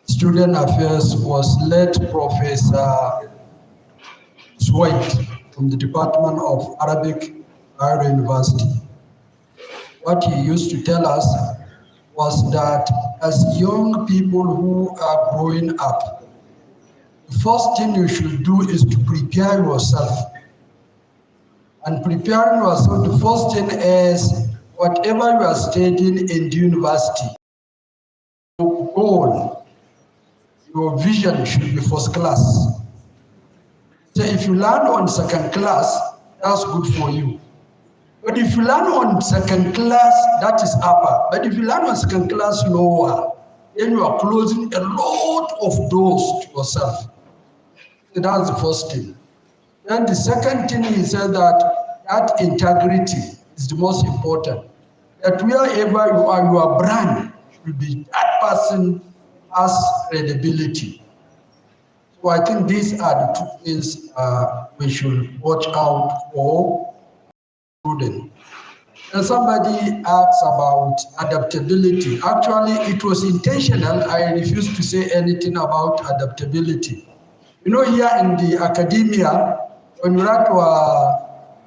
Student Affairs was late Professor Swaite from the Department of Arabic, Cairo University. What he used to tell us was that as young people who are growing up, the first thing you should do is to prepare yourself. And preparing yourself, the first thing is whatever you are studying in the university, your goal, your vision should be first class. So if you land on second class, that's good for you. But if you land on second class, that is upper. But if you land on second class lower, then you are closing a lot of doors to yourself. So that's the first thing. Then the second thing is that integrity is the most important. That wherever you are, your brand will be that person has credibility. So I think these are the two things we should watch out for students. And somebody asks about adaptability. Actually, it was intentional. I refused to say anything about adaptability. You know, here in the academia, when you write your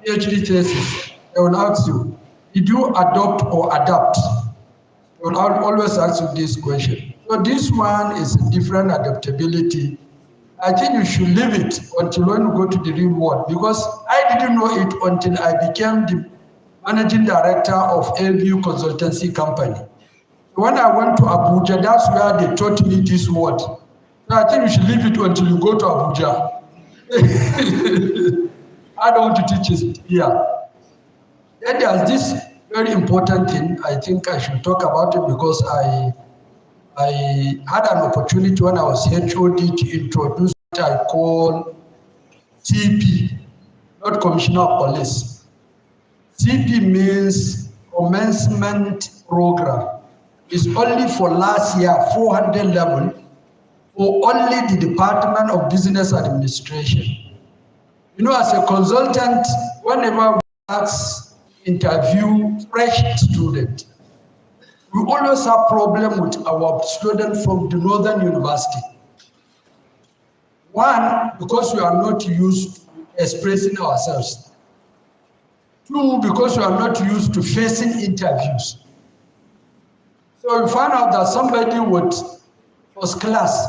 PhD thesis, they will ask you, did you adopt or adapt? They will always ask you this question. So this one is a different adaptability. I think you should leave it until when you go to the real world, because I didn't know it until I became the managing director of ABU consultancy company. When I went to Abuja, that's where they taught me this word. So I think you should leave it until you go to Abuja. I don't want to teach it here. Then there's this very important thing. I think I should talk about it because I had an opportunity when I was HOD to introduce what I call CP, not Commissioner of Police. CP means Commencement Program. It's only for last year, 400 level, for only the Department of Business Administration. You know, as a consultant, whenever we interview fresh student, we always have problem with our students from the Northern University. One, because we are not used to expressing ourselves. Two, because we are not used to facing interviews. So we find out that somebody with first class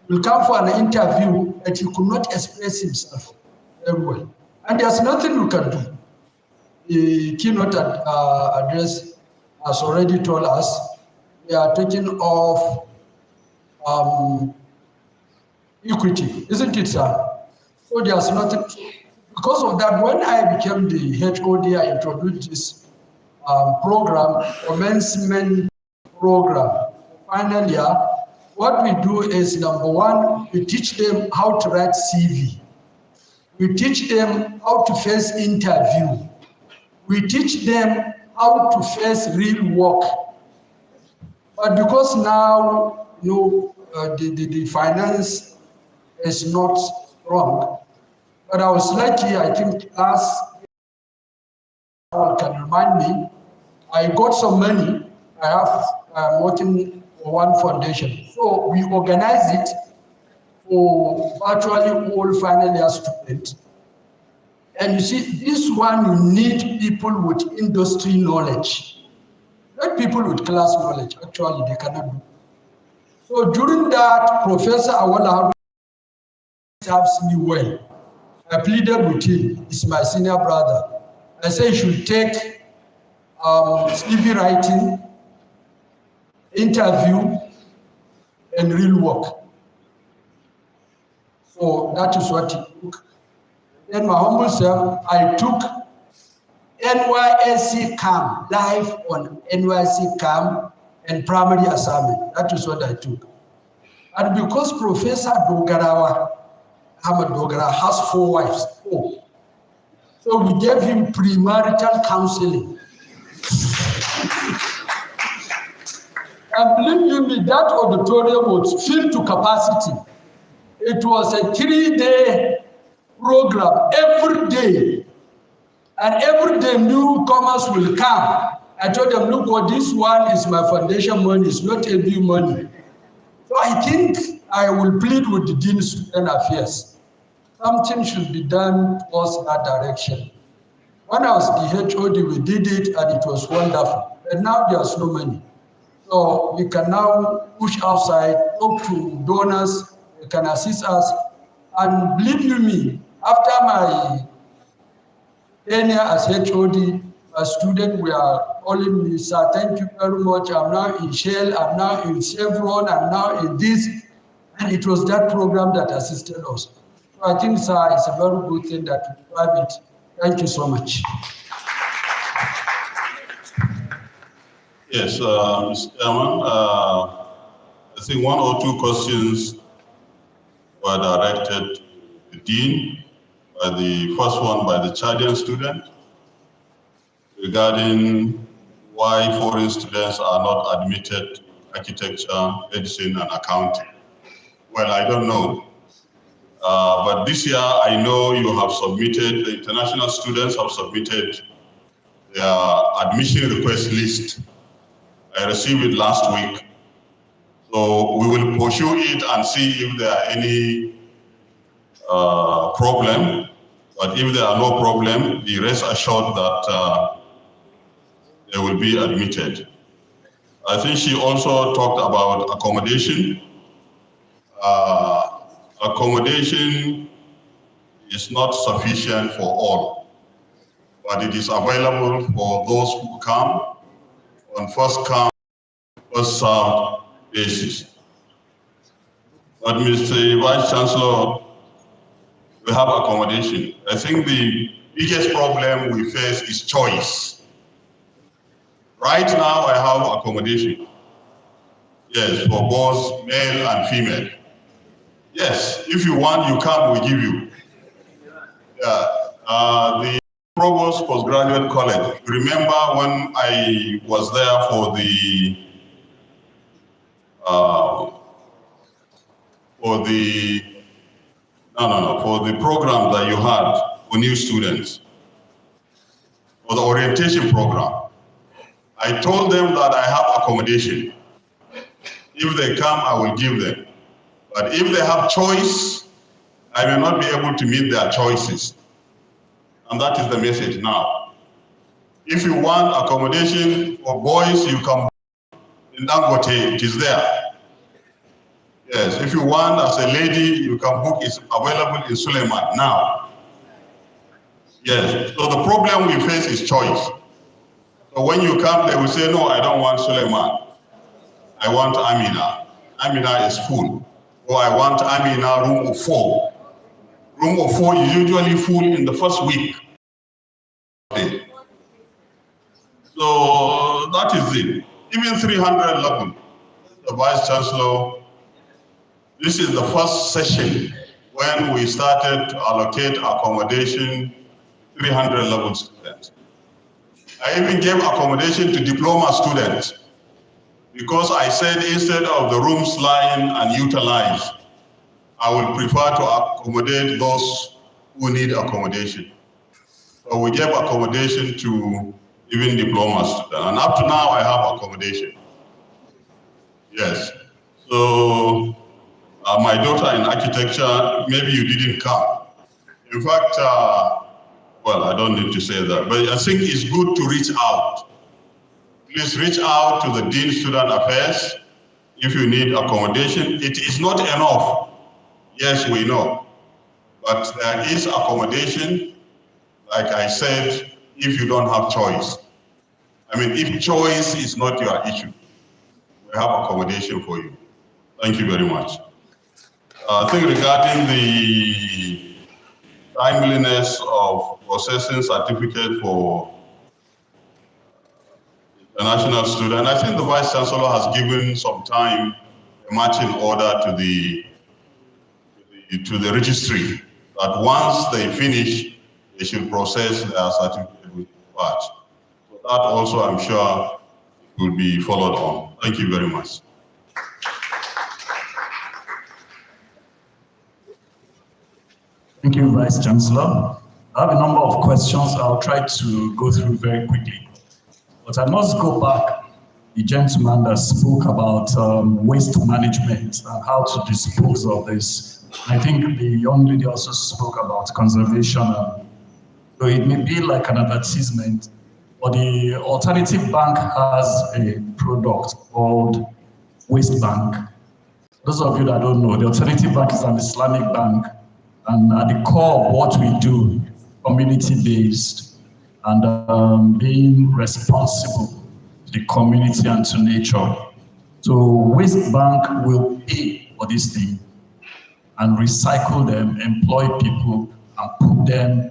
will come for an interview that he could not express himself very well. And there's nothing you can do. The keynote address has already told us we are talking of equity, isn't it, sir? So there's nothing. Because of that, when I became the HOD, I introduced this program, commencement program. Finally, what we do is, number one, we teach them how to write CV. We teach them how to face interview. We teach them how to face real work. But because now, you know, the finance is not strong, but I was lucky, I think last year, can remind me, I got some money. I'm working for one foundation. So we organize it for virtually all final year students. And you see, this one, you need people with industry knowledge, not people with class knowledge. Actually, they cannot do. So during that, Professor Awala serves me well. I pleaded with him. He's my senior brother. I said he should take CV writing, interview, and real work. So that is what he took. Then my humble self, I took NYSC CAM, live on NYSC CAM and primary assignment. That is what I took. And because Professor Dogarawa, Ahmadu Dogara, has 4 wives, 4. So we gave him premarital counseling. And believe you me, that auditorium was filled to capacity. It was a 3-day program every day. And every day newcomers will come. I told them, look, what this one is my foundation money, it's not ABU money. So I think I will plead with the Dean of Student Affairs. Something should be done towards that direction. When I was the HOD, we did it and it was wonderful. And now there's no money. So we can now push outside, talk to donors, they can assist us. And believe you me, after my tenure as HOD, a student were calling me, sir, thank you very much. I'm now in Shell, I'm now in Chevron, I'm now in this. And it was that program that assisted us. So I think, sir, it's a very good thing that we have it. Thank you so much. Yes, Mr. Chairman, I think one or two questions were directed to the Dean. The first one by the Chadian student regarding why foreign students are not admitted to architecture, medicine, and accounting. Well, I don't know. But this year, I know you have submitted, the international students have submitted their admission request list. I received it last week. So we will pursue it and see if there are any problem. But if there are no problem, be rest assured that they will be admitted. I think she also talked about accommodation. Accommodation is not sufficient for all, but it is available for those who come on first come, first served basis. But Mr. Vice Chancellor, we have accommodation. I think the biggest problem we face is choice. Right now, I have accommodation. Yes, for both male and female. Yes, if you want, you come, we give you. Yeah, the Provost Postgraduate College. Remember when I was there for the program that you had for new students, for the orientation program. I told them that I have accommodation. If they come, I will give them. But if they have choice, I may not be able to meet their choices. And that is the message now. If you want accommodation for boys, you come in Dangote, it is there. Yes, if you want as a lady, you can book, it's available in Suleiman now. Yes, so the problem we face is choice. So when you come, they will say, no, I don't want Suleiman. I want Amina. Amina is full. Or I want Amina room of 4. Room of 4 is usually full in the first week. So that is it. Even 300 level. The Vice Chancellor, this is the first session when we started to allocate accommodation 300 level students. I even gave accommodation to diploma students because I said instead of the rooms lying unutilized, I will prefer to accommodate those who need accommodation. So we gave accommodation to even diploma students. And up to now, I have accommodation. Yes. So my daughter in architecture, maybe you didn't come. In fact, well, I don't need to say that, but I think it's good to reach out. Please reach out to the Dean Student Affairs if you need accommodation. It is not enough. Yes, we know. But there is accommodation, like I said, if you don't have choice. I mean, if choice is not your issue, we have accommodation for you. Thank you very much. I think regarding the timeliness of processing certificate for international student, I think the Vice Chancellor has given some time, a marching order to the registry, that once they finish, they should process their certificate with batch. So that also, I'm sure, will be followed on. Thank you very much. Thank you, Vice Chancellor. I have a number of questions I'll try to go through very quickly. But I must go back. The gentleman that spoke about waste management and how to dispose of this. I think the young lady also spoke about conservation. So it may be like an advertisement, but the Alternative Bank has a product called Waste Bank. Those of you that don't know, the Alternative Bank is an Islamic bank, and at the core of what we do, community-based, and being responsible to the community and to nature. So Waste Bank will pay for this thing and recycle them, employ people, and put them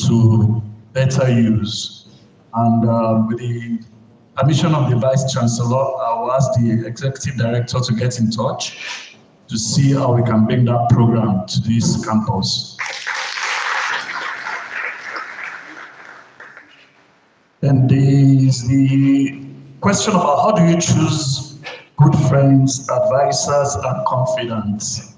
to better use. And with the permission of the Vice Chancellor, I will ask the Executive Director to get in touch to see how we can bring that program to this campus. Then there is the question about how do you choose good friends, advisors, and confidants.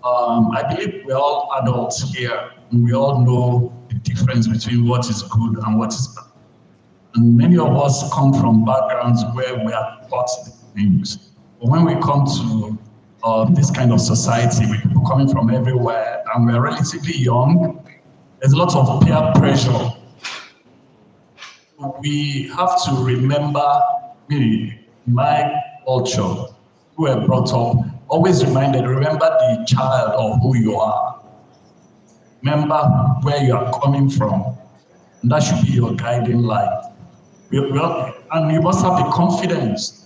I believe we're all adults here, and we all know the difference between what is good and what is bad. And many of us come from backgrounds where we are taught things. But when we come to this kind of society with people coming from everywhere, and we're relatively young, there's a lot of peer pressure. We have to remember, my culture, who were brought up, always remember the child of who you are. Remember where you are coming from. And that should be your guiding light. And you must have the confidence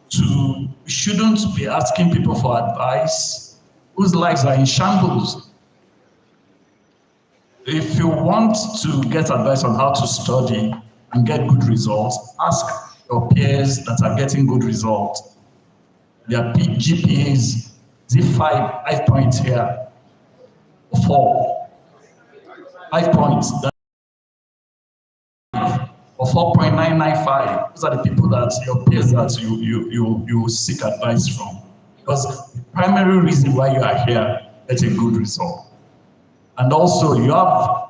to, you shouldn't be asking people for advice whose lives are in shambles. If you want to get advice on how to study and get good results, ask your peers that are getting good results. Their GPAs, is it 5 points here, or 4? 5 points, or 4.995. Those are the people that your peers that you seek advice from. Because the primary reason why you are here, get a good result. And also you have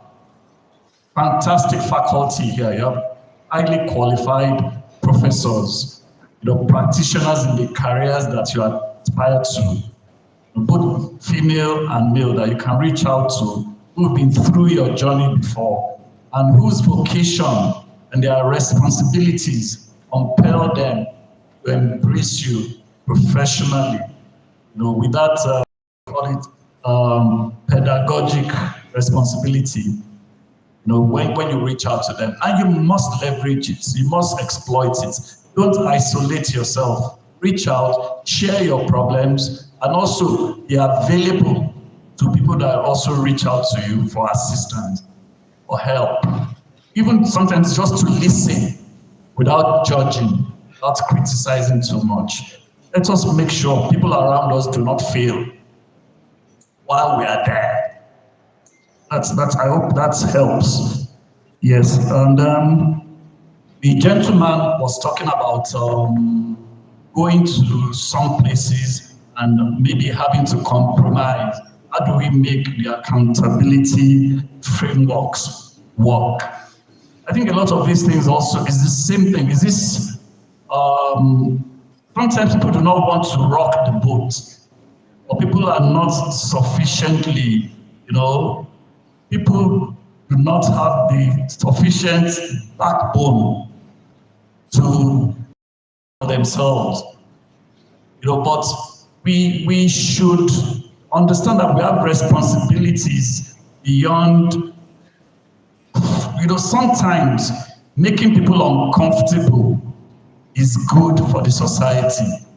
fantastic faculty here. You have highly qualified professors, practitioners in the careers that you aspire to, both female and male, that you can reach out to, who've been through your journey before, and whose vocation and their responsibilities compel them to embrace you professionally, with that, call it pedagogic responsibility, when you reach out to them. And you must leverage it, you must exploit it. Don't isolate yourself. Reach out, share your problems, and also be available to people that also reach out to you for assistance or help. Even sometimes just to listen without judging, without criticizing too much. Let us make sure people around us do not fail while we are there. I hope that helps. Yes, and the gentleman was talking about going to some places and maybe having to compromise. How do we make the accountability frameworks work? I think a lot of these things also is the same thing. Is this, sometimes people do not want to rock the boat, or people are not sufficiently, people do not have the sufficient backbone to themselves, but we should understand that we have responsibilities beyond, sometimes making people uncomfortable is good for the society.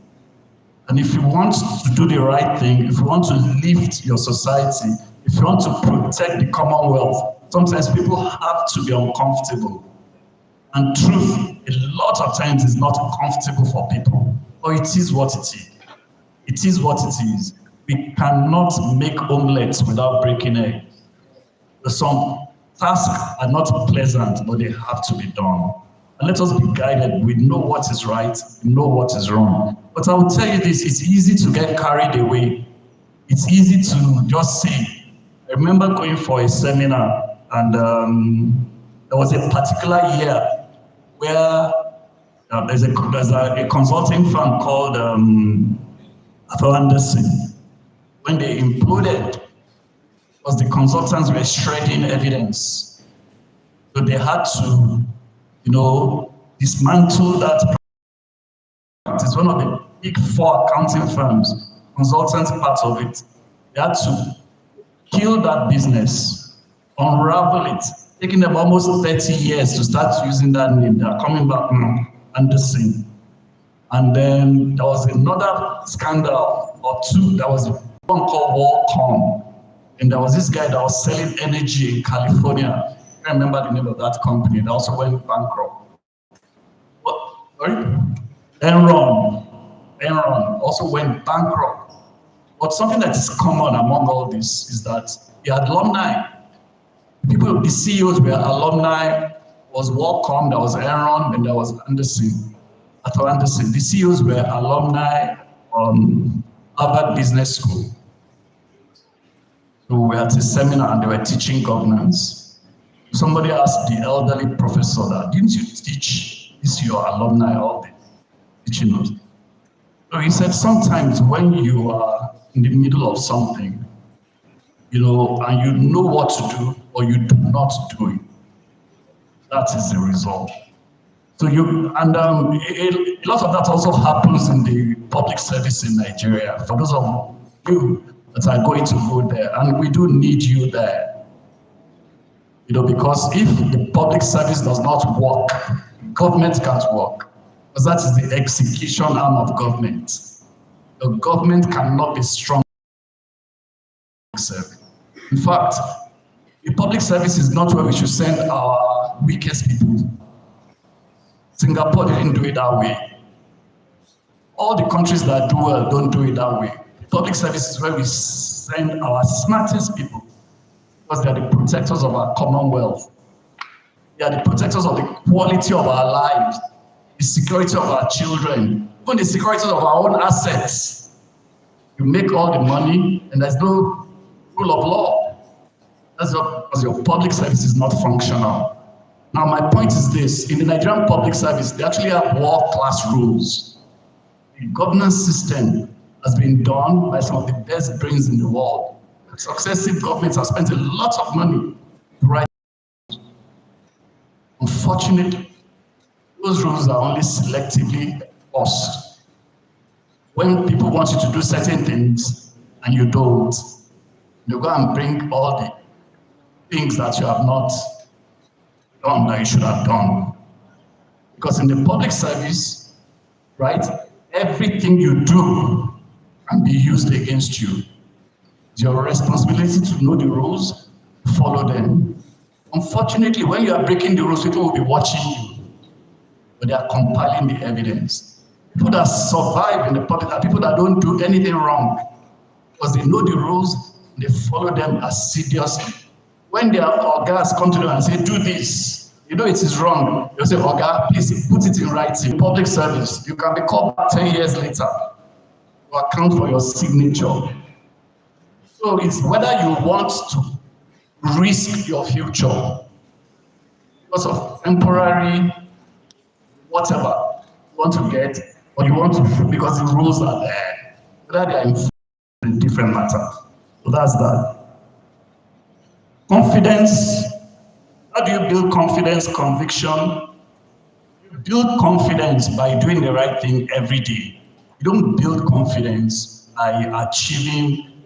And if you want to do the right thing, if you want to lift your society, if you want to protect the Commonwealth, sometimes people have to be uncomfortable. And truth, a lot of times, is not comfortable for people. But it is what it is. It is what it is. We cannot make omelets without breaking eggs. Some tasks are not pleasant, but they have to be done. And let us be guided. We know what is right, we know what is wrong. But I will tell you this, it's easy to get carried away. It's easy to just say. I remember going for a seminar, and there was a particular year where there's a consulting firm called Arthur Anderson. When they imploded, because the consultants were shredding evidence. So they had to, dismantle that. It's one of the big 4 accounting firms. consultant part of it. They had to kill that business, unravel it, taking them almost 30 years to start using that name. They are coming back now, Anderson. And then there was another scandal or two. There was one called WorldCom. And there was this guy that was selling energy in California. I can't remember the name of that company. That also went bankrupt. What? Sorry? Enron also went bankrupt. But something that is common among all this is that the alumni, people, the CEOs were alumni. There was WorldCom, there was Enron, and there was Anderson. Arthur Anderson. The CEOs were alumni on Harvard Business School. So we had a seminar and they were teaching governance. Somebody asked the elderly professor that, didn't you teach this your alumni all day, teaching us? So he said, sometimes when you are in the middle of something, you know, and you know what to do or you do not do it, that is the result. So a lot of that also happens in the public service in Nigeria. For those of you that are going to go there, and we do need you there. You know, because if the public service does not work, government can't work. Because that is the execution arm of government. The government cannot be strong. In fact, the public service is not where we should send our weakest people. Singapore didn't do it that way. All the countries that do well don't do it that way. Public service is where we send our smartest people because they are the protectors of our commonwealth. They are the protectors of the quality of our lives, the security of our children, even the security of our own assets. You make all the money and there's no rule of law. That's because your public service is not functional. Now my point is this, in the Nigerian public service, they actually have world-class rules. The governance system has been done by some of the best brains in the world. Successive governments have spent a lot of money to write. Unfortunately, those rules are only selectively enforced. When people want you to do certain things and you don't, you go and bring all the things that you have not done that you should have done. Because in the public service, right, everything you do can be used against you. It's your responsibility to know the rules, follow them. Unfortunately, when you are breaking the rules, people will be watching you, but they are compiling the evidence. People that survive in the public are people that don't do anything wrong, because they know the rules, and they follow them assiduously. When their orgas come to them and say, do this, you know it is wrong, they'll say, Oga, please put it in writing. Public service, you can be called back 10 years later to account for your signature. So it's whether you want to risk your future because of temporary whatever you want to get, or you want to because the rules are there. Whether they are in a different matter. So that's that. Confidence. How do you build confidence? Conviction. You build confidence by doing the right thing every day. You don't build confidence by achieving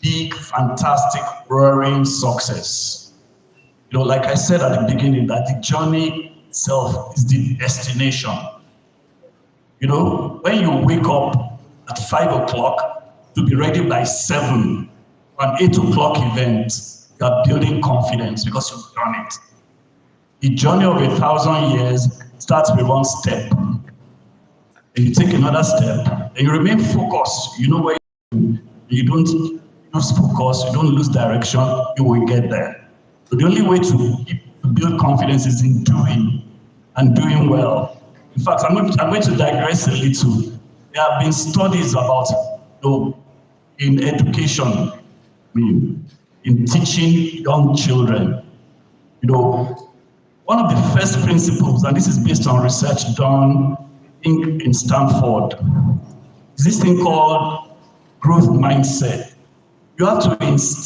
big, fantastic, roaring success. You know, like I said at the beginning, that the journey itself is the destination. You know, when you wake up at 5 o'clock to be ready by 7, for an 8 o'clock event, you are building confidence because you've done it. The journey of 1,000 years starts with one step. And you take another step, and you remain focused. You know where you don't lose focus, you don't lose direction, you will get there. So the only way to build confidence is in doing, and doing well. In fact, I'm going to digress a little. There have been studies about, you know, in education, in teaching young children. You know, one of the first principles, and this is based on research done, I think, in Stanford, is this thing called growth mindset. You have to instill